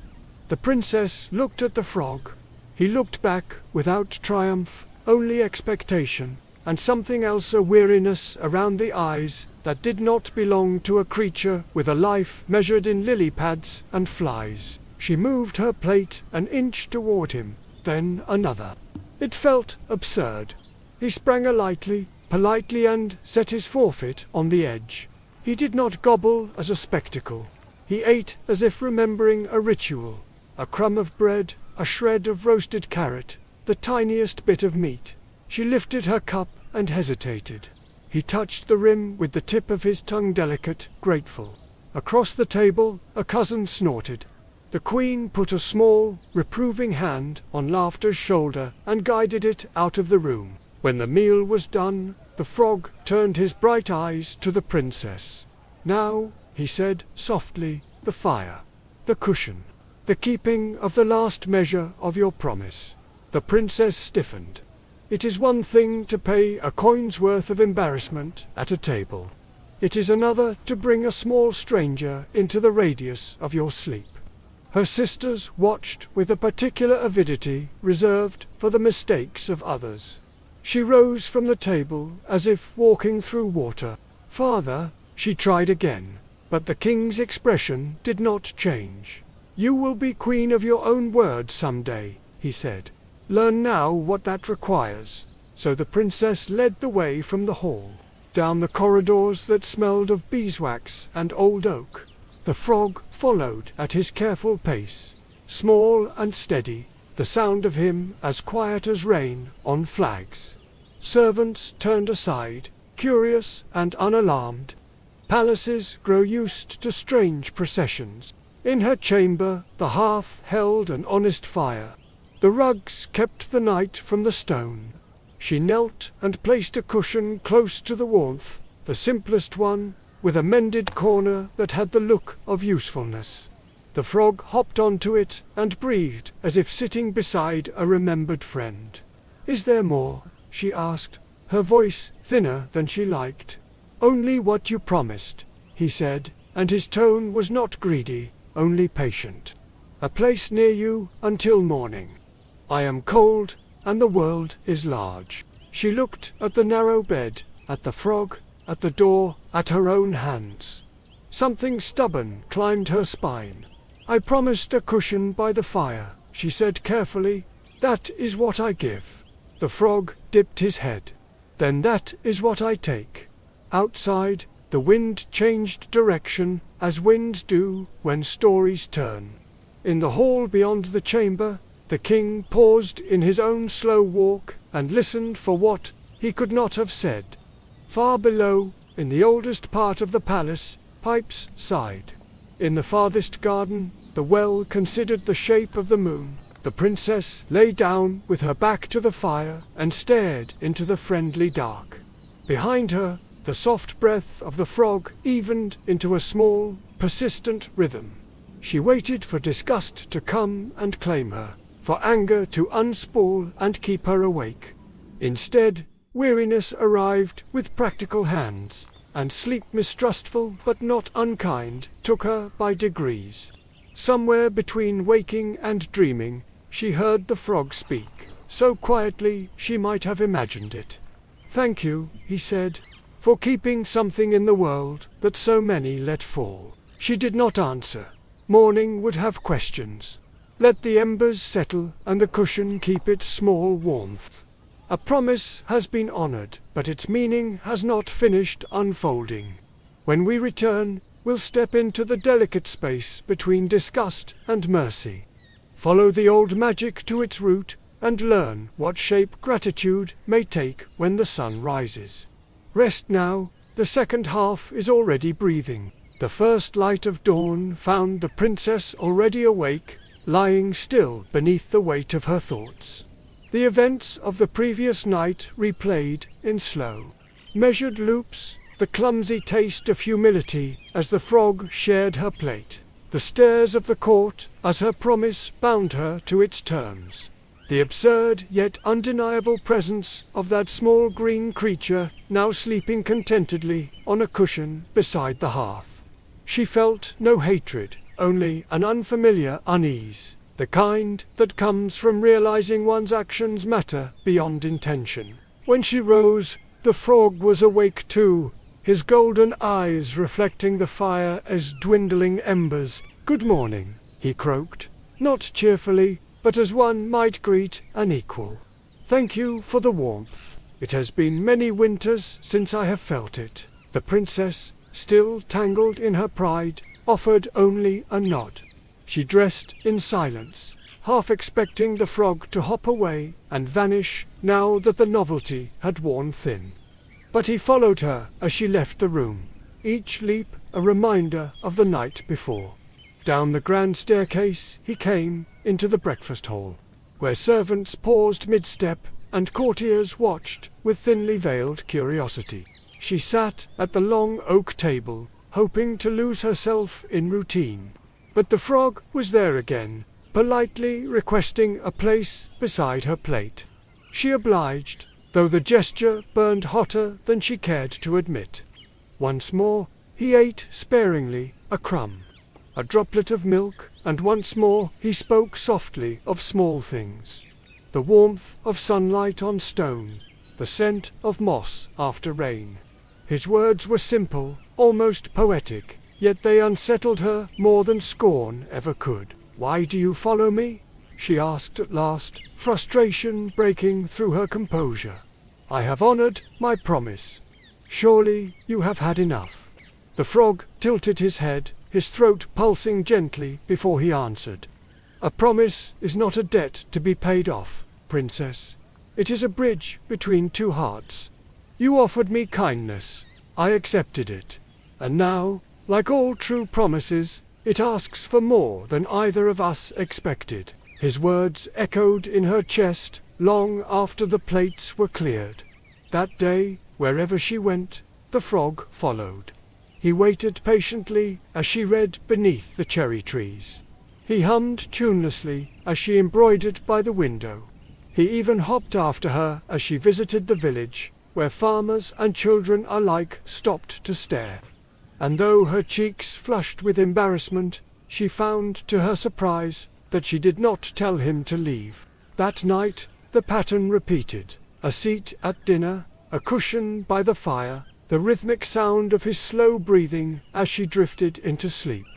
The princess looked at the frog. He looked back without triumph, only expectation, and something else, a weariness around the eyes that did not belong to a creature with a life measured in lily pads and flies. She moved her plate an inch toward him, then another. It felt absurd. He sprang lightly, politely, and set his forefeet on the edge. He did not gobble as a spectacle. He ate as if remembering a ritual. A crumb of bread, a shred of roasted carrot, the tiniest bit of meat. She lifted her cup and hesitated. He touched the rim with the tip of his tongue, delicate, grateful. Across the table, a cousin snorted. The queen put a small, reproving hand on Laughter's shoulder and guided it out of the room. When the meal was done, the frog turned his bright eyes to the princess. "Now," he said softly, "the fire, the cushion, the keeping of the last measure of your promise." The princess stiffened. It is one thing to pay a coin's worth of embarrassment at a table. It is another to bring a small stranger into the radius of your sleep. Her sisters watched with a particular avidity reserved for the mistakes of others. She rose from the table as if walking through water. "Father," she tried again, but the king's expression did not change. "You will be queen of your own word some day," he said. "Learn now what that requires." So the princess led the way from the hall, down the corridors that smelled of beeswax and old oak. The frog followed at his careful pace, small and steady, the sound of him as quiet as rain on flags. Servants turned aside, curious and unalarmed. Palaces grow used to strange processions. In her chamber the hearth held an honest fire. The rugs kept the night from the stone. She knelt and placed a cushion close to the warmth, the simplest one, with a mended corner that had the look of usefulness. The frog hopped onto it and breathed as if sitting beside a remembered friend. "Is there more?" she asked, her voice thinner than she liked. "Only what you promised," he said, and his tone was not greedy, only patient. "A place near you until morning. I am cold, and the world is large." She looked at the narrow bed, at the frog, at the door, at her own hands. Something stubborn climbed her spine. "I promised a cushion by the fire," she said carefully. "That is what I give." The frog dipped his head. "Then that is what I take." Outside, the wind changed direction, as winds do when stories turn. In the hall beyond the chamber, the king paused in his own slow walk and listened for what he could not have said. Far below, in the oldest part of the palace, pipes sighed. In the farthest garden, the well considered the shape of the moon. The princess lay down with her back to the fire and stared into the friendly dark. Behind her, the soft breath of the frog evened into a small, persistent rhythm. She waited for disgust to come and claim her, for anger to unspool and keep her awake. Instead, weariness arrived with practical hands, and sleep, mistrustful but not unkind, took her by degrees. Somewhere between waking and dreaming, she heard the frog speak, so quietly she might have imagined it. "Thank you," he said, "for keeping something in the world that so many let fall." She did not answer. Morning would have questions. Let the embers settle and the cushion keep its small warmth. A promise has been honored, but its meaning has not finished unfolding. When we return, we'll step into the delicate space between disgust and mercy. Follow the old magic to its root and learn what shape gratitude may take when the sun rises. Rest now, the second half is already breathing. The first light of dawn found the princess already awake, lying still beneath the weight of her thoughts. The events of the previous night replayed in slow, measured loops, the clumsy taste of humility as the frog shared her plate, the stares of the court as her promise bound her to its terms, the absurd yet undeniable presence of that small green creature now sleeping contentedly on a cushion beside the hearth. She felt no hatred, only an unfamiliar unease, the kind that comes from realizing one's actions matter beyond intention. When she rose, the frog was awake too, his golden eyes reflecting the fire as dwindling embers. "Good morning," he croaked, not cheerfully, but as one might greet an equal. "Thank you for the warmth. It has been many winters since I have felt it." The princess, still tangled in her pride, offered only a nod. She dressed in silence, half expecting the frog to hop away and vanish now that the novelty had worn thin. But he followed her as she left the room, each leap a reminder of the night before. Down the grand staircase he came into the breakfast hall, where servants paused mid-step and courtiers watched with thinly veiled curiosity. She sat at the long oak table, hoping to lose herself in routine. But the frog was there again, politely requesting a place beside her plate. She obliged, though the gesture burned hotter than she cared to admit. Once more, he ate sparingly a crumb. a droplet of milk, and once more he spoke softly of small things. The warmth of sunlight on stone, the scent of moss after rain. His words were simple, almost poetic, yet they unsettled her more than scorn ever could. "Why do you follow me?" she asked at last, frustration breaking through her composure. "I have honored my promise. Surely you have had enough." The frog tilted his head, his throat pulsing gently before he answered. "A promise is not a debt to be paid off, princess. It is a bridge between two hearts. You offered me kindness. I accepted it. And now, like all true promises, it asks for more than either of us expected." His words echoed in her chest long after the plates were cleared. That day, wherever she went, the frog followed. He waited patiently as she read beneath the cherry trees. He hummed tunelessly as she embroidered by the window. He even hopped after her as she visited the village, where farmers and children alike stopped to stare. And though her cheeks flushed with embarrassment, she found to her surprise that she did not tell him to leave. That night, the pattern repeated. A seat at dinner, a cushion by the fire, the rhythmic sound of his slow breathing as she drifted into sleep.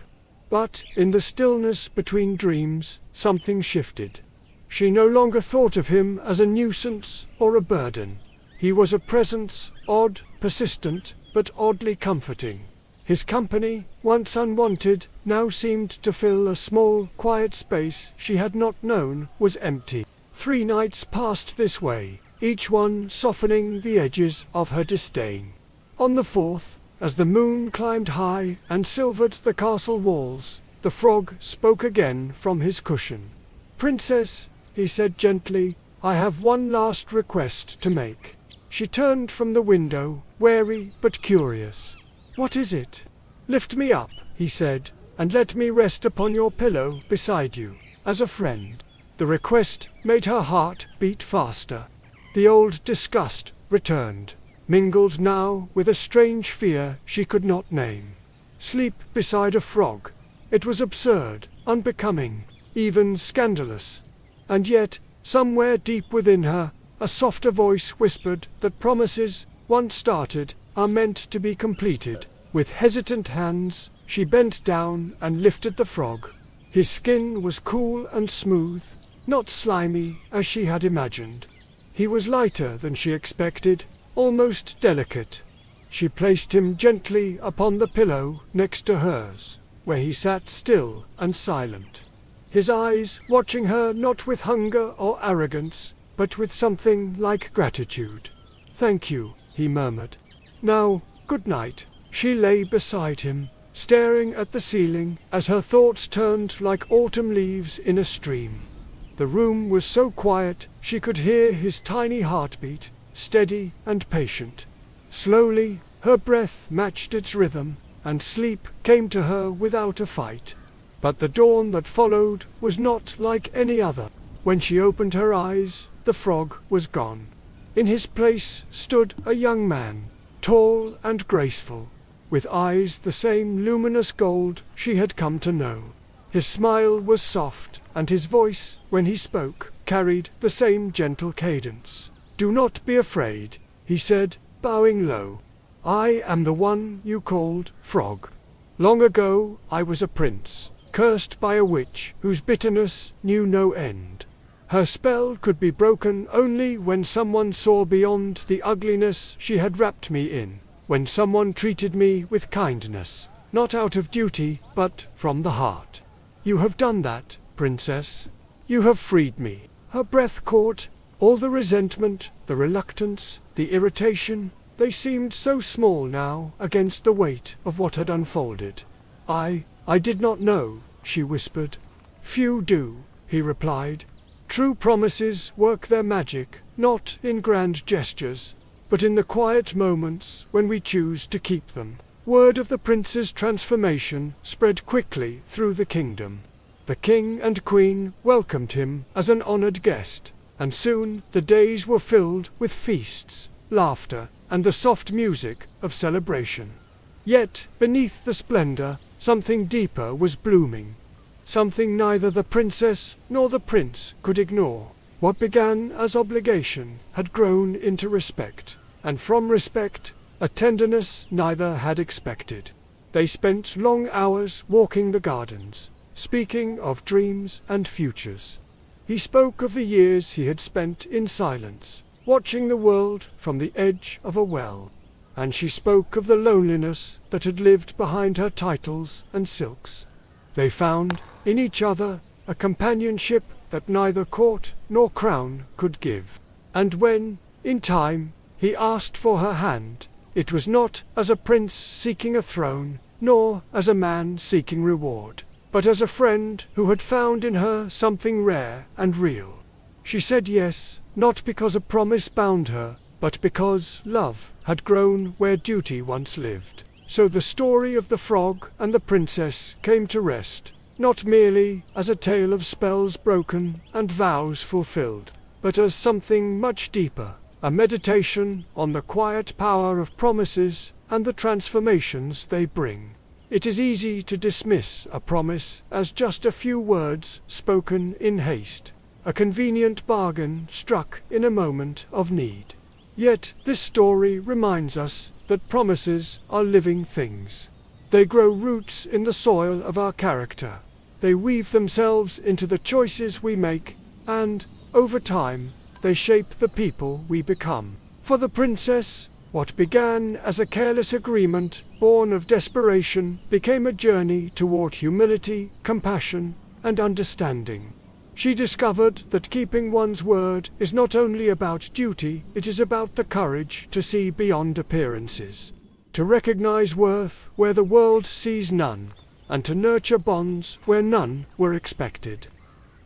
But in the stillness between dreams, something shifted. She no longer thought of him as a nuisance or a burden. He was a presence, odd, persistent, but oddly comforting. His company, once unwanted, now seemed to fill a small, quiet space she had not known was empty. 3 nights passed this way, each one softening the edges of her disdain. On the 4th, as the moon climbed high and silvered the castle walls, the frog spoke again from his cushion. "Princess," he said gently, "I have one last request to make." She turned from the window, wary but curious. "What is it?" "Lift me up," he said, "and let me rest upon your pillow beside you, as a friend." The request made her heart beat faster. The old disgust returned, mingled now with a strange fear she could not name. Sleep beside a frog. It was absurd, unbecoming, even scandalous. And yet, somewhere deep within her, a softer voice whispered that promises, once started, are meant to be completed. With hesitant hands, she bent down and lifted the frog. His skin was cool and smooth, not slimy as she had imagined. He was lighter than she expected, almost delicate. She placed him gently upon the pillow next to hers, where he sat still and silent. His eyes watching her not with hunger or arrogance, but with something like gratitude. "Thank you," he murmured. "Now, good night." She lay beside him, staring at the ceiling as her thoughts turned like autumn leaves in a stream. The room was so quiet she could hear his tiny heartbeat, steady and patient. Slowly, her breath matched its rhythm, and sleep came to her without a fight. But the dawn that followed was not like any other. When she opened her eyes, the frog was gone. In his place stood a young man, tall and graceful, with eyes the same luminous gold she had come to know. His smile was soft, and his voice, when he spoke, carried the same gentle cadence. "Do not be afraid," he said, bowing low. "I am the one you called Frog. Long ago I was a prince, cursed by a witch whose bitterness knew no end. Her spell could be broken only when someone saw beyond the ugliness she had wrapped me in, when someone treated me with kindness, not out of duty, but from the heart. You have done that, princess. You have freed me." Her breath caught. All the resentment, the reluctance, the irritation, they seemed so small now against the weight of what had unfolded. I did not know," she whispered. "Few do," he replied. "True promises work their magic, not in grand gestures, but in the quiet moments when we choose to keep them." Word of the prince's transformation spread quickly through the kingdom. The king and queen welcomed him as an honored guest, and soon the days were filled with feasts, laughter, and the soft music of celebration. Yet, beneath the splendor, something deeper was blooming. Something neither the princess nor the prince could ignore. What began as obligation had grown into respect, and from respect, a tenderness neither had expected. They spent long hours walking the gardens, speaking of dreams and futures. He spoke of the years he had spent in silence, watching the world from the edge of a well, and she spoke of the loneliness that had lived behind her titles and silks. They found in each other a companionship that neither court nor crown could give. And when, in time, he asked for her hand, it was not as a prince seeking a throne, nor as a man seeking reward, but as a friend who had found in her something rare and real. She said yes, not because a promise bound her, but because love had grown where duty once lived. So the story of the frog and the princess came to rest, not merely as a tale of spells broken and vows fulfilled, but as something much deeper, a meditation on the quiet power of promises and the transformations they bring. It is easy to dismiss a promise as just a few words spoken in haste, a convenient bargain struck in a moment of need. Yet this story reminds us that promises are living things. They grow roots in the soil of our character. They weave themselves into the choices we make, and, over time, they shape the people we become. For the princess, what began as a careless agreement born of desperation became a journey toward humility, compassion, and understanding. She discovered that keeping one's word is not only about duty, it is about the courage to see beyond appearances, to recognize worth where the world sees none, and to nurture bonds where none were expected.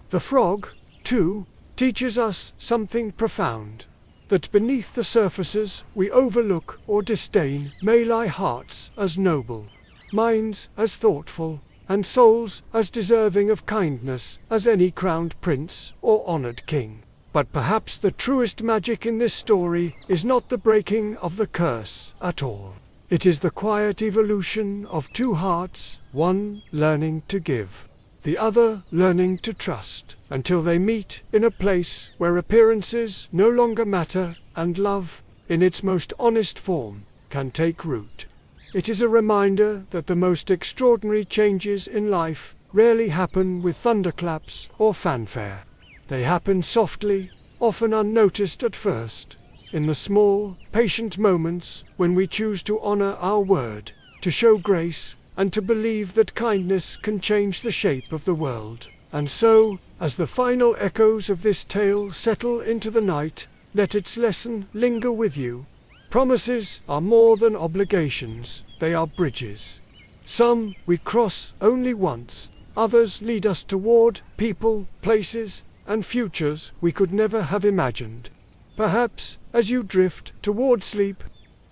The frog, too, teaches us something profound, that beneath the surfaces we overlook or disdain may lie hearts as noble, minds as thoughtful, and souls as deserving of kindness as any crowned prince or honored king. But perhaps the truest magic in this story is not the breaking of the curse at all. It is the quiet evolution of two hearts, one learning to give, the other learning to trust, until they meet in a place where appearances no longer matter and love, in its most honest form, can take root. It is a reminder that the most extraordinary changes in life rarely happen with thunderclaps or fanfare. They happen softly, often unnoticed at first, in the small, patient moments when we choose to honor our word, to show grace, and to believe that kindness can change the shape of the world. And so, as the final echoes of this tale settle into the night, let its lesson linger with you. Promises are more than obligations, they are bridges. Some we cross only once, others lead us toward people, places, and futures we could never have imagined. Perhaps, as you drift toward sleep,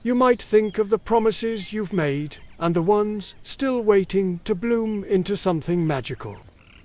you might think of the promises you've made, and the ones still waiting to bloom into something magical.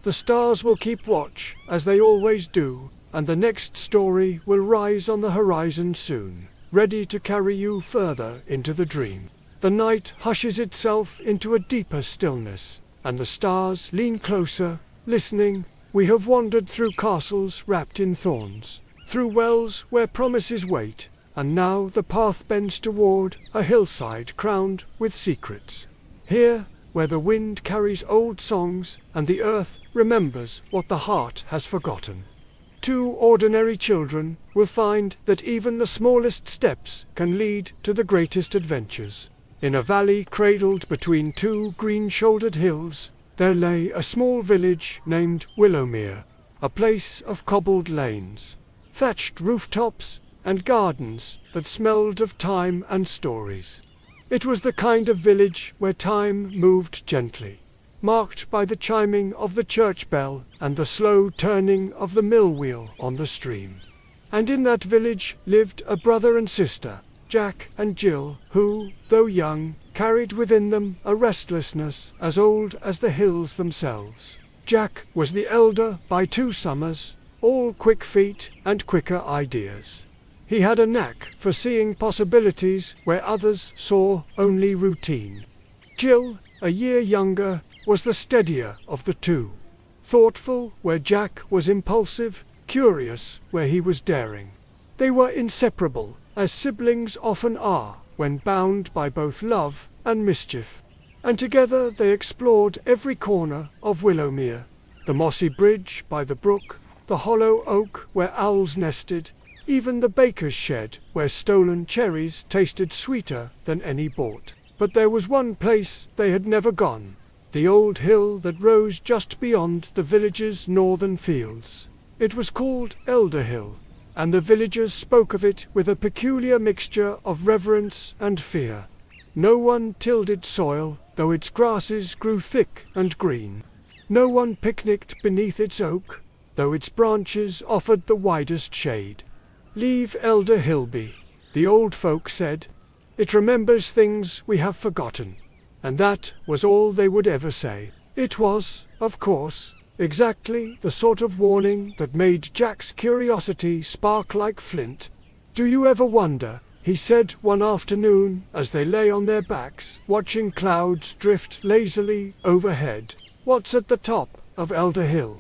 The stars will keep watch, as they always do, and the next story will rise on the horizon soon, ready to carry you further into the dream. The night hushes itself into a deeper stillness, and the stars lean closer, listening. We have wandered through castles wrapped in thorns, through wells where promises wait, and now the path bends toward a hillside crowned with secrets. Here, where the wind carries old songs, and the earth remembers what the heart has forgotten. Two ordinary children will find that even the smallest steps can lead to the greatest adventures. In a valley cradled between two green-shouldered hills, there lay a small village named Willowmere, a place of cobbled lanes, thatched rooftops, and gardens that smelled of time and stories. It was the kind of village where time moved gently, marked by the chiming of the church bell and the slow turning of the mill wheel on the stream. And in that village lived a brother and sister, Jack and Jill, who, though young, carried within them a restlessness as old as the hills themselves. Jack was the elder by 2 summers, all quick feet and quicker ideas. He had a knack for seeing possibilities where others saw only routine. Jill, a year younger, was the steadier of the two. Thoughtful where Jack was impulsive, curious where he was daring. They were inseparable, as siblings often are, when bound by both love and mischief. And together they explored every corner of Willowmere, the mossy bridge by the brook, the hollow oak where owls nested, even the baker's shed where stolen cherries tasted sweeter than any bought. But there was one place they had never gone, the old hill that rose just beyond the village's northern fields. It was called Elder Hill, and the villagers spoke of it with a peculiar mixture of reverence and fear. No one tilled its soil, though its grasses grew thick and green. No one picnicked beneath its oak, though its branches offered the widest shade. "Leave Elder Hill be," the old folk said. "It remembers things we have forgotten." And that was all they would ever say. It was, of course, exactly the sort of warning that made Jack's curiosity spark like flint. "Do you ever wonder," he said one afternoon as they lay on their backs, watching clouds drift lazily overhead, "what's at the top of Elder Hill?"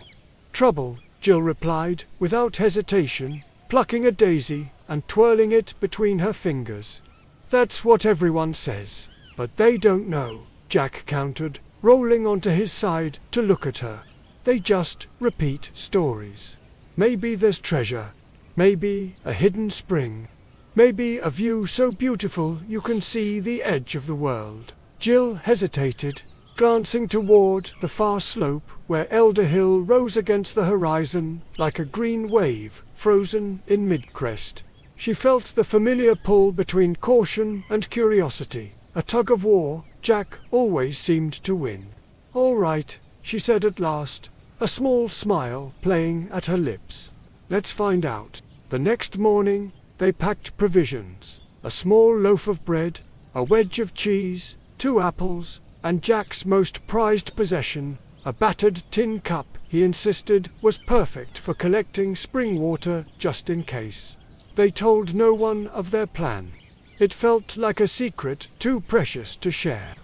"Trouble," Jill replied, without hesitation, plucking a daisy and twirling it between her fingers. "That's what everyone says, but they don't know," Jack countered, rolling onto his side to look at her. "They just repeat stories. Maybe there's treasure, maybe a hidden spring, maybe a view so beautiful you can see the edge of the world." Jill hesitated, glancing toward the far slope where Elder Hill rose against the horizon like a green wave frozen in mid-crest. She felt the familiar pull between caution and curiosity, a tug of war. Jack always seemed to win. "All right," she said at last, a small smile playing at her lips. "Let's find out." The next morning they packed provisions, a small loaf of bread, a wedge of cheese, 2 apples, and Jack's most prized possession, a battered tin cup he insisted was perfect for collecting spring water just in case. They told no one of their plan. It felt like a secret too precious to share.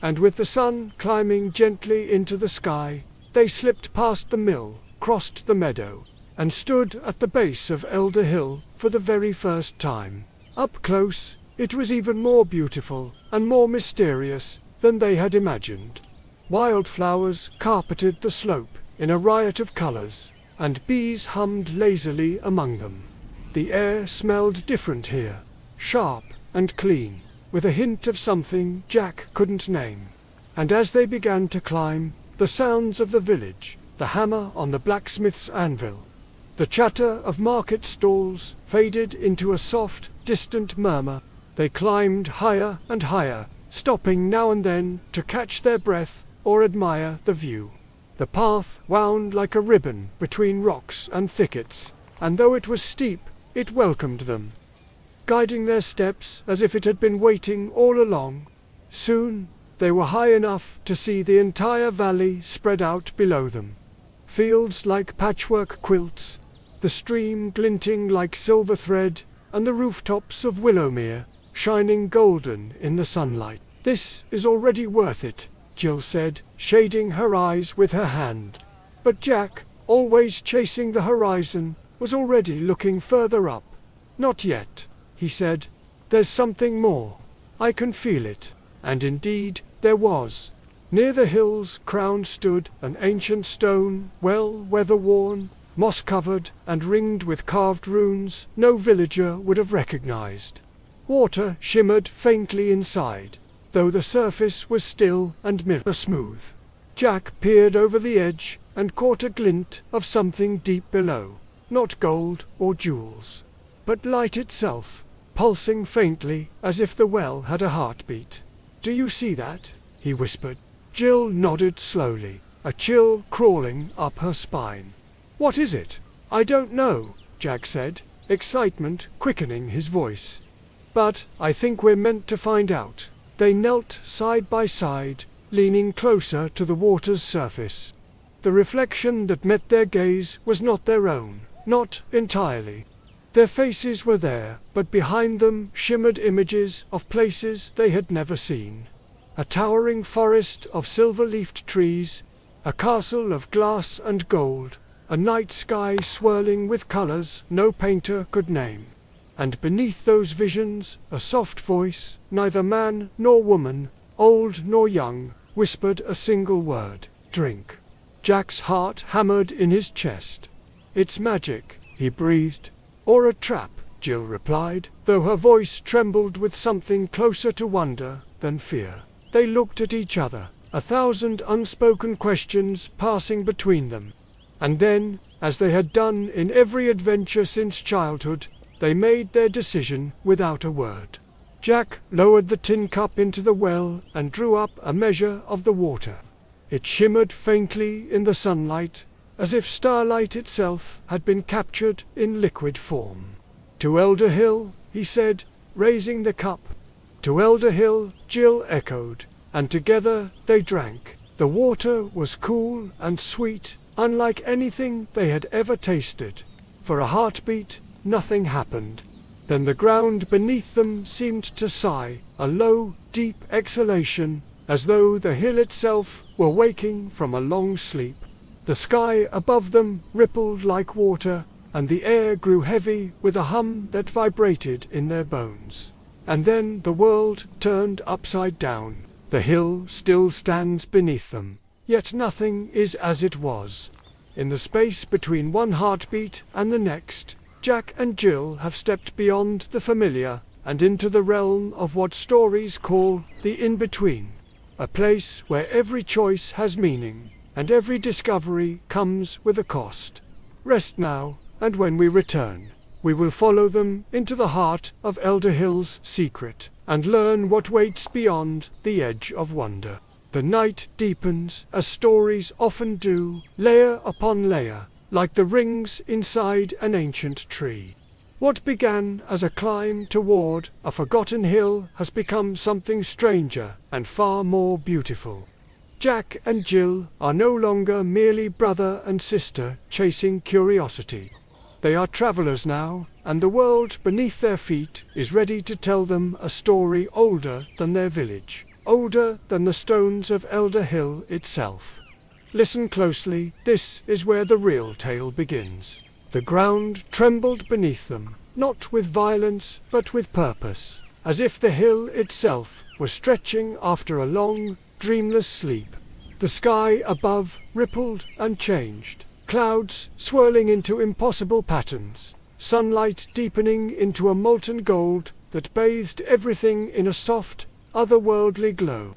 And with the sun climbing gently into the sky, they slipped past the mill, crossed the meadow, and stood at the base of Elder Hill for the very first time. Up close, it was even more beautiful and more mysterious than they had imagined. Wildflowers carpeted the slope in a riot of colors, and bees hummed lazily among them. The air smelled different here, sharp and clean, with a hint of something Jack couldn't name. And as they began to climb, the sounds of the village, the hammer on the blacksmith's anvil, the chatter of market stalls faded into a soft, distant murmur. They climbed higher and higher, stopping now and then to catch their breath or admire the view. The path wound like a ribbon between rocks and thickets, and though it was steep, it welcomed them, guiding their steps as if it had been waiting all along. Soon they were high enough to see the entire valley spread out below them. Fields like patchwork quilts, the stream glinting like silver thread, and the rooftops of Willowmere shining golden in the sunlight. "This is already worth it," Jill said, shading her eyes with her hand. But Jack, always chasing the horizon, was already looking further up. "Not yet," he said. "There's something more. I can feel it." And indeed, there was. Near the hill's crown stood an ancient stone, well weather-worn, moss-covered, and ringed with carved runes no villager would have recognized. Water shimmered faintly inside, though the surface was still and mirror-smooth. Jack peered over the edge and caught a glint of something deep below. Not gold or jewels, but light itself, pulsing faintly as if the well had a heartbeat. "Do you see that?" he whispered. Jill nodded slowly, a chill crawling up her spine. "What is it?" "I don't know," Jack said, excitement quickening his voice. "But I think we're meant to find out." They knelt side by side, leaning closer to the water's surface. The reflection that met their gaze was not their own, not entirely. Their faces were there, but behind them shimmered images of places they had never seen. A towering forest of silver-leafed trees, a castle of glass and gold, a night sky swirling with colors no painter could name. And beneath those visions, a soft voice, neither man nor woman, old nor young, whispered a single word: drink. Jack's heart hammered in his chest. It's magic, he breathed. Or a trap, Jill replied, though her voice trembled with something closer to wonder than fear. They looked at each other, a thousand unspoken questions passing between them. And then, as they had done in every adventure since childhood, they made their decision without a word. Jack lowered the tin cup into the well and drew up a measure of the water. It shimmered faintly in the sunlight, as if starlight itself had been captured in liquid form. "To Elder Hill," he said, raising the cup. "To Elder Hill," Jill echoed, and together they drank. The water was cool and sweet, unlike anything they had ever tasted. For a heartbeat, nothing happened. Then the ground beneath them seemed to sigh, a low, deep exhalation, as though the hill itself were waking from a long sleep. The sky above them rippled like water, and the air grew heavy with a hum that vibrated in their bones. And then the world turned upside down. The hill still stands beneath them, yet nothing is as it was. In the space between one heartbeat and the next, Jack and Jill have stepped beyond the familiar and into the realm of what stories call the in-between, a place where every choice has meaning, and every discovery comes with a cost. Rest now, and when we return, we will follow them into the heart of Elder Hill's secret, and learn what waits beyond the edge of wonder. The night deepens, as stories often do, layer upon layer, like the rings inside an ancient tree. What began as a climb toward a forgotten hill has become something stranger and far more beautiful. Jack and Jill are no longer merely brother and sister chasing curiosity. They are travelers now, and the world beneath their feet is ready to tell them a story older than their village, older than the stones of Elder Hill itself. Listen closely, this is where the real tale begins. The ground trembled beneath them, not with violence but with purpose, as if the hill itself were stretching after a long, dreamless sleep. The sky above rippled and changed, clouds swirling into impossible patterns, sunlight deepening into a molten gold that bathed everything in a soft, otherworldly glow.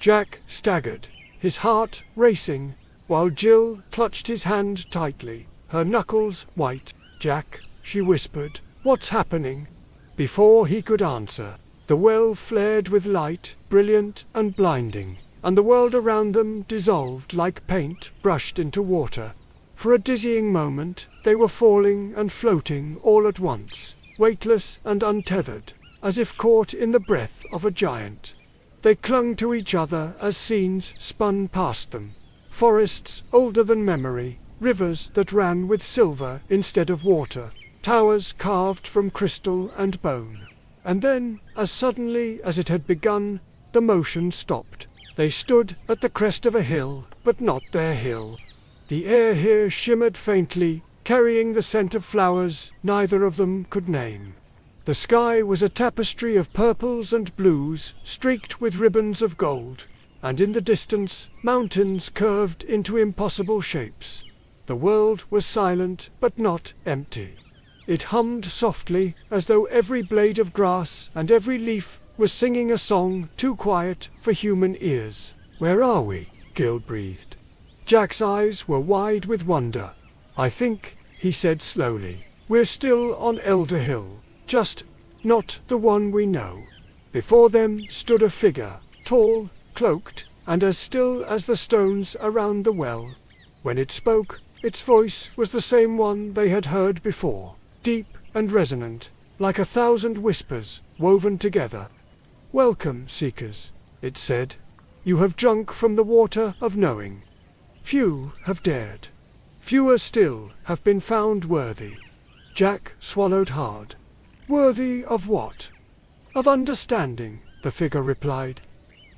Jack staggered, his heart racing, while Jill clutched his hand tightly, her knuckles white. "Jack," she whispered, "what's happening?" Before he could answer, the well flared with light, brilliant and blinding, and the world around them dissolved like paint brushed into water. For a dizzying moment, they were falling and floating all at once, weightless and untethered, as if caught in the breath of a giant. They clung to each other as scenes spun past them. Forests older than memory, rivers that ran with silver instead of water, towers carved from crystal and bone. And then, as suddenly as it had begun, the motion stopped. They stood at the crest of a hill, but not their hill. The air here shimmered faintly, carrying the scent of flowers neither of them could name. The sky was a tapestry of purples and blues, streaked with ribbons of gold, and in the distance, mountains curved into impossible shapes. The world was silent, but not empty. It hummed softly, as though every blade of grass and every leaf was singing a song too quiet for human ears. "Where are we?" Gil breathed. Jack's eyes were wide with wonder. "I think," he said slowly, "we're still on Elder Hill, just not the one we know." Before them stood a figure, tall, cloaked, and as still as the stones around the well. When it spoke, its voice was the same one they had heard before, deep and resonant, like 1,000 whispers woven together. "Welcome, seekers," it said. "You have drunk from the water of knowing. Few have dared. Fewer still have been found worthy." Jack swallowed hard. "Worthy of what?" "Of understanding," the figure replied.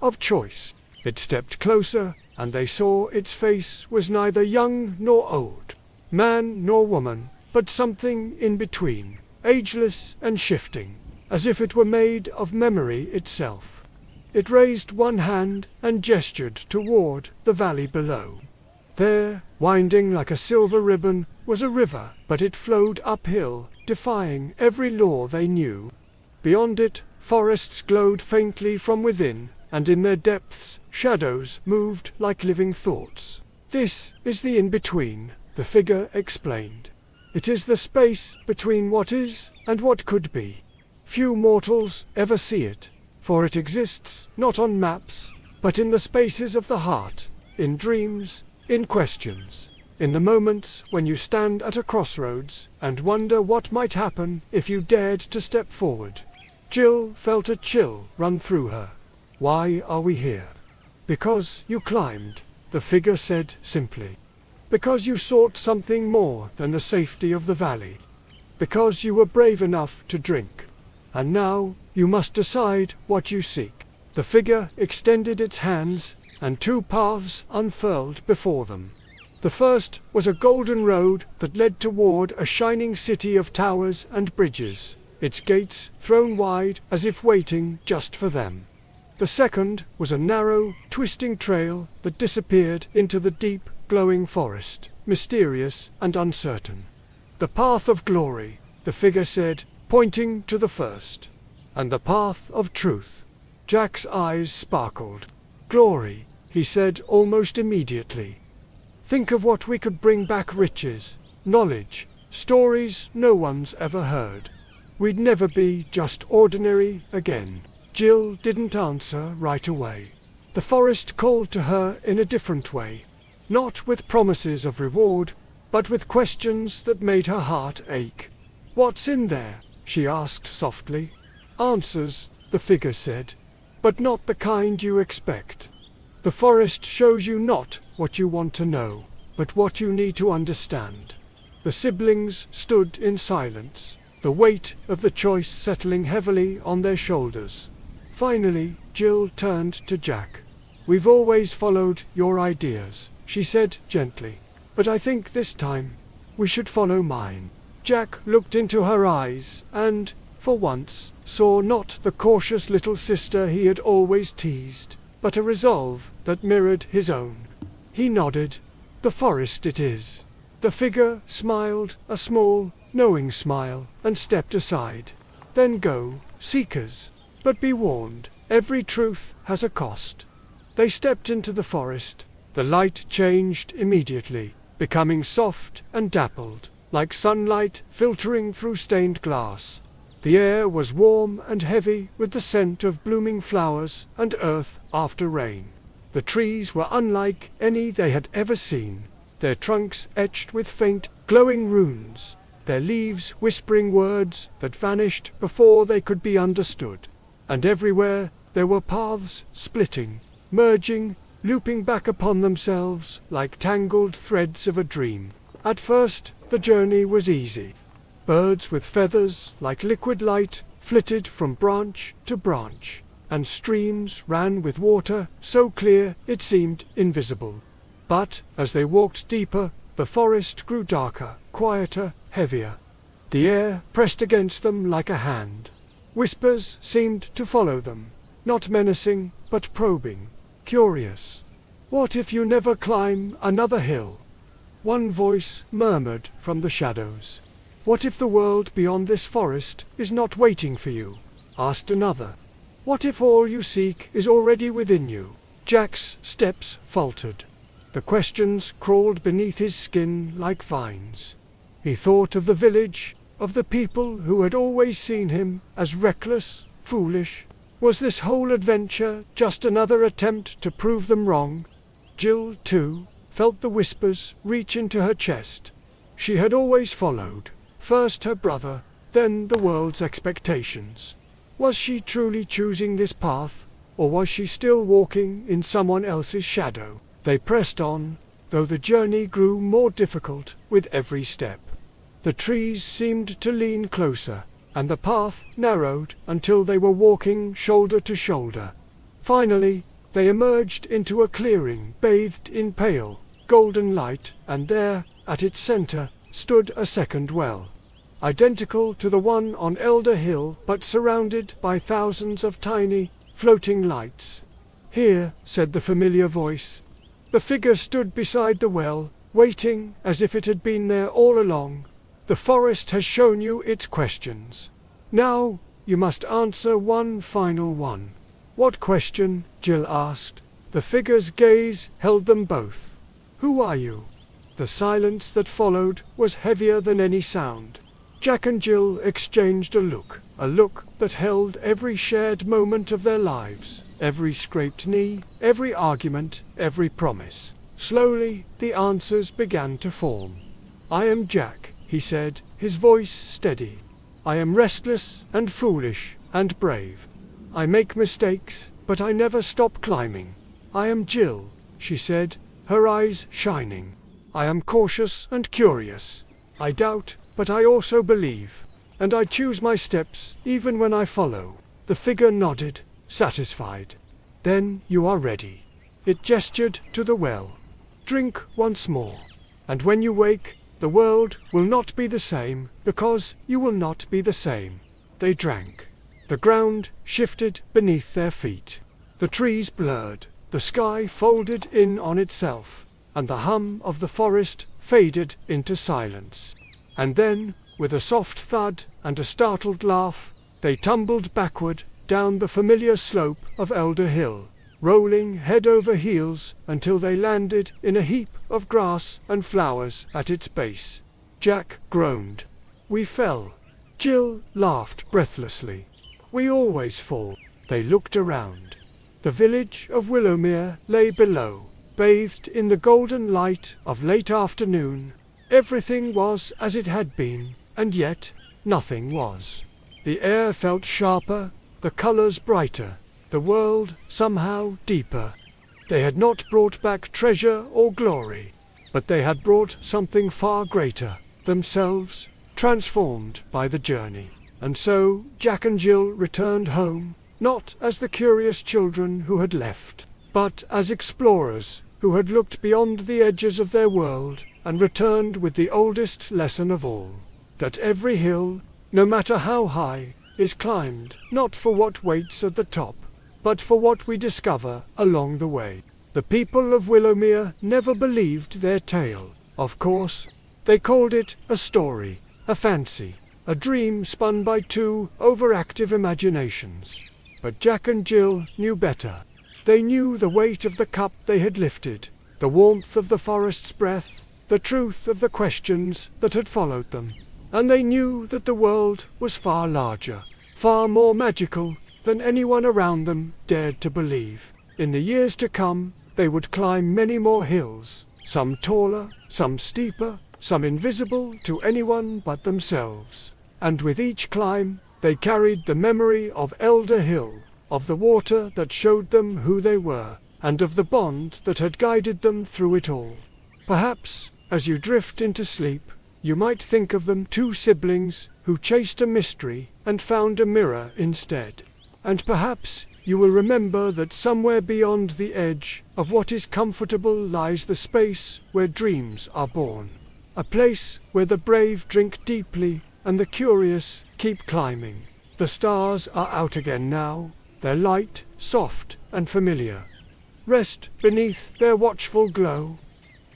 of choice. It stepped closer, and they saw its face was neither young nor old, man nor woman, but something in between, ageless and shifting, as if it were made of memory itself. It raised one hand and gestured toward the valley below. There, winding like a silver ribbon, was a river, but it flowed uphill, defying every law they knew. Beyond it, forests glowed faintly from within, and in their depths, shadows moved like living thoughts. This is the in-between, the figure explained. It is the space between what is and what could be. Few mortals ever see it, for it exists not on maps, but in the spaces of the heart, in dreams, in questions, in the moments when you stand at a crossroads and wonder what might happen if you dared to step forward. Jill felt a chill run through her. Why are we here? Because you climbed, the figure said simply. Because you sought something more than the safety of the valley. Because you were brave enough to drink. And now, you must decide what you seek. The figure extended its hands, and two paths unfurled before them. The first was a golden road that led toward a shining city of towers and bridges, its gates thrown wide as if waiting just for them. The second was a narrow, twisting trail that disappeared into the deep, glowing forest, mysterious and uncertain. The path of glory, the figure said, pointing to the first. And the path of truth. Jack's eyes sparkled. Glory, he said almost immediately. Think of what we could bring back: riches, knowledge, stories no one's ever heard. We'd never be just ordinary again. Jill didn't answer right away. The forest called to her in a different way. Not with promises of reward, but with questions that made her heart ache. What's in there? She asked softly. Answers, the figure said, but not the kind you expect. The forest shows you not what you want to know, but what you need to understand. The siblings stood in silence, the weight of the choice settling heavily on their shoulders. Finally, Jill turned to Jack. We've always followed your ideas, she said gently, but I think this time we should follow mine. Jack looked into her eyes and, for once, saw not the cautious little sister he had always teased, but a resolve that mirrored his own. He nodded. The forest it is. The figure smiled, a small, knowing smile, and stepped aside. Then go, seekers. But be warned, every truth has a cost. They stepped into the forest. The light changed immediately, becoming soft and dappled, like sunlight filtering through stained glass. The air was warm and heavy with the scent of blooming flowers and earth after rain. The trees were unlike any they had ever seen, their trunks etched with faint, glowing runes, their leaves whispering words that vanished before they could be understood. And everywhere there were paths splitting, merging, looping back upon themselves like tangled threads of a dream. At first, the journey was easy. Birds with feathers like liquid light flitted from branch to branch, and streams ran with water so clear it seemed invisible. But, as they walked deeper, the forest grew darker, quieter, heavier. The air pressed against them like a hand. Whispers seemed to follow them, not menacing, but probing, curious. What if you never climb another hill? One voice murmured from the shadows. What if the world beyond this forest is not waiting for you? Asked another. What if all you seek is already within you? Jack's steps faltered. The questions crawled beneath his skin like vines. He thought of the village, of the people who had always seen him as reckless, foolish. Was this whole adventure just another attempt to prove them wrong? Jill, too, felt the whispers reach into her chest. She had always followed, first her brother, then the world's expectations. Was she truly choosing this path, or was she still walking in someone else's shadow? They pressed on, though the journey grew more difficult with every step. The trees seemed to lean closer, and the path narrowed until they were walking shoulder to shoulder. Finally, They emerged into a clearing bathed in pale, golden light, and there, at its center, stood a second well, identical to the one on Elder Hill, but surrounded by thousands of tiny, floating lights. "Here," said the familiar voice. The figure stood beside the well, waiting as if it had been there all along. "The forest has shown you its questions. Now, you must answer one final one." "What question?" Jill asked. The figure's gaze held them both. "Who are you?" The silence that followed was heavier than any sound. Jack and Jill exchanged a look that held every shared moment of their lives, every scraped knee, every argument, every promise. Slowly, the answers began to form. "I am Jack," he said, his voice steady. "I am restless and foolish and brave. I make mistakes, but I never stop climbing." "I am Jill," she said, her eyes shining. "I am cautious and curious. I doubt, but I also believe. And I choose my steps, even when I follow." The figure nodded, satisfied. "Then you are ready." It gestured to the well. "Drink once more. And when you wake, the world will not be the same, because you will not be the same." They drank. The ground shifted beneath their feet. The trees blurred, the sky folded in on itself, and the hum of the forest faded into silence. And then, with a soft thud and a startled laugh, they tumbled backward down the familiar slope of Elder Hill, rolling head over heels until they landed in a heap of grass and flowers at its base. Jack groaned. "We fell." Jill laughed breathlessly. "We always fall." They looked around. The village of Willowmere lay below, bathed in the golden light of late afternoon. Everything was as it had been, and yet nothing was. The air felt sharper, the colors brighter, the world somehow deeper. They had not brought back treasure or glory, but they had brought something far greater, themselves, transformed by the journey. And so Jack and Jill returned home, not as the curious children who had left, but as explorers who had looked beyond the edges of their world and returned with the oldest lesson of all, that every hill, no matter how high, is climbed not for what waits at the top, but for what we discover along the way. The people of Willowmere never believed their tale, of course. They called it a story, a fancy, a dream spun by two overactive imaginations. But Jack and Jill knew better. They knew the weight of the cup they had lifted, the warmth of the forest's breath, the truth of the questions that had followed them. And they knew that the world was far larger, far more magical than anyone around them dared to believe. In the years to come, they would climb many more hills, some taller, some steeper, some invisible to anyone but themselves. And with each climb, they carried the memory of Elder Hill, of the water that showed them who they were, and of the bond that had guided them through it all. Perhaps, as you drift into sleep, you might think of them two siblings who chased a mystery and found a mirror instead. And perhaps you will remember that somewhere beyond the edge of what is comfortable lies the space where dreams are born. A place where the brave drink deeply and the curious keep climbing. The stars are out again now, their light soft and familiar. Rest beneath their watchful glow.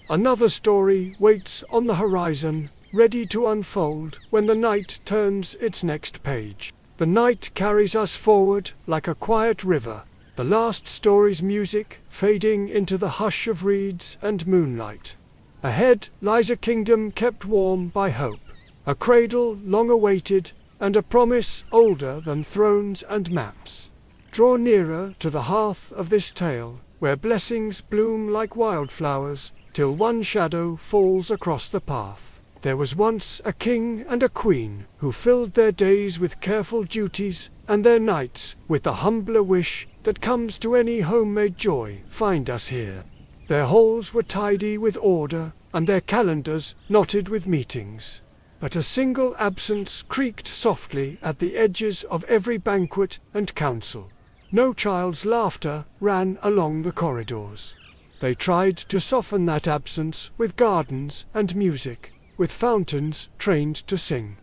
Another story waits on the horizon, ready to unfold when the night turns its next page. The night carries us forward like a quiet river, the last story's music fading into the hush of reeds and moonlight. Ahead lies a kingdom kept warm by hope, a cradle long awaited, and a promise older than thrones and maps. Draw nearer to the hearth of this tale, where blessings bloom like wildflowers, till one shadow falls across the path. There was once a king and a queen who filled their days with careful duties and their nights with the humbler wish that comes to any homemade joy. Find us here. Their halls were tidy with order and their calendars knotted with meetings. But a single absence creaked softly at the edges of every banquet and council. No child's laughter ran along the corridors. They tried to soften that absence with gardens and music, with fountains trained to sing,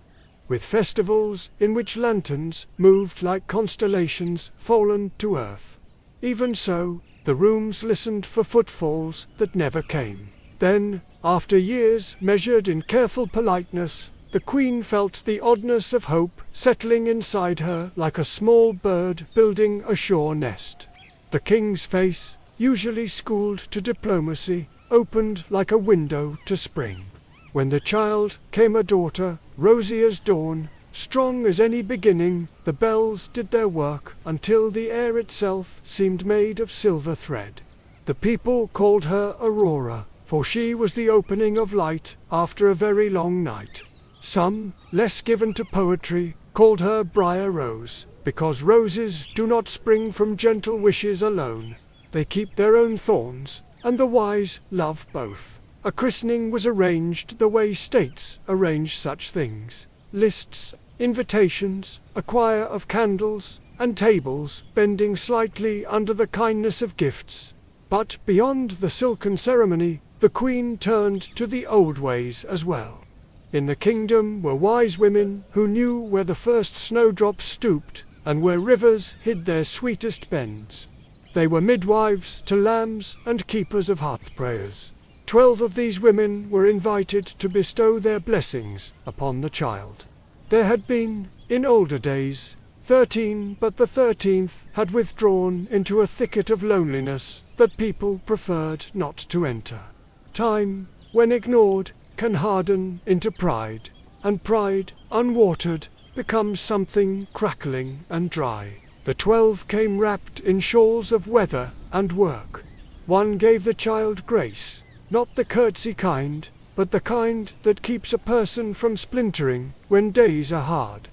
with festivals in which lanterns moved like constellations fallen to earth. Even so, the rooms listened for footfalls that never came. Then, after years measured in careful politeness, the Queen felt the oddness of hope settling inside her like a small bird building a sure nest. The King's face, usually schooled to diplomacy, opened like a window to spring. When the child came a daughter, rosy as dawn, strong as any beginning, the bells did their work until the air itself seemed made of silver thread. The people called her Aurora, for she was the opening of light after a very long night. Some, less given to poetry, called her Briar Rose, because roses do not spring from gentle wishes alone. They keep their own thorns, and the wise love both. A christening was arranged the way states arrange such things. Lists, invitations, a choir of candles, and tables bending slightly under the kindness of gifts. But beyond the silken ceremony, the Queen turned to the old ways as well. In the kingdom were wise women who knew where the first snowdrops stooped, and where rivers hid their sweetest bends. They were midwives to lambs and keepers of hearth prayers. 12 of these women were invited to bestow their blessings upon the child. There had been, in older days, 13, but the 13th had withdrawn into a thicket of loneliness that people preferred not to enter. Time, when ignored, can harden into pride, and pride, unwatered, becomes something crackling and dry. The 12 came wrapped in shawls of weather and work. One gave the child grace, not the curtsy kind, but the kind that keeps a person from splintering when days are hard.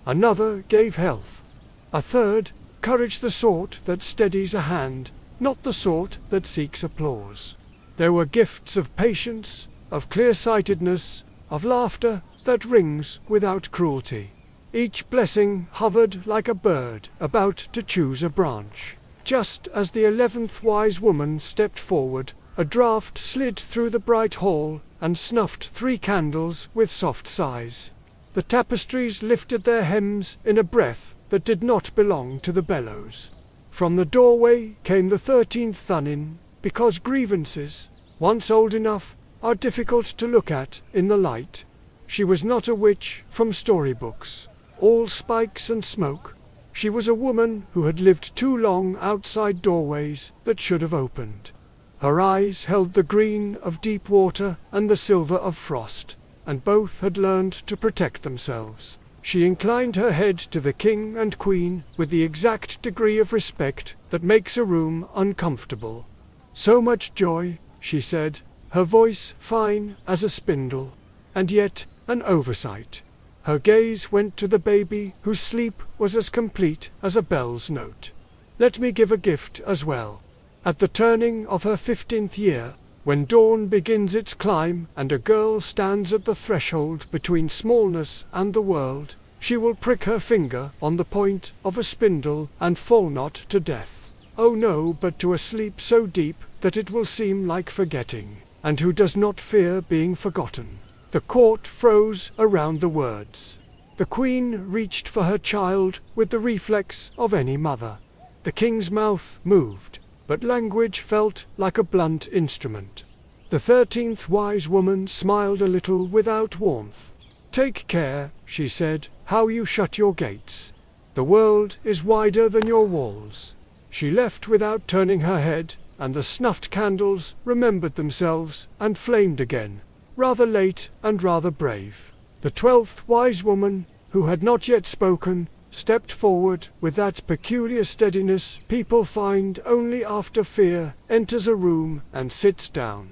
Another gave health. A third, courage, the sort that steadies a hand, not the sort that seeks applause. There were gifts of patience, of clear-sightedness, of laughter that rings without cruelty. Each blessing hovered like a bird about to choose a branch. Just as the 11th wise woman stepped forward, a draught slid through the bright hall and snuffed 3 candles with soft sighs. The tapestries lifted their hems in a breath that did not belong to the bellows. From the doorway came the 13th Thunin, because grievances, once old enough, are difficult to look at in the light. She was not a witch from storybooks, all spikes and smoke. She was a woman who had lived too long outside doorways that should have opened. Her eyes held the green of deep water and the silver of frost, and both had learned to protect themselves. She inclined her head to the King and Queen with the exact degree of respect that makes a room uncomfortable. "So much joy," she said, her voice fine as a spindle, and yet an oversight. Her gaze went to the baby whose sleep was as complete as a bell's note. "Let me give a gift as well." At the turning of her 15th year, when dawn begins its climb and a girl stands at the threshold between smallness and the world, she will prick her finger on the point of a spindle and fall not to death. Oh no, but to a sleep so deep that it will seem like forgetting, and who does not fear being forgotten. The court froze around the words. The Queen reached for her child with the reflex of any mother. The King's mouth moved, but language felt like a blunt instrument. The 13th wise woman smiled a little without warmth. "Take care," she said, "how you shut your gates. The world is wider than your walls." She left without turning her head, and the snuffed candles remembered themselves and flamed again, rather late and rather brave. The 12th wise woman, who had not yet spoken, stepped forward with that peculiar steadiness people find only after fear enters a room and sits down.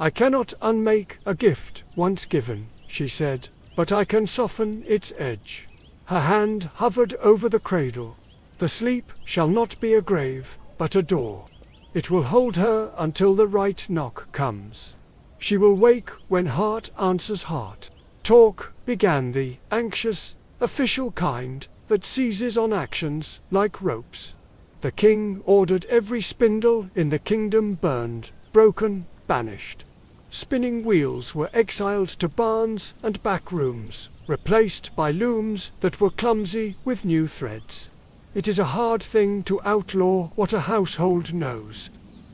"I cannot unmake a gift once given," she said, "but I can soften its edge." Her hand hovered over the cradle. "The sleep shall not be a grave, but a door. It will hold her until the right knock comes. She will wake when heart answers heart." Talk began, the anxious, official kind that seizes on actions like ropes. The king ordered every spindle in the kingdom burned, broken, banished. Spinning wheels were exiled to barns and back rooms, replaced by looms that were clumsy with new threads. It is a hard thing to outlaw what a household knows.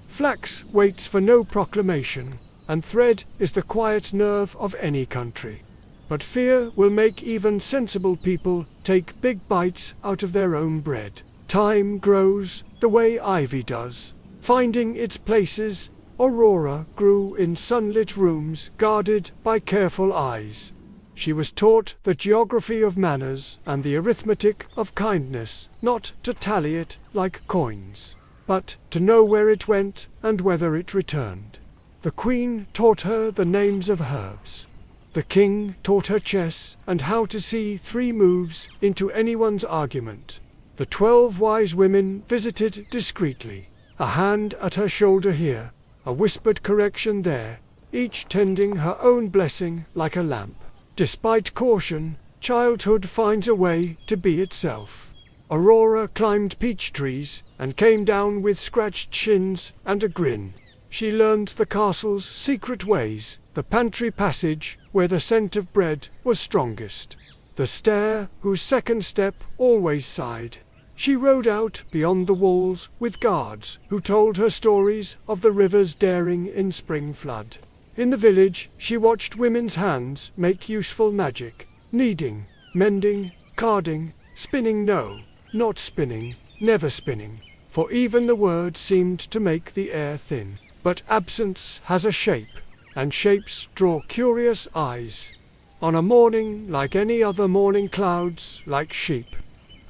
Flax waits for no proclamation, and thread is the quiet nerve of any country. But fear will make even sensible people take big bites out of their own bread. Time grows the way ivy does, finding its places. Aurora grew in sunlit rooms guarded by careful eyes. She was taught the geography of manners and the arithmetic of kindness, not to tally it like coins, but to know where it went and whether it returned. The queen taught her the names of herbs. The king taught her chess and how to see 3 moves into anyone's argument. The 12 wise women visited discreetly, a hand at her shoulder here, a whispered correction there, each tending her own blessing like a lamp. Despite caution, childhood finds a way to be itself. Aurora climbed peach trees and came down with scratched shins and a grin. She learned the castle's secret ways, the pantry passage where the scent of bread was strongest, the stair whose second step always sighed. She rode out beyond the walls with guards who told her stories of the rivers daring in spring flood. In the village, she watched women's hands make useful magic, kneading, mending, carding, spinning. No, not spinning, never spinning, for even the word seemed to make the air thin. But absence has a shape, and shapes draw curious eyes. On a morning like any other morning, clouds like sheep.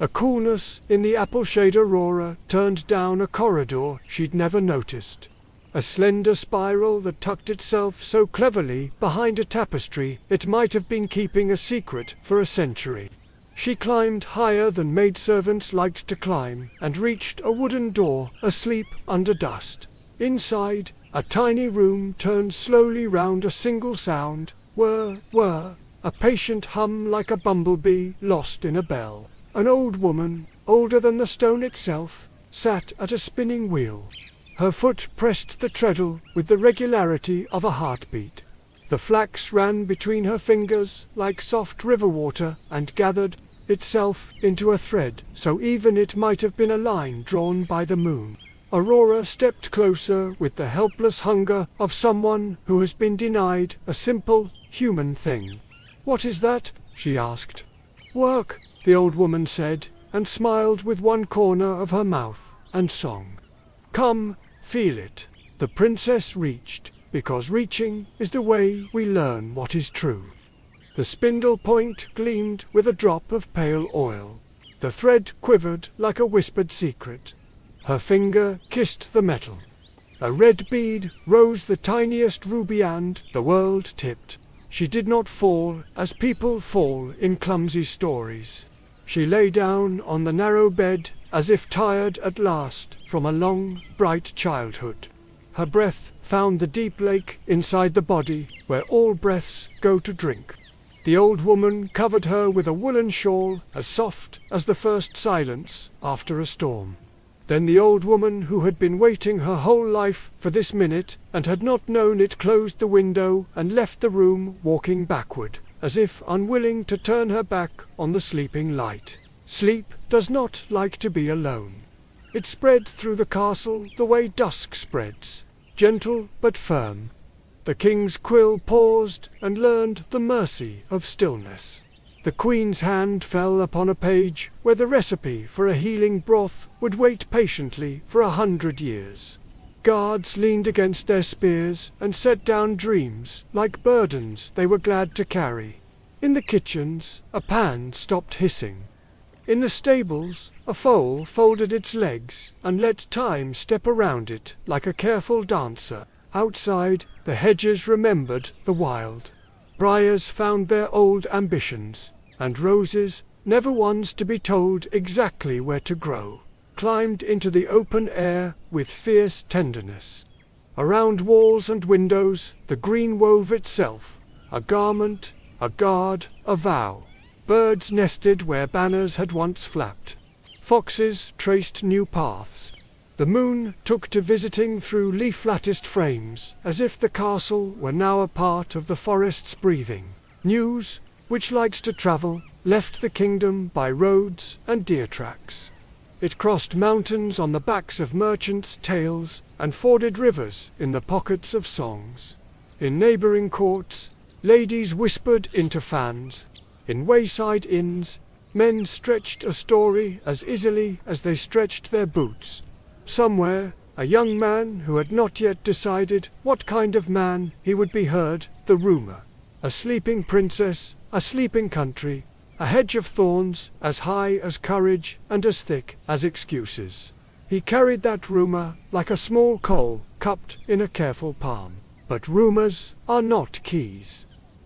A coolness in the apple shade. Aurora turned down a corridor she'd never noticed. A slender spiral that tucked itself so cleverly behind a tapestry it might have been keeping a secret for a century. She climbed higher than maidservants liked to climb and reached a wooden door asleep under dust. Inside, a tiny room turned slowly round a single sound, whir, whir, a patient hum like a bumblebee lost in a bell. An old woman, older than the stone itself, sat at a spinning wheel. Her foot pressed the treadle with the regularity of a heartbeat. The flax ran between her fingers like soft river water and gathered itself into a thread, so even it might have been a line drawn by the moon. Aurora stepped closer with the helpless hunger of someone who has been denied a simple, human thing. "What is that?" she asked. "Work," the old woman said, and smiled with one corner of her mouth, and song. "Come, feel it." The princess reached, because reaching is the way we learn what is true. The spindle point gleamed with a drop of pale oil. The thread quivered like a whispered secret. Her finger kissed the metal. A red bead rose the tiniest ruby and the world tipped. She did not fall as people fall in clumsy stories. She lay down on the narrow bed as if tired at last from a long, bright childhood. Her breath found the deep lake inside the body where all breaths go to drink. The old woman covered her with a woolen shawl as soft as the first silence after a storm. Then the old woman who had been waiting her whole life for this minute and had not known it closed the window and left the room, walking backward, as if unwilling to turn her back on the sleeping light. Sleep does not like to be alone. It spread through the castle the way dusk spreads, gentle but firm. The king's quill paused and learned the mercy of stillness. The queen's hand fell upon a page where the recipe for a healing broth would wait patiently for 100 years. Guards leaned against their spears and set down dreams like burdens they were glad to carry. In the kitchens, a pan stopped hissing. In the stables, a foal folded its legs and let time step around it like a careful dancer. Outside, the hedges remembered the wild. Briars found their old ambitions, and roses, never ones to be told exactly where to grow, climbed into the open air with fierce tenderness. Around walls and windows, the green wove itself, a garment, a guard, a vow. Birds nested where banners had once flapped. Foxes traced new paths. The moon took to visiting through leaf-latticed frames, as if the castle were now a part of the forest's breathing. News, which likes to travel, left the kingdom by roads and deer tracks. It crossed mountains on the backs of merchants' tales and forded rivers in the pockets of songs. In neighbouring courts, ladies whispered into fans. In wayside inns, men stretched a story as easily as they stretched their boots. Somewhere, a young man who had not yet decided what kind of man he would be heard the rumour. A sleeping princess, a sleeping country, a hedge of thorns as high as courage and as thick as excuses. He carried that rumour like a small coal cupped in a careful palm. But rumours are not keys.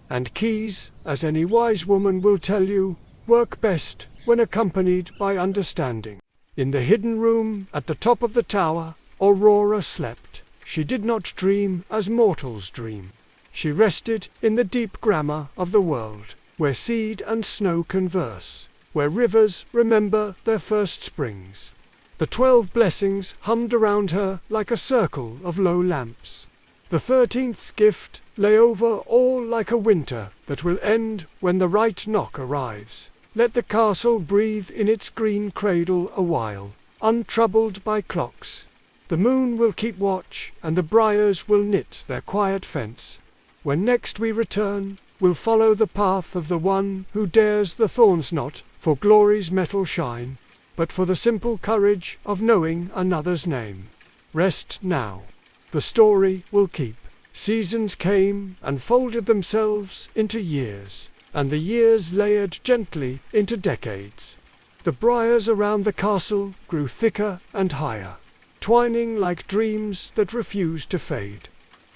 And keys, as any wise woman will tell you, work best when accompanied by understanding. In the hidden room at the top of the tower, Aurora slept. She did not dream as mortals dream. She rested in the deep grammar of the world, where seed and snow converse, where rivers remember their first springs. The 12 blessings hummed around her like a circle of low lamps. The 13th gift lay over all like a winter that will end when the right knock arrives. Let the castle breathe in its green cradle a while, untroubled by clocks. The moon will keep watch, and the briars will knit their quiet fence. When next we return, we'll follow the path of the one who dares the thorns not for glory's metal shine, but for the simple courage of knowing another's name. Rest now. The story will keep. Seasons came and folded themselves into years, and the years layered gently into decades. The briars around the castle grew thicker and higher, twining like dreams that refused to fade.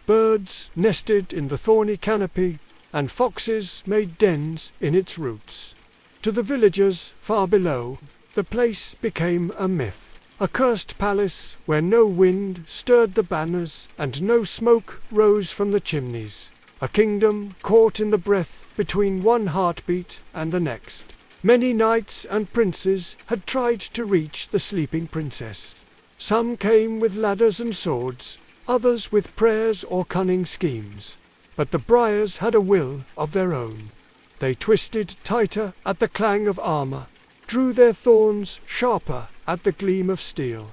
Birds nested in the thorny canopy, and foxes made dens in its roots. To the villagers far below, the place became a myth. A cursed palace where no wind stirred the banners and no smoke rose from the chimneys. A kingdom caught in the breath between one heartbeat and the next. Many knights and princes had tried to reach the sleeping princess. Some came with ladders and swords, others with prayers or cunning schemes. But the briars had a will of their own. They twisted tighter at the clang of armour, drew their thorns sharper at the gleam of steel.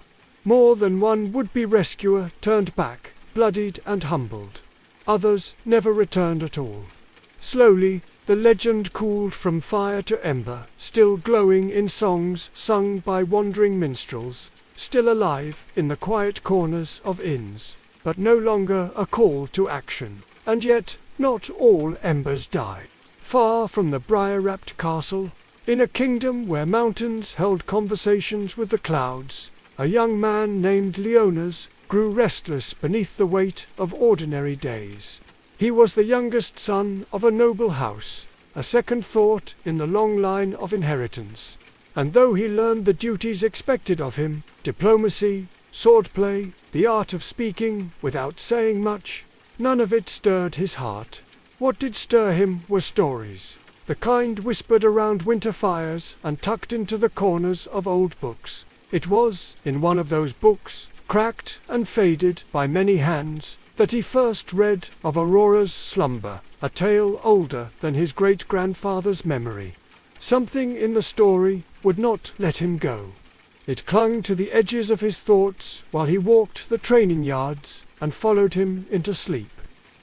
More than one would-be rescuer turned back, bloodied and humbled. Others never returned at all. Slowly, the legend cooled from fire to ember, still glowing in songs sung by wandering minstrels, still alive in the quiet corners of inns, but no longer a call to action. And yet, not all embers died. Far from the briar-wrapped castle, in a kingdom where mountains held conversations with the clouds, a young man named Leonas grew restless beneath the weight of ordinary days. He was the youngest son of a noble house, a second thought in the long line of inheritance. And though he learned the duties expected of him, diplomacy, swordplay, the art of speaking without saying much, none of it stirred his heart. What did stir him were stories, the kind whispered around winter fires and tucked into the corners of old books. It was in one of those books, cracked and faded by many hands, that he first read of Aurora's slumber, a tale older than his great-grandfather's memory. Something in the story would not let him go. It clung to the edges of his thoughts while he walked the training yards and followed him into sleep.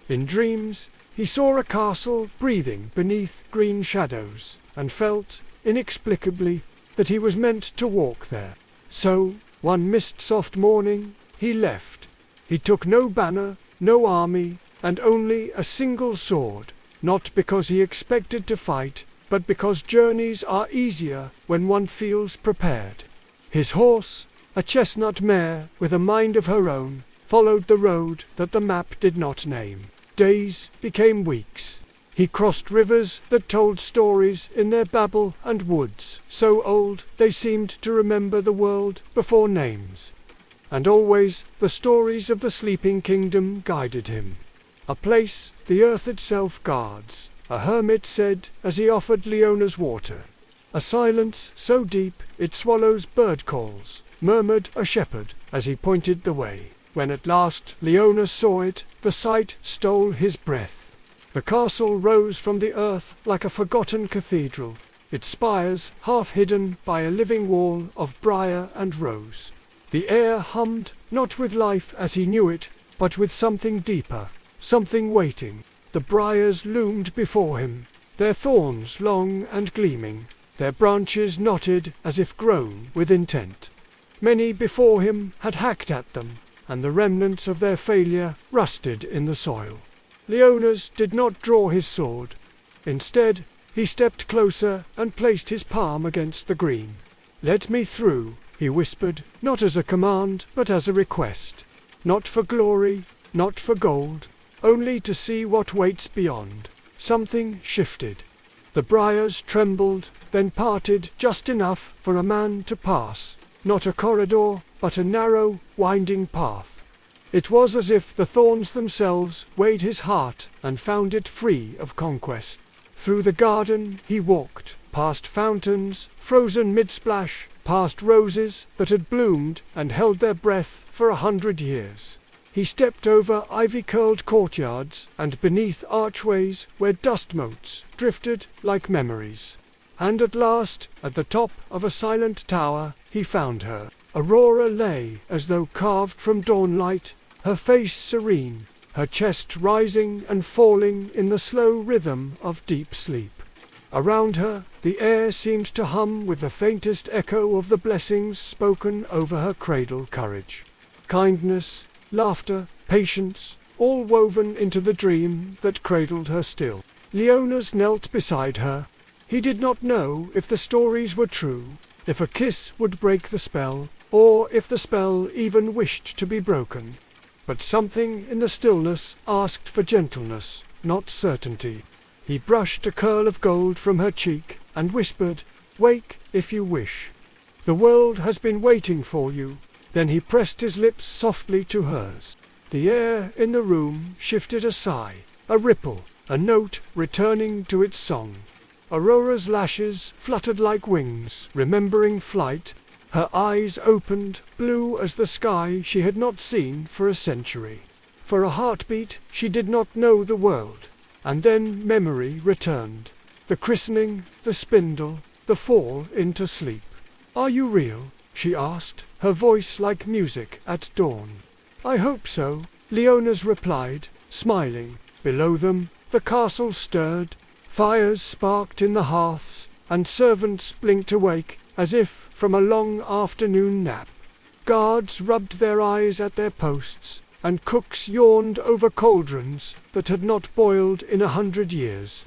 In dreams, he saw a castle breathing beneath green shadows, and felt, inexplicably, that he was meant to walk there. So, one mist-soft morning, he left. He took no banner, no army, and only a single sword, not because he expected to fight, but because journeys are easier when one feels prepared. His horse, a chestnut mare with a mind of her own, followed the road that the map did not name. Days became weeks. He crossed rivers that told stories in their babble and woods, so old they seemed to remember the world before names. And always the stories of the sleeping kingdom guided him. A place the earth itself guards, a hermit said as he offered Leona's water. A silence so deep it swallows bird calls, murmured a shepherd as he pointed the way. When at last Leona saw it, the sight stole his breath. The castle rose from the earth like a forgotten cathedral, its spires half hidden by a living wall of briar and rose. The air hummed, not with life as he knew it, but with something deeper, something waiting. The briars loomed before him, their thorns long and gleaming, their branches knotted as if grown with intent. Many before him had hacked at them, and the remnants of their failure rusted in the soil. Leonas did not draw his sword. Instead, he stepped closer and placed his palm against the green. "Let me through," he whispered, not as a command, but as a request. Not for glory, not for gold, only to see what waits beyond. Something shifted. The briars trembled, then parted just enough for a man to pass. Not a corridor, but a narrow, winding path. It was as if the thorns themselves weighed his heart and found it free of conquest. Through the garden he walked, past fountains, frozen mid-splash, past roses that had bloomed and held their breath for 100 years. He stepped over ivy-curled courtyards and beneath archways where dust motes drifted like memories. And at last, at the top of a silent tower, he found her. Aurora lay as though carved from dawnlight, her face serene, her chest rising and falling in the slow rhythm of deep sleep. Around her, the air seemed to hum with the faintest echo of the blessings spoken over her cradle courage. Kindness, laughter, patience, all woven into the dream that cradled her still. Leonas knelt beside her. He did not know if the stories were true, if a kiss would break the spell, or if the spell even wished to be broken. But something in the stillness asked for gentleness, not certainty. He brushed a curl of gold from her cheek and whispered, "Wake if you wish. The world has been waiting for you." Then he pressed his lips softly to hers. The air in the room shifted a sigh, a ripple, a note returning to its song. Aurora's lashes fluttered like wings, remembering flight. Her eyes opened, blue as the sky she had not seen for a century. For a heartbeat she did not know the world, and then memory returned. The christening, the spindle, the fall into sleep. "Are you real?" she asked, her voice like music at dawn. "I hope so," Leonas replied, smiling. Below them, the castle stirred, fires sparked in the hearths, and servants blinked awake, as if from a long afternoon nap. Guards rubbed their eyes at their posts, and cooks yawned over cauldrons that had not boiled in 100 years.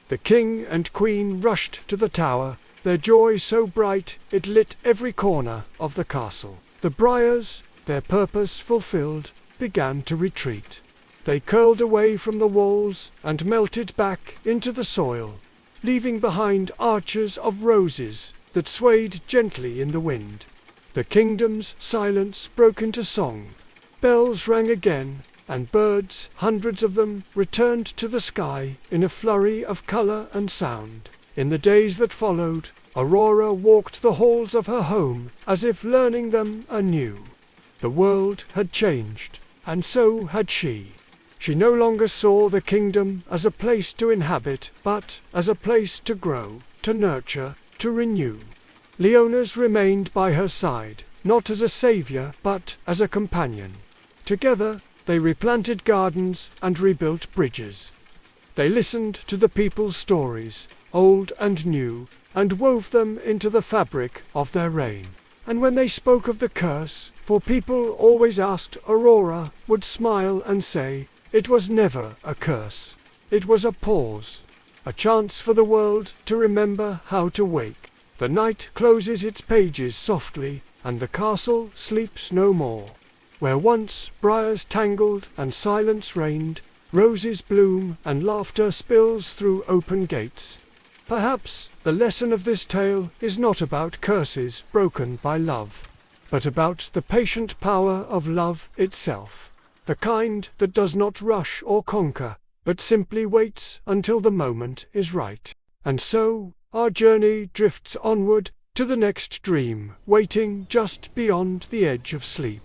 The king and queen rushed to the tower, their joy so bright it lit every corner of the castle. The briars, their purpose fulfilled, began to retreat. They curled away from the walls and melted back into the soil, leaving behind arches of roses that swayed gently in the wind. The kingdom's silence broke into song. Bells rang again, and birds, hundreds of them, returned to the sky in a flurry of colour and sound. In the days that followed, Aurora walked the halls of her home as if learning them anew. The world had changed, and so had she. She no longer saw the kingdom as a place to inhabit, but as a place to grow, to nurture, to renew. Leonas remained by her side, not as a saviour, but as a companion. Together, they replanted gardens and rebuilt bridges. They listened to the people's stories, old and new, and wove them into the fabric of their reign. And when they spoke of the curse, for people always asked, Aurora would smile and say, it was never a curse. It was a pause, a chance for the world to remember how to wake. The night closes its pages softly, and the castle sleeps no more. Where once briars tangled and silence reigned, roses bloom and laughter spills through open gates. Perhaps the lesson of this tale is not about curses broken by love, but about the patient power of love itself, the kind that does not rush or conquer, but simply waits until the moment is right. And so, our journey drifts onward to the next dream, waiting just beyond the edge of sleep.